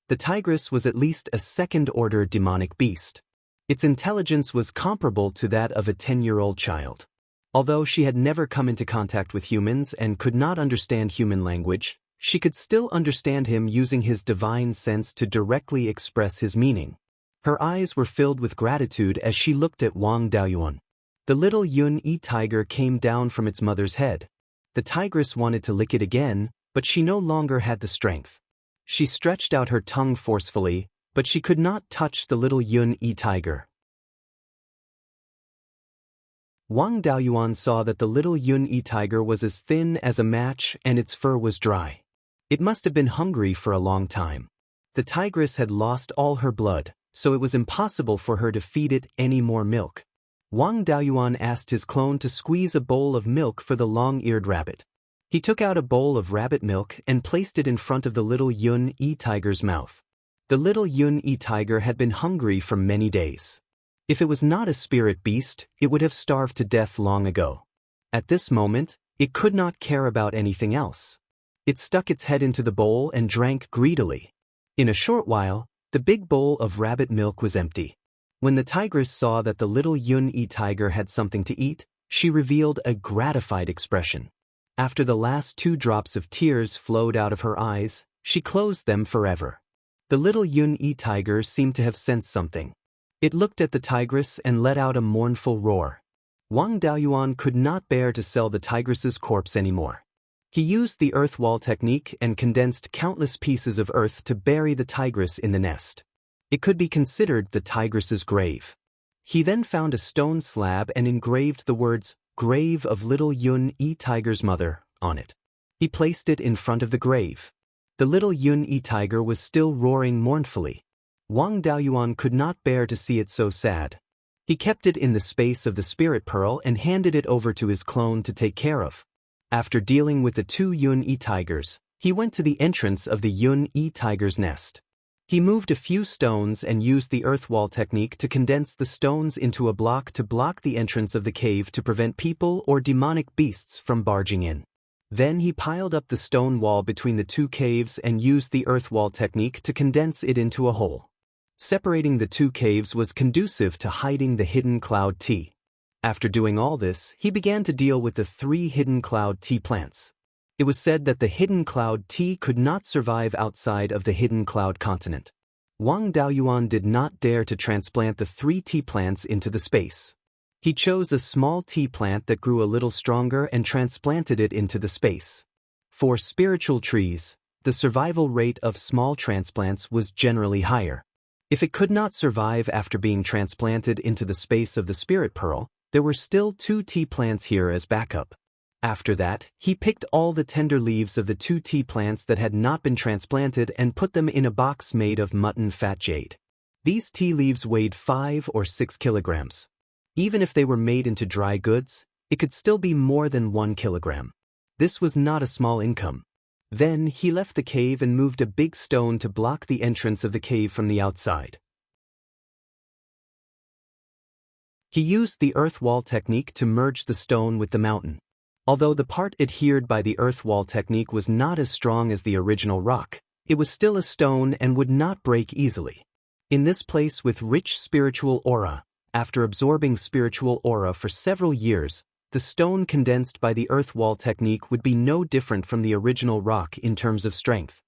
The tigress was at least a second-order demonic beast. Its intelligence was comparable to that of a 10-year-old child. Although she had never come into contact with humans and could not understand human language, she could still understand him using his divine sense to directly express his meaning. Her eyes were filled with gratitude as she looked at Wang Daoyuan. The little Yun-Yi tiger came down from its mother's head. The tigress wanted to lick it again, but she no longer had the strength. She stretched out her tongue forcefully, but she could not touch the little Yun-Yi tiger. Wang Daoyuan saw that the little Yun-Yi tiger was as thin as a match and its fur was dry. It must have been hungry for a long time. The tigress had lost all her blood, so it was impossible for her to feed it any more milk. Wang Daoyuan asked his clone to squeeze a bowl of milk for the long-eared rabbit. He took out a bowl of rabbit milk and placed it in front of the little Yun-Yi tiger's mouth. The little Yun-Yi tiger had been hungry for many days. If it was not a spirit beast, it would have starved to death long ago. At this moment, it could not care about anything else. It stuck its head into the bowl and drank greedily. In a short while, the big bowl of rabbit milk was empty. When the tigress saw that the little Yun-Yi tiger had something to eat, she revealed a gratified expression. After the last 2 drops of tears flowed out of her eyes, she closed them forever. The little Yun-Yi tiger seemed to have sensed something. It looked at the tigress and let out a mournful roar. Wang Daoyuan could not bear to sell the tigress's corpse anymore. He used the earth wall technique and condensed countless pieces of earth to bury the tigress in the nest. It could be considered the tigress's grave. He then found a stone slab and engraved the words, "Grave of Little Yun-Yi Tiger's Mother," on it. He placed it in front of the grave. The little Yun-Yi tiger was still roaring mournfully. Wang Daoyuan could not bear to see it so sad. He kept it in the space of the spirit pearl and handed it over to his clone to take care of. After dealing with the 2 Yun-Yi tigers, he went to the entrance of the Yun-Yi tiger's nest. He moved a few stones and used the earth wall technique to condense the stones into a block to block the entrance of the cave to prevent people or demonic beasts from barging in. Then he piled up the stone wall between the 2 caves and used the earth wall technique to condense it into a hole. Separating the 2 caves was conducive to hiding the hidden cloud tea. After doing all this, he began to deal with the 3 hidden cloud tea plants. It was said that the hidden cloud tea could not survive outside of the hidden cloud continent. Wang Daoyuan did not dare to transplant the 3 tea plants into the space. He chose a small tea plant that grew a little stronger and transplanted it into the space. For spiritual trees, the survival rate of small transplants was generally higher. If it could not survive after being transplanted into the space of the spirit pearl, there were still 2 tea plants here as backup. After that, he picked all the tender leaves of the 2 tea plants that had not been transplanted and put them in a box made of mutton fat jade. These tea leaves weighed 5 or 6 kilograms. Even if they were made into dry goods, it could still be more than 1 kilogram. This was not a small income. Then he left the cave and moved a big stone to block the entrance of the cave from the outside. He used the earth wall technique to merge the stone with the mountain. Although the part adhered by the earth wall technique was not as strong as the original rock, it was still a stone and would not break easily. In this place with rich spiritual aura, after absorbing spiritual aura for several years, the stone condensed by the earth wall technique would be no different from the original rock in terms of strength.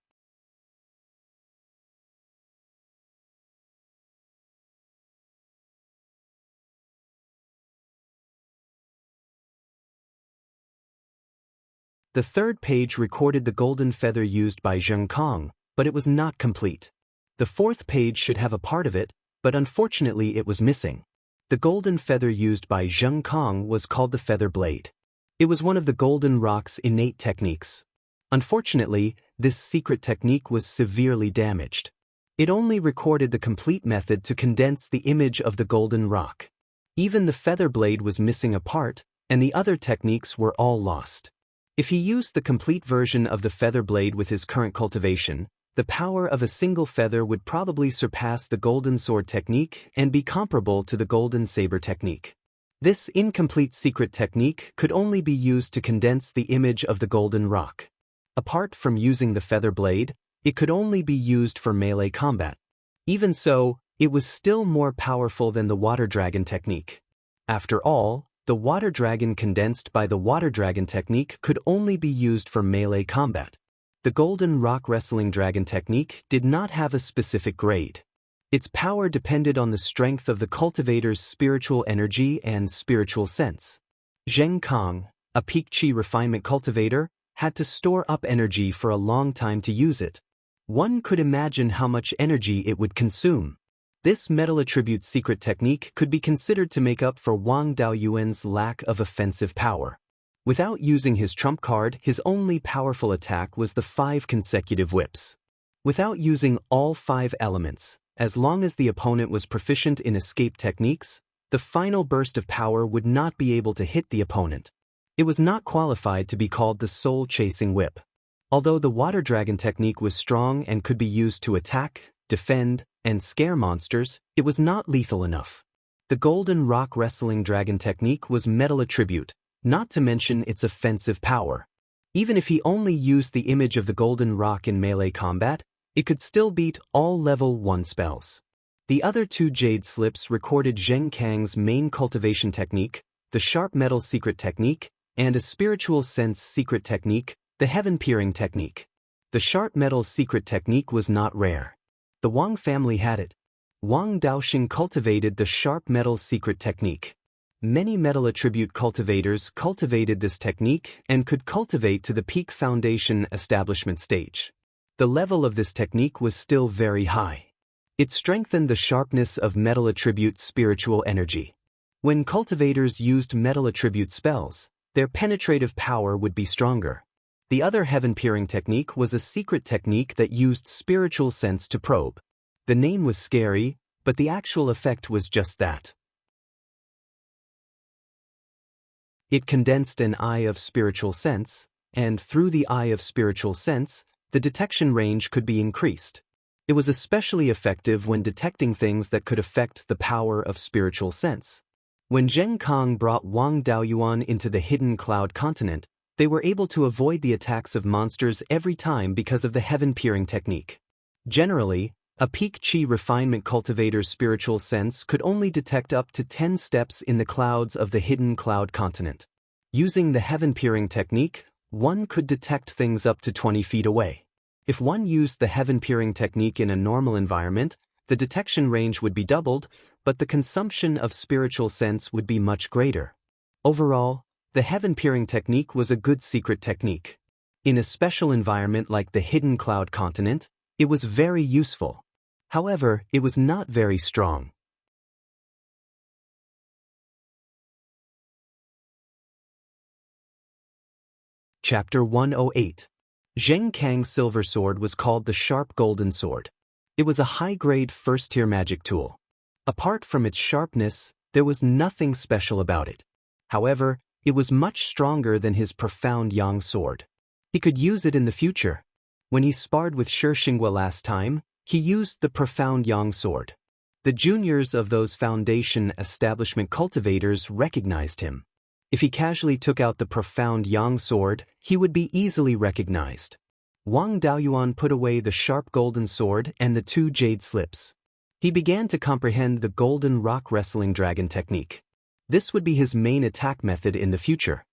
The 3rd page recorded the golden feather used by Zheng Kong, but it was not complete. The 4th page should have a part of it, but unfortunately it was missing. The golden feather used by Zheng Kong was called the feather blade. It was one of the golden rock's innate techniques. Unfortunately, this secret technique was severely damaged. It only recorded the complete method to condense the image of the golden rock. Even the feather blade was missing a part, and the other techniques were all lost. If he used the complete version of the feather blade with his current cultivation, the power of a single feather would probably surpass the golden sword technique and be comparable to the golden saber technique. This incomplete secret technique could only be used to condense the image of the golden rock. Apart from using the feather blade, it could only be used for melee combat. Even so, it was still more powerful than the water dragon technique. After all, the water dragon condensed by the water dragon technique could only be used for melee combat. The golden rock wrestling dragon technique did not have a specific grade. Its power depended on the strength of the cultivator's spiritual energy and spiritual sense. Zheng Kong, a peak chi refinement cultivator, had to store up energy for a long time to use it. One could imagine how much energy it would consume. This metal attribute secret technique could be considered to make up for Wang Daoyuan's lack of offensive power. Without using his trump card, his only powerful attack was the 5 consecutive whips. Without using all 5 elements, as long as the opponent was proficient in escape techniques, the final burst of power would not be able to hit the opponent. It was not qualified to be called the soul-chasing whip. Although the water dragon technique was strong and could be used to attack, defend, and scare monsters, it was not lethal enough. The golden rock wrestling dragon technique was metal attribute, not to mention its offensive power. Even if he only used the image of the golden rock in melee combat, it could still beat all level 1 spells. The other 2 jade slips recorded Zheng Kang's main cultivation technique, the sharp metal secret technique, and a spiritual sense secret technique, the heaven peering technique. The sharp metal secret technique was not rare. The Wang family had it. Wang Daoxing cultivated the sharp metal secret technique. Many metal attribute cultivators cultivated this technique and could cultivate to the peak foundation establishment stage. The level of this technique was still very high. It strengthened the sharpness of metal attribute spiritual energy. When cultivators used metal attribute spells, their penetrative power would be stronger. The other heaven-peering technique was a secret technique that used spiritual sense to probe. The name was scary, but the actual effect was just that. It condensed an eye of spiritual sense, and through the eye of spiritual sense, the detection range could be increased. It was especially effective when detecting things that could affect the power of spiritual sense. When Zheng Kong brought Wang Daoyuan into the hidden cloud continent, they were able to avoid the attacks of monsters every time because of the heaven-peering technique. Generally, a peak chi refinement cultivator's spiritual sense could only detect up to 10 steps in the clouds of the hidden cloud continent. Using the heaven-peering technique, one could detect things up to 20 feet away. If one used the heaven-peering technique in a normal environment, the detection range would be doubled, but the consumption of spiritual sense would be much greater. Overall, the heaven-peering technique was a good secret technique. In a special environment like the hidden cloud continent, it was very useful. However, it was not very strong. Chapter 108. Zheng Kang's silver sword was called the Sharp Golden Sword. It was a high-grade first-tier magic tool. Apart from its sharpness, there was nothing special about it. However, it was much stronger than his profound Yang sword. He could use it in the future. When he sparred with Shi Xinghua last time, he used the profound Yang sword. The juniors of those foundation establishment cultivators recognized him. If he casually took out the profound Yang sword, he would be easily recognized. Wang Daoyuan put away the sharp golden sword and the 2 jade slips. He began to comprehend the golden rock wrestling dragon technique. This would be his main attack method in the future.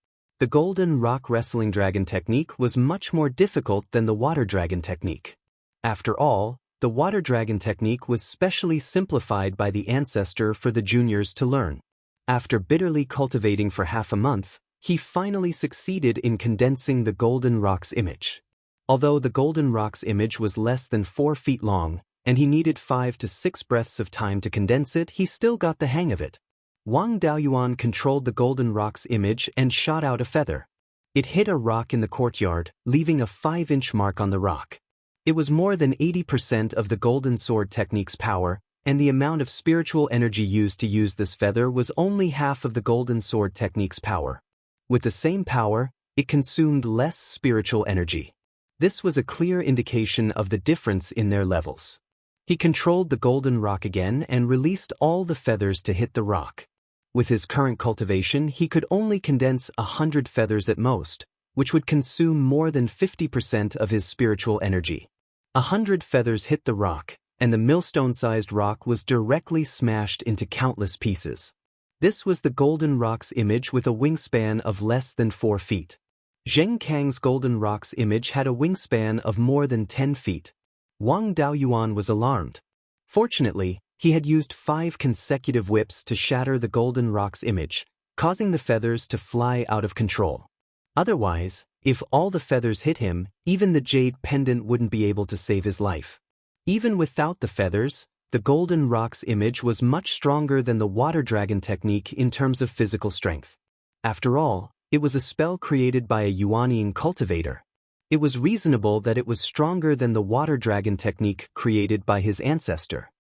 The golden rock wrestling dragon technique was much more difficult than the water dragon technique. After all, the water dragon technique was specially simplified by the ancestor for the juniors to learn. After bitterly cultivating for half a month, he finally succeeded in condensing the golden rock's image. Although the golden rock's image was less than 4 feet long, and he needed 5 to 6 breaths of time to condense it, he still got the hang of it. Wang Daoyuan controlled the golden rock's image and shot out a feather. It hit a rock in the courtyard, leaving a 5-inch mark on the rock. It was more than 80% of the golden sword technique's power, and the amount of spiritual energy used to use this feather was only half of the golden sword technique's power. With the same power, it consumed less spiritual energy. This was a clear indication of the difference in their levels. He controlled the golden rock again and released all the feathers to hit the rock. With his current cultivation, he could only condense 100 feathers at most, which would consume more than 50% of his spiritual energy. 100 feathers hit the rock, and the millstone-sized rock was directly smashed into countless pieces. This was the golden rock's image with a wingspan of less than 4 feet. Zheng Kang's golden rock's image had a wingspan of more than 10 feet. Wang Daoyuan was alarmed. Fortunately, he had used 5 consecutive whips to shatter the golden rock's image, causing the feathers to fly out of control. Otherwise, if all the feathers hit him, even the jade pendant wouldn't be able to save his life. Even without the feathers, the golden rock's image was much stronger than the water dragon technique in terms of physical strength. After all, it was a spell created by a Yuanian cultivator. It was reasonable that it was stronger than the water dragon technique created by his ancestor.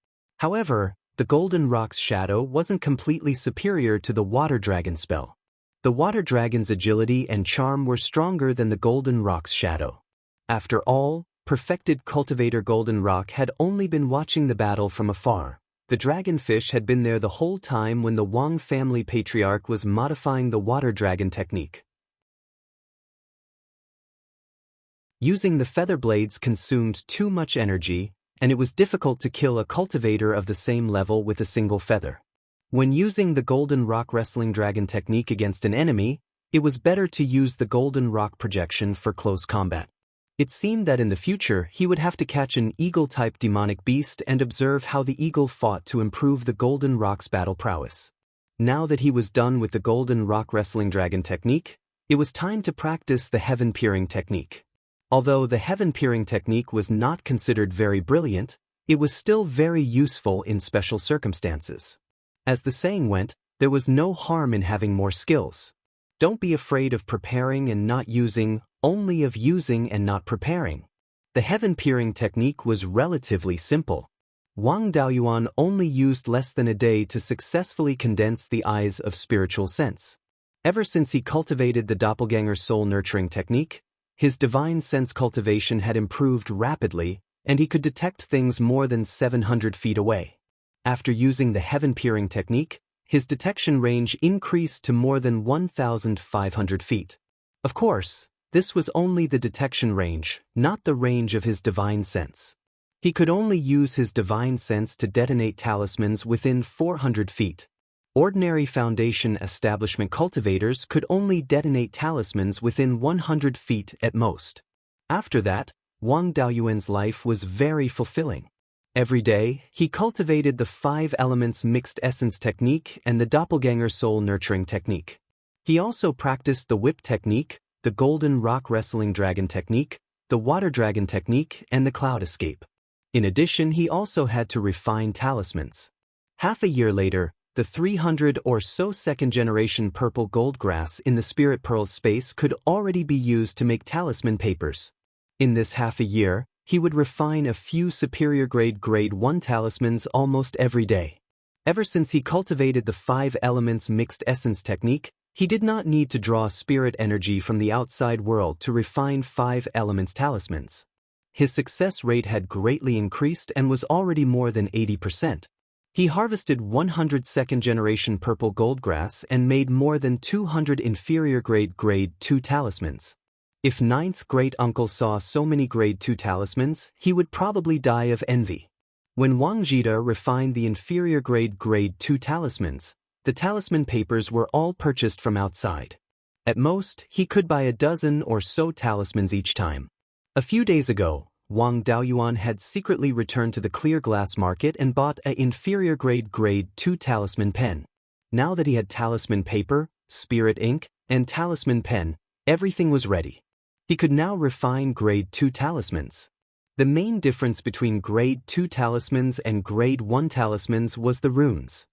However, the golden rock's shadow wasn't completely superior to the water dragon spell. The water dragon's agility and charm were stronger than the golden rock's shadow. After all, perfected cultivator Golden Rock had only been watching the battle from afar. The dragonfish had been there the whole time when the Wang family patriarch was modifying the water dragon technique. Using the feather blades consumed too much energy, and it was difficult to kill a cultivator of the same level with a single feather. When using the Golden Rock Wrestling Dragon technique against an enemy, it was better to use the Golden Rock projection for close combat. It seemed that in the future he would have to catch an eagle-type demonic beast and observe how the eagle fought to improve the Golden Rock's battle prowess. Now that he was done with the Golden Rock Wrestling Dragon technique, it was time to practice the heaven-peering technique. Although the heaven-peering technique was not considered very brilliant, it was still very useful in special circumstances. As the saying went, there was no harm in having more skills. Don't be afraid of preparing and not using, only of using and not preparing. The heaven-peering technique was relatively simple. Wang Daoyuan only used less than a day to successfully condense the eyes of spiritual sense. Ever since he cultivated the doppelganger soul nurturing technique, his divine sense cultivation had improved rapidly, and he could detect things more than 700 feet away. After using the heaven-peering technique, his detection range increased to more than 1,500 feet. Of course, this was only the detection range, not the range of his divine sense. He could only use his divine sense to detonate talismans within 400 feet. Ordinary Foundation establishment cultivators could only detonate talismans within 100 feet at most. After that, Wang Daoyuan's life was very fulfilling. Every day, he cultivated the 5 elements mixed essence technique and the doppelganger soul nurturing technique. He also practiced the whip technique, the golden rock wrestling dragon technique, the water dragon technique, and the cloud escape. In addition, he also had to refine talismans. Half a year later, the 300 or so second-generation purple gold grass in the Spirit Pearls space could already be used to make talisman papers. In this half a year, he would refine a few superior grade 1 talismans almost every day. Ever since he cultivated the 5 elements mixed essence technique, he did not need to draw spirit energy from the outside world to refine 5 elements talismans. His success rate had greatly increased and was already more than 80%. He harvested 100 second-generation purple gold grass and made more than 200 inferior grade 2 talismans. If 9th great uncle saw so many grade 2 talismans, he would probably die of envy. When Wang Jida refined the inferior grade 2 talismans, the talisman papers were all purchased from outside. At most, he could buy a dozen or so talismans each time. A few days ago, Wang Daoyuan had secretly returned to the clear glass market and bought an inferior grade 2 talisman pen. Now that he had talisman paper, spirit ink, and talisman pen, everything was ready. He could now refine grade 2 talismans. The main difference between grade 2 talismans and grade 1 talismans was the runes.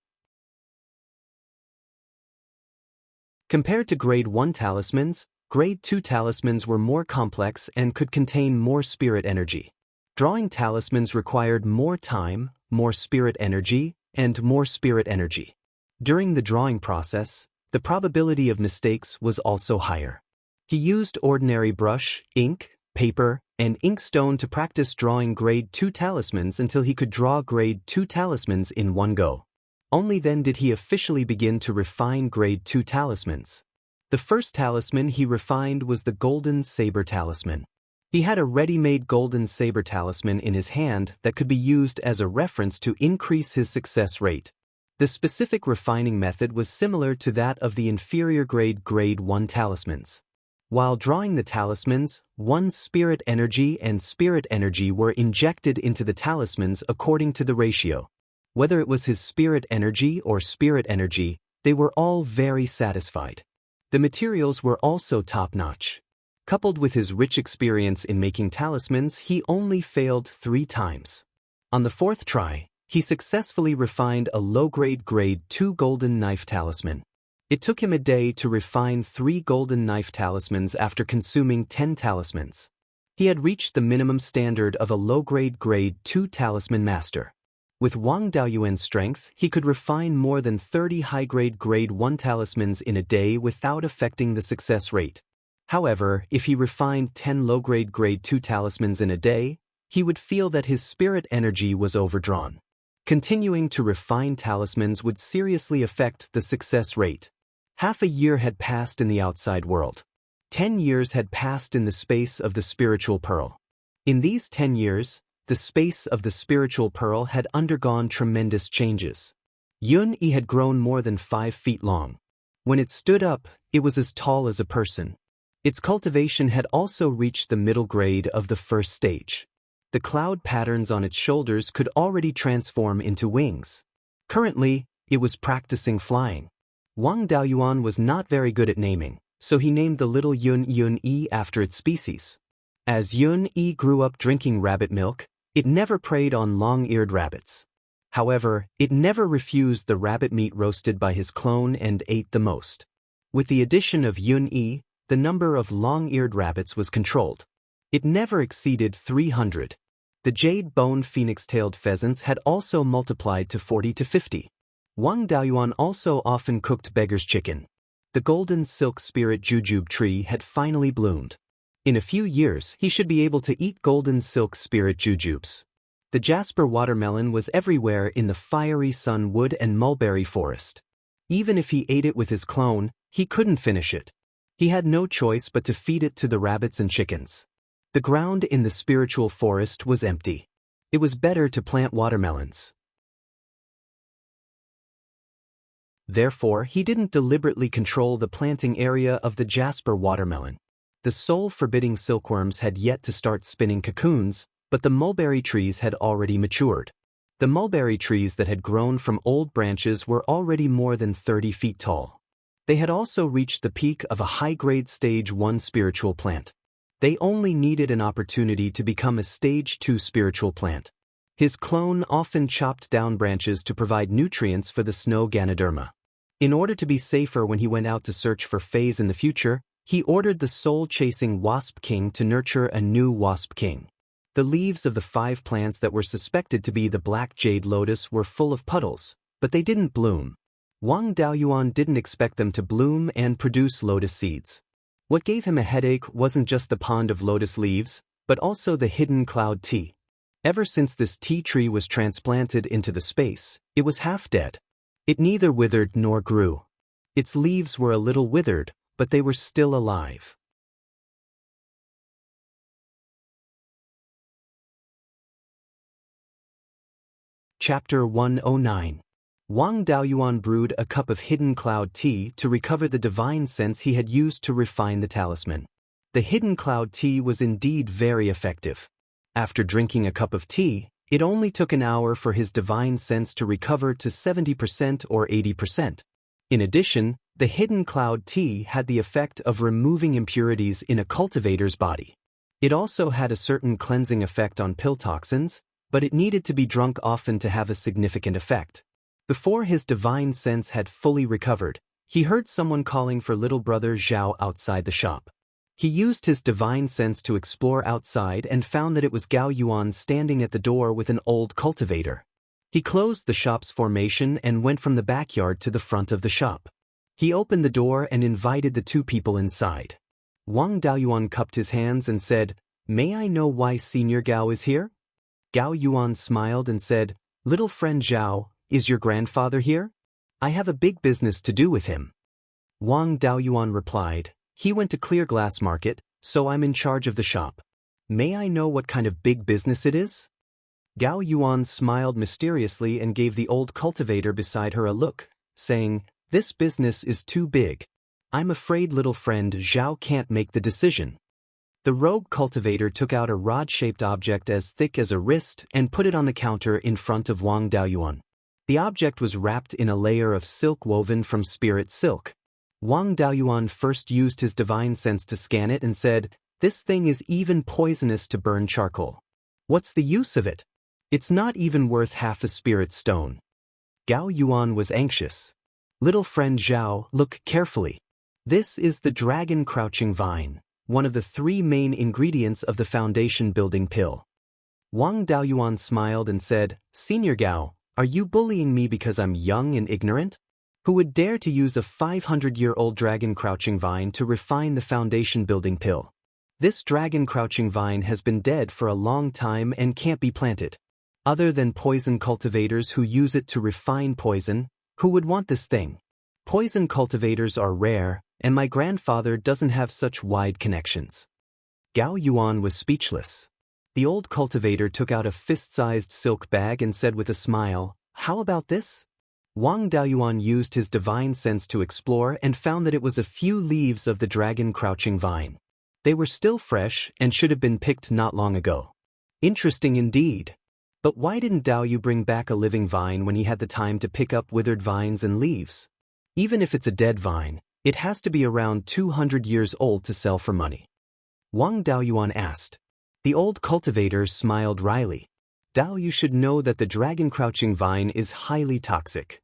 Compared to grade 1 talismans, grade 2 talismans were more complex and could contain more spirit energy. Drawing talismans required more time, more spirit energy, and more spirit energy. During the drawing process, the probability of mistakes was also higher. He used ordinary brush, ink, paper, and inkstone to practice drawing grade 2 talismans until he could draw grade 2 talismans in one go. Only then did he officially begin to refine grade 2 talismans. The first talisman he refined was the Golden Saber Talisman. He had a ready-made Golden Saber Talisman in his hand that could be used as a reference to increase his success rate. The specific refining method was similar to that of the inferior grade 1 talismans. While drawing the talismans, one's spirit energy and spirit energy were injected into the talismans according to the ratio. Whether it was his spirit energy or spirit energy, they were all very satisfied. The materials were also top-notch. Coupled with his rich experience in making talismans, he only failed 3 times. On the 4th try, he successfully refined a low-grade grade 2 golden knife talisman. It took him a day to refine 3 golden knife talismans after consuming 10 talismans. He had reached the minimum standard of a low-grade grade 2 talisman master. With Wang Daoyuan's strength, he could refine more than 30 high-grade grade 1 talismans in a day without affecting the success rate. However, if he refined 10 low-grade grade 2 talismans in a day, he would feel that his spirit energy was overdrawn. Continuing to refine talismans would seriously affect the success rate. Half a year had passed in the outside world. 10 years had passed in the space of the spiritual pearl. In these 10 years, the space of the spiritual pearl had undergone tremendous changes. Yun-Yi had grown more than 5 feet long. When it stood up, it was as tall as a person. Its cultivation had also reached the middle grade of the first stage. The cloud patterns on its shoulders could already transform into wings. Currently, it was practicing flying. Wang Daoyuan was not very good at naming, so he named the little Yun-Yi after its species. As Yun-Yi grew up drinking rabbit milk, it never preyed on long-eared rabbits. However, it never refused the rabbit meat roasted by his clone and ate the most. With the addition of Yun-Yi, the number of long-eared rabbits was controlled. It never exceeded 300. The jade-boned phoenix-tailed pheasants had also multiplied to 40 to 50. Wang Daoyuan also often cooked beggar's chicken. The golden silk spirit jujube tree had finally bloomed. In a few years, he should be able to eat golden silk spirit jujubes. The jasper watermelon was everywhere in the fiery sunwood and mulberry forest. Even if he ate it with his clone, he couldn't finish it. He had no choice but to feed it to the rabbits and chickens. The ground in the spiritual forest was empty. It was better to plant watermelons. Therefore, he didn't deliberately control the planting area of the jasper watermelon. The soul-forbidding silkworms had yet to start spinning cocoons, but the mulberry trees had already matured. The mulberry trees that had grown from old branches were already more than 30 feet tall. They had also reached the peak of a high-grade Stage 1 spiritual plant. They only needed an opportunity to become a Stage 2 spiritual plant. His clone often chopped down branches to provide nutrients for the snow Ganoderma. In order to be safer when he went out to search for Fays in the future, he ordered the soul-chasing Wasp King to nurture a new Wasp King. The leaves of the 5 plants that were suspected to be the black jade lotus were full of puddles, but they didn't bloom. Wang Daoyuan didn't expect them to bloom and produce lotus seeds. What gave him a headache wasn't just the pond of lotus leaves, but also the hidden cloud tea. Ever since this tea tree was transplanted into the space, it was half dead. It neither withered nor grew. Its leaves were a little withered, but they were still alive. Chapter 109. Wang Daoyuan brewed a cup of hidden cloud tea to recover the divine sense he had used to refine the talisman. The hidden cloud tea was indeed very effective. After drinking a cup of tea, it only took an hour for his divine sense to recover to 70% or 80%. In addition, the hidden cloud tea had the effect of removing impurities in a cultivator's body. It also had a certain cleansing effect on pill toxins, but it needed to be drunk often to have a significant effect. Before his divine sense had fully recovered, he heard someone calling for little brother Zhao outside the shop. He used his divine sense to explore outside and found that it was Gao Yuan standing at the door with an old cultivator. He closed the shop's formation and went from the backyard to the front of the shop. He opened the door and invited the 2 people inside. Wang Daoyuan cupped his hands and said, "May I know why Senior Gao is here?" Gao Yuan smiled and said, "Little friend Zhao, is your grandfather here? I have a big business to do with him." Wang Daoyuan replied, "He went to Clear Glass Market, so I'm in charge of the shop. May I know what kind of big business it is?" Gao Yuan smiled mysteriously and gave the old cultivator beside her a look, saying, "This business is too big. I'm afraid little friend Zhao can't make the decision." The rogue cultivator took out a rod-shaped object as thick as a wrist and put it on the counter in front of Wang Daoyuan. The object was wrapped in a layer of silk woven from spirit silk. Wang Daoyuan first used his divine sense to scan it and said, "This thing is even poisonous to burn charcoal. What's the use of it? It's not even worth half a spirit stone." Gao Yuan was anxious. "Little friend Zhao, look carefully. This is the dragon crouching vine, one of the 3 main ingredients of the foundation building pill." Wang Daoyuan smiled and said, "Senior Gao, are you bullying me because I'm young and ignorant? Who would dare to use a 500-year-old dragon crouching vine to refine the foundation building pill? This dragon crouching vine has been dead for a long time and can't be planted. Other than poison cultivators who use it to refine poison, who would want this thing? Poison cultivators are rare, and my grandfather doesn't have such wide connections." Gao Yuan was speechless. The old cultivator took out a fist-sized silk bag and said with a smile, "How about this?" Wang Daoyuan used his divine sense to explore and found that it was a few leaves of the dragon crouching vine. They were still fresh and should have been picked not long ago. Interesting indeed. But why didn't Daoyu bring back a living vine when he had the time to pick up withered vines and leaves? Even if it's a dead vine, it has to be around 200 years old to sell for money. Wang Daoyuan asked. The old cultivator smiled wryly. Dao, you should know that the dragon crouching vine is highly toxic.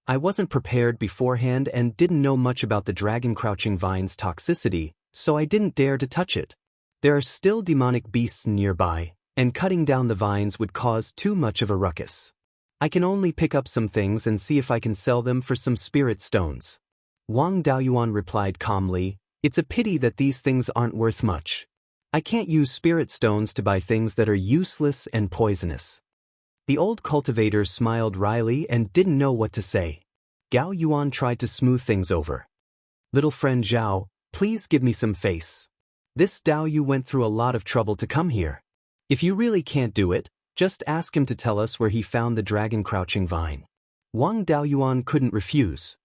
I wasn't prepared beforehand and didn't know much about the dragon crouching vine's toxicity, so I didn't dare to touch it. There are still demonic beasts nearby, and cutting down the vines would cause too much of a ruckus. I can only pick up some things and see if I can sell them for some spirit stones. Wang Daoyuan replied calmly, it's a pity that these things aren't worth much. I can't use spirit stones to buy things that are useless and poisonous. The old cultivator smiled wryly and didn't know what to say. Gao Yuan tried to smooth things over. Little friend Zhao, please give me some face. This Dao Yu went through a lot of trouble to come here. If you really can't do it, just ask him to tell us where he found the dragon crouching vine. Wang Daoyuan couldn't refuse.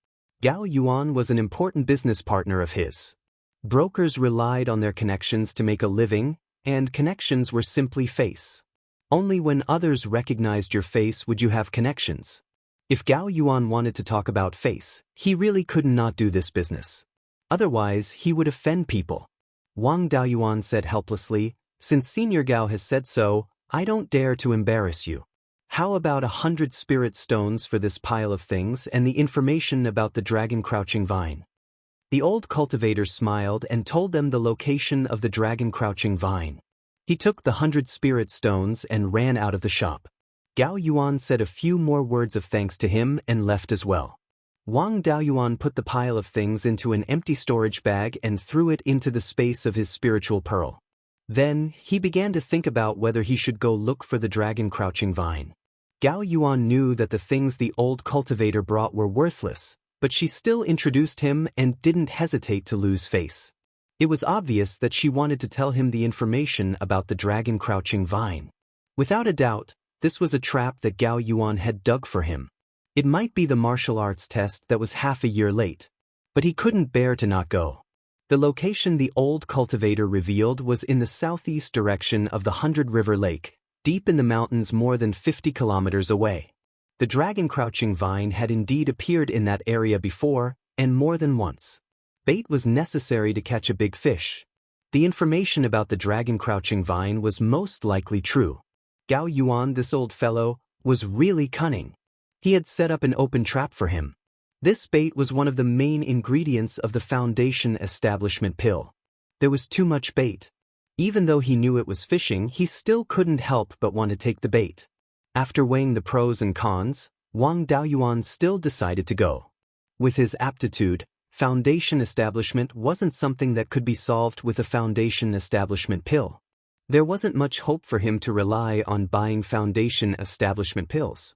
Gao Yuan was an important business partner of his. Brokers relied on their connections to make a living, and connections were simply face. Only when others recognized your face would you have connections. If Gao Yuan wanted to talk about face, he really could not do this business. Otherwise, he would offend people. Wang Daoyuan said helplessly, since Senior Gao has said so, I don't dare to embarrass you. How about 100 spirit stones for this pile of things and the information about the dragon crouching vine? The old cultivator smiled and told them the location of the dragon crouching vine. He took the 100 spirit stones and ran out of the shop. Gao Yuan said a few more words of thanks to him and left as well. Wang Daoyuan put the pile of things into an empty storage bag and threw it into the space of his spiritual pearl. Then, he began to think about whether he should go look for the dragon crouching vine. Gao Yuan knew that the things the old cultivator brought were worthless, but she still introduced him and didn't hesitate to lose face. It was obvious that she wanted to tell him the information about the dragon crouching vine. Without a doubt, this was a trap that Gao Yuan had dug for him. It might be the martial arts test that was half a year late. But he couldn't bear to not go. The location the old cultivator revealed was in the southeast direction of the 100 River Lake, deep in the mountains more than 50 kilometers away. The dragon crouching vine had indeed appeared in that area before, and more than once. Bait was necessary to catch a big fish. The information about the dragon crouching vine was most likely true. Gao Yuan, this old fellow, was really cunning. He had set up an open trap for him. This bait was one of the main ingredients of the Foundation establishment pill. There was too much bait. Even though he knew it was fishing, he still couldn't help but want to take the bait. After weighing the pros and cons, Wang Daoyuan still decided to go. With his aptitude, Foundation establishment wasn't something that could be solved with a Foundation establishment pill. There wasn't much hope for him to rely on buying Foundation establishment pills.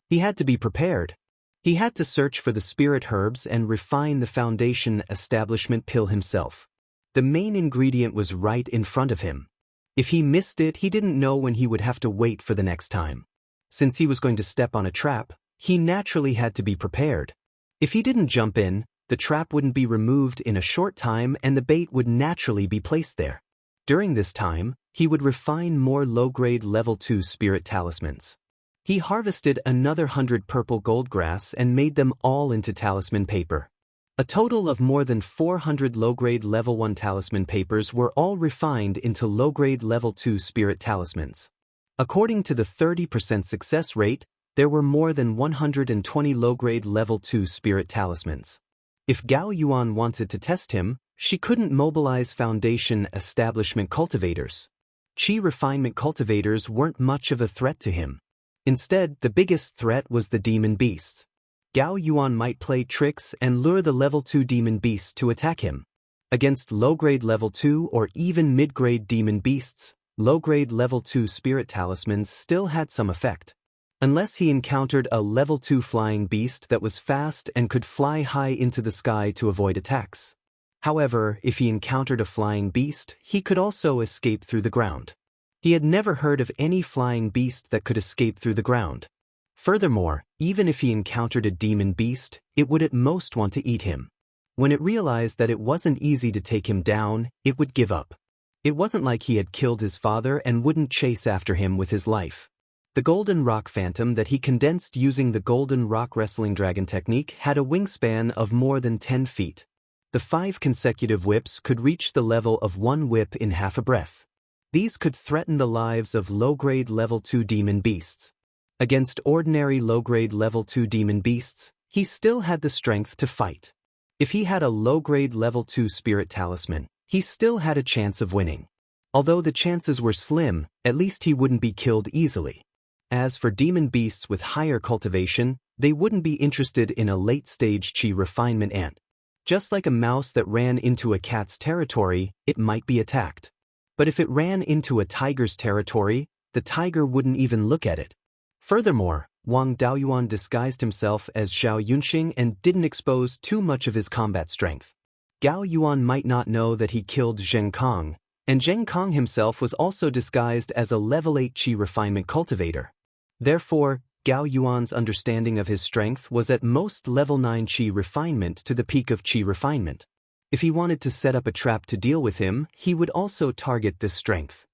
He had to be prepared. He had to search for the spirit herbs and refine the Foundation establishment pill himself. The main ingredient was right in front of him. If he missed it, he didn't know when he would have to wait for the next time. Since he was going to step on a trap, he naturally had to be prepared. If he didn't jump in, the trap wouldn't be removed in a short time and the bait would naturally be placed there. During this time, he would refine more low-grade level 2 spirit talismans. He harvested another 100 purple gold grass and made them all into talisman paper. A total of more than 400 low-grade level 1 talisman papers were all refined into low-grade level 2 spirit talismans. According to the 30% success rate, there were more than 120 low-grade level 2 spirit talismans. If Gao Yuan wanted to test him, she couldn't mobilize Foundation establishment cultivators. Qi refinement cultivators weren't much of a threat to him. Instead, the biggest threat was the demon beasts. Gao Yuan might play tricks and lure the level 2 demon beasts to attack him. Against low-grade level 2 or even mid-grade demon beasts, low-grade level 2 spirit talismans still had some effect. Unless he encountered a level 2 flying beast that was fast and could fly high into the sky to avoid attacks. However, if he encountered a flying beast, he could also escape through the ground. He had never heard of any flying beast that could escape through the ground. Furthermore, even if he encountered a demon beast, it would at most want to eat him. When it realized that it wasn't easy to take him down, it would give up. It wasn't like he had killed his father and wouldn't chase after him with his life. The golden rock phantom that he condensed using the golden rock wrestling dragon technique had a wingspan of more than 10 feet. The 5 consecutive whips could reach the level of 1 whip in half a breath. These could threaten the lives of low-grade level 2 demon beasts. Against ordinary low-grade level 2 demon beasts, he still had the strength to fight. If he had a low-grade level 2 spirit talisman, he still had a chance of winning. Although the chances were slim, at least he wouldn't be killed easily. As for demon beasts with higher cultivation, they wouldn't be interested in a late-stage chi refinement ant. Just like a mouse that ran into a cat's territory, it might be attacked. But if it ran into a tiger's territory, the tiger wouldn't even look at it. Furthermore, Wang Daoyuan disguised himself as Zhao Yunxing and didn't expose too much of his combat strength. Gao Yuan might not know that he killed Zheng Kong, and Zheng Kong himself was also disguised as a level 8 chi refinement cultivator. Therefore, Gao Yuan's understanding of his strength was at most level 9 chi refinement to the peak of chi refinement. If he wanted to set up a trap to deal with him, he would also target this strength.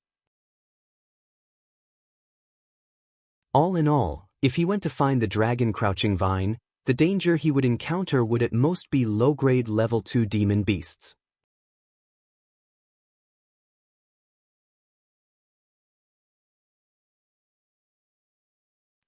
All in all, if he went to find the dragon crouching vine, the danger he would encounter would at most be low-grade level 2 demon beasts.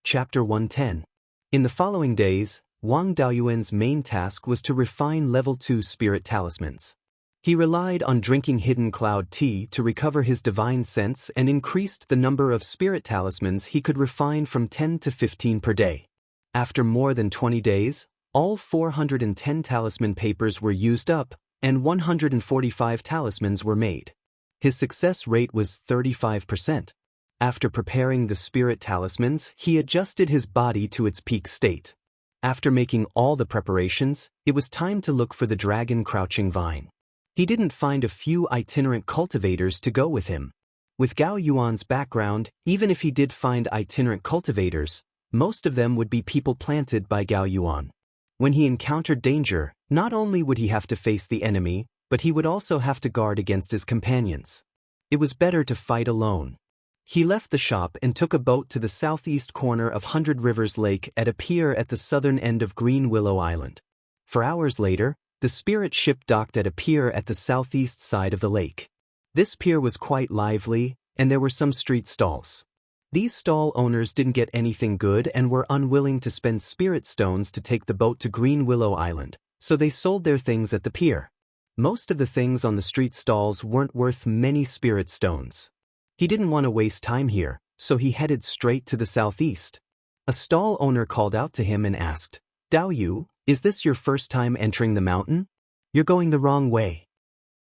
Chapter 110. In the following days, Wang Daoyuan's main task was to refine level 2 spirit talismans. He relied on drinking hidden cloud tea to recover his divine sense and increased the number of spirit talismans he could refine from 10 to 15 per day. After more than 20 days, all 410 talisman papers were used up, and 145 talismans were made. His success rate was 35%. After preparing the spirit talismans, he adjusted his body to its peak state. After making all the preparations, it was time to look for the dragon crouching vine. He didn't find a few itinerant cultivators to go with him. With Gao Yuan's background, even if he did find itinerant cultivators, most of them would be people planted by Gao Yuan. When he encountered danger, not only would he have to face the enemy, but he would also have to guard against his companions. It was better to fight alone. He left the shop and took a boat to the southeast corner of Hundred Rivers Lake at a pier at the southern end of Green Willow Island. 4 hours later, the spirit ship docked at a pier at the southeast side of the lake. This pier was quite lively, and there were some street stalls. These stall owners didn't get anything good and were unwilling to spend spirit stones to take the boat to Green Willow Island, so they sold their things at the pier. Most of the things on the street stalls weren't worth many spirit stones. He didn't want to waste time here, so he headed straight to the southeast. A stall owner called out to him and asked, "Dao Yu, is this your first time entering the mountain? You're going the wrong way."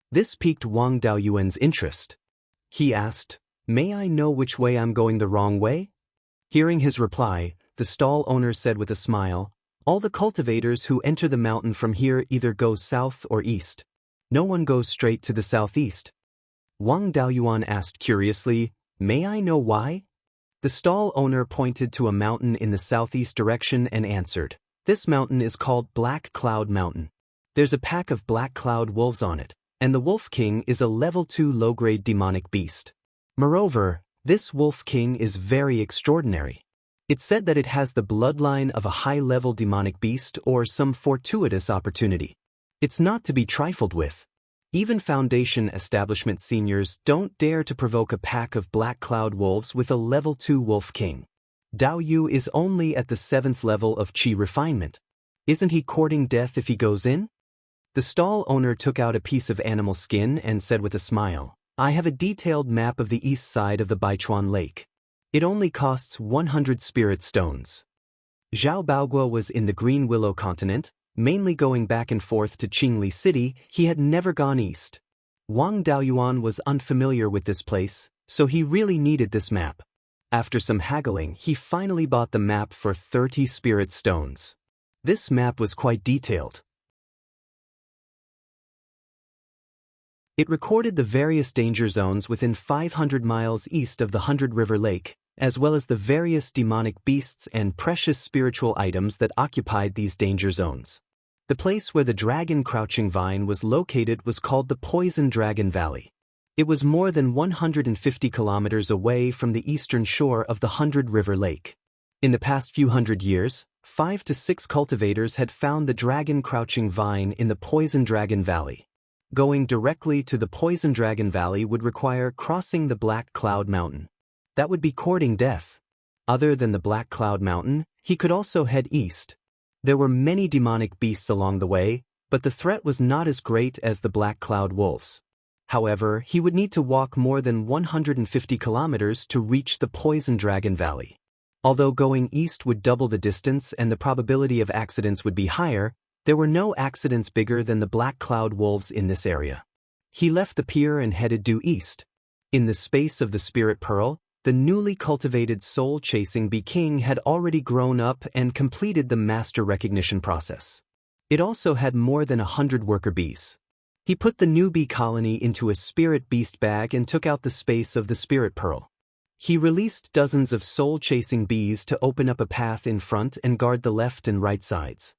This piqued Wang Daoyuan's interest. He asked, "May I know which way I'm going the wrong way?" Hearing his reply, the stall owner said with a smile, "All the cultivators who enter the mountain from here either go south or east. No one goes straight to the southeast." Wang Daoyuan asked curiously, "May I know why?" The stall owner pointed to a mountain in the southeast direction and answered, "This mountain is called Black Cloud Mountain. There's a pack of black cloud wolves on it, and the Wolf King is a level 2 low-grade demonic beast. Moreover, this Wolf King is very extraordinary. It's said that it has the bloodline of a high-level demonic beast or some fortuitous opportunity. It's not to be trifled with. Even Foundation establishment seniors don't dare to provoke a pack of black cloud wolves with a level 2 Wolf King. Dao Yu is only at the 7th level of chi refinement. Isn't he courting death if he goes in?" The stall owner took out a piece of animal skin and said with a smile, "I have a detailed map of the east side of the Baichuan Lake. It only costs 100 spirit stones." Zhao Baoguo was in the Green Willow continent, mainly going back and forth to Qingli City. He had never gone east. Wang Daoyuan was unfamiliar with this place, so he really needed this map. After some haggling, he finally bought the map for 30 spirit stones. This map was quite detailed. It recorded the various danger zones within 500 miles east of the 100-River Lake, as well as the various demonic beasts and precious spiritual items that occupied these danger zones. The place where the dragon crouching vine was located was called the Poison Dragon Valley. It was more than 150 kilometers away from the eastern shore of the 100-River Lake. In the past few hundred years, 5 to 6 cultivators had found the dragon crouching vine in the Poison Dragon Valley. Going directly to the Poison Dragon Valley would require crossing the Black Cloud Mountain. That would be courting death. Other than the Black Cloud Mountain, he could also head east. There were many demonic beasts along the way, but the threat was not as great as the Black Cloud wolves. However, he would need to walk more than 150 kilometers to reach the Poison Dragon Valley. Although going east would double the distance and the probability of accidents would be higher, there were no accidents bigger than the Black Cloud wolves in this area. He left the pier and headed due east. In the space of the Spirit Pearl, the newly cultivated soul-chasing bee king had already grown up and completed the master recognition process. It also had more than 100 worker bees. He put the new bee colony into a spirit beast bag and took out the space of the Spirit Pearl. He released dozens of soul-chasing bees to open up a path in front and guard the left and right sides.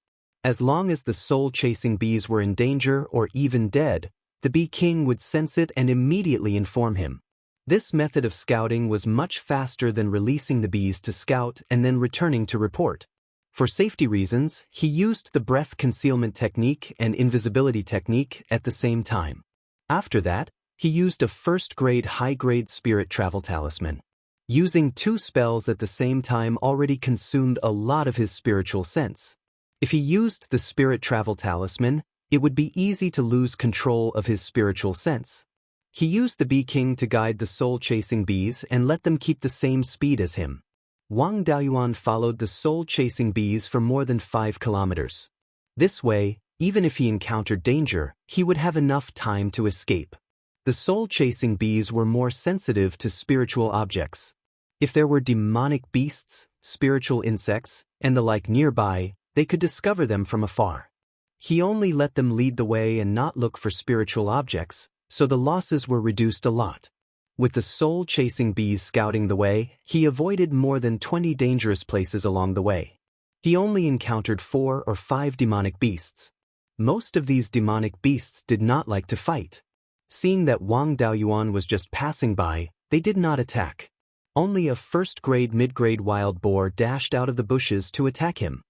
As long as the soul-chasing bees were in danger or even dead, the bee king would sense it and immediately inform him. This method of scouting was much faster than releasing the bees to scout and then returning to report. For safety reasons, he used the breath concealment technique and invisibility technique at the same time. After that, he used a first-grade high-grade spirit travel talisman. Using 2 spells at the same time already consumed a lot of his spiritual sense. If he used the spirit travel talisman, it would be easy to lose control of his spiritual sense. He used the bee king to guide the soul-chasing bees and let them keep the same speed as him. Wang Daoist followed the soul-chasing bees for more than 5 kilometers. This way, even if he encountered danger, he would have enough time to escape. The soul-chasing bees were more sensitive to spiritual objects. If there were demonic beasts, spiritual insects, and the like nearby, they could discover them from afar. He only let them lead the way and not look for spiritual objects, so the losses were reduced a lot. With the soul-chasing bees scouting the way, he avoided more than 20 dangerous places along the way. He only encountered 4 or 5 demonic beasts. Most of these demonic beasts did not like to fight. Seeing that Wang Daoist was just passing by, they did not attack. Only a first-grade mid-grade wild boar dashed out of the bushes to attack him.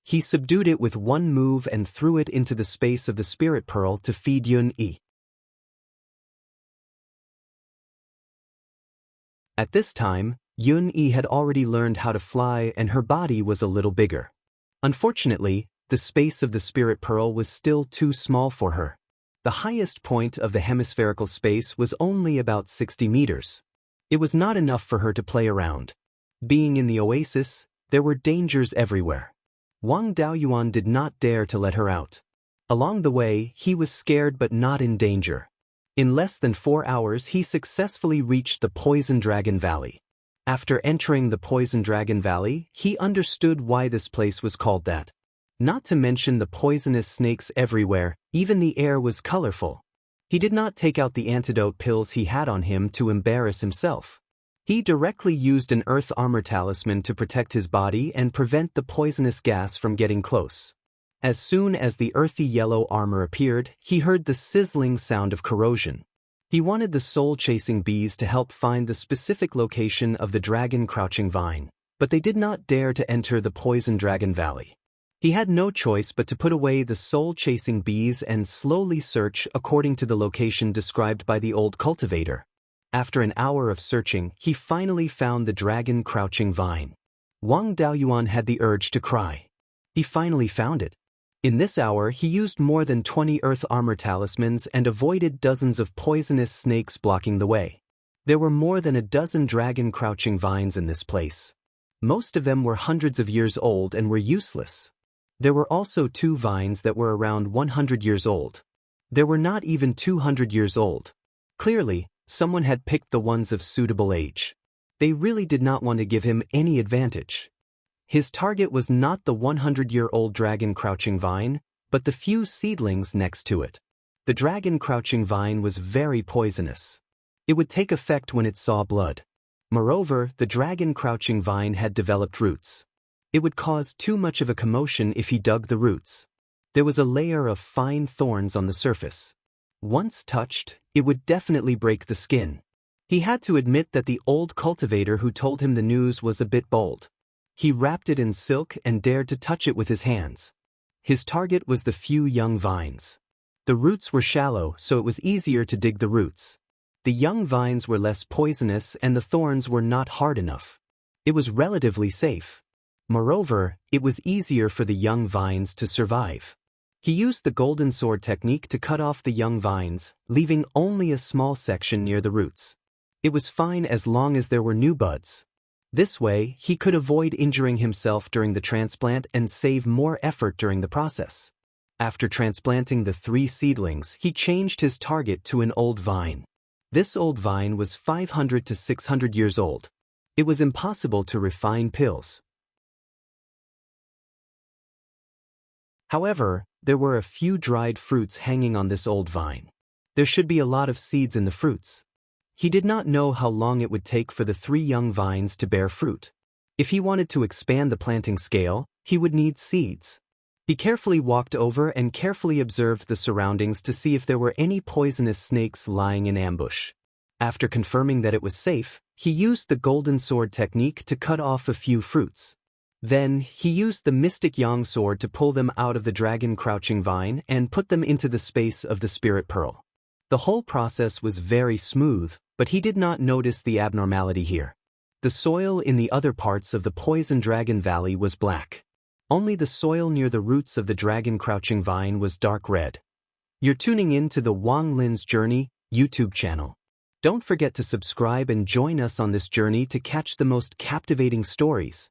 He subdued it with one move and threw it into the space of the Spirit Pearl to feed Yun-Yi. At this time, Yun-Yi had already learned how to fly and her body was a little bigger. Unfortunately, the space of the Spirit Pearl was still too small for her. The highest point of the hemispherical space was only about 60 meters. It was not enough for her to play around. Being in the oasis, there were dangers everywhere. Wang Daoist did not dare to let her out. Along the way, he was scared but not in danger. In less than 4 hours he successfully reached the Poison Dragon Valley. After entering the Poison Dragon Valley, he understood why this place was called that. Not to mention the poisonous snakes everywhere, even the air was colorful. He did not take out the antidote pills he had on him to embarrass himself. He directly used an earth armor talisman to protect his body and prevent the poisonous gas from getting close. As soon as the earthy yellow armor appeared, he heard the sizzling sound of corrosion. He wanted the soul-chasing bees to help find the specific location of the dragon crouching vine, but they did not dare to enter the Poison Dragon Valley. He had no choice but to put away the soul-chasing bees and slowly search according to the location described by the old cultivator. After an hour of searching, he finally found the dragon crouching vine. Wang Daoist had the urge to cry. He finally found it. In this hour he used more than 20 earth armor talismans and avoided dozens of poisonous snakes blocking the way. There were more than a dozen dragon crouching vines in this place. Most of them were hundreds of years old and were useless. There were also 2 vines that were around 100 years old. There were not even 200 years old. Clearly, someone had picked the ones of suitable age. They really did not want to give him any advantage. His target was not the 100-year-old dragon crouching vine, but the few seedlings next to it. The dragon crouching vine was very poisonous. It would take effect when it saw blood. Moreover, the dragon crouching vine had developed roots. It would cause too much of a commotion if he dug the roots. There was a layer of fine thorns on the surface. Once touched, it would definitely break the skin. He had to admit that the old cultivator who told him the news was a bit bold. He wrapped it in silk and dared to touch it with his hands. His target was the few young vines. The roots were shallow, so it was easier to dig the roots. The young vines were less poisonous and the thorns were not hard enough. It was relatively safe. Moreover, it was easier for the young vines to survive. He used the golden sword technique to cut off the young vines, leaving only a small section near the roots. It was fine as long as there were new buds. This way, he could avoid injuring himself during the transplant and save more effort during the process. After transplanting the 3 seedlings, he changed his target to an old vine. This old vine was 500 to 600 years old. It was impossible to refine pills. However, there were a few dried fruits hanging on this old vine. There should be a lot of seeds in the fruits. He did not know how long it would take for the 3 young vines to bear fruit. If he wanted to expand the planting scale, he would need seeds. He carefully walked over and carefully observed the surroundings to see if there were any poisonous snakes lying in ambush. After confirming that it was safe, he used the golden sword technique to cut off a few fruits. Then, he used the mystic yang sword to pull them out of the dragon crouching vine and put them into the space of the spirit pearl. The whole process was very smooth, but he did not notice the abnormality here. The soil in the other parts of the poison dragon valley was black. Only the soil near the roots of the dragon crouching vine was dark red. You're tuning in to the Wang Lin's Journey YouTube channel. Don't forget to subscribe and join us on this journey to catch the most captivating stories.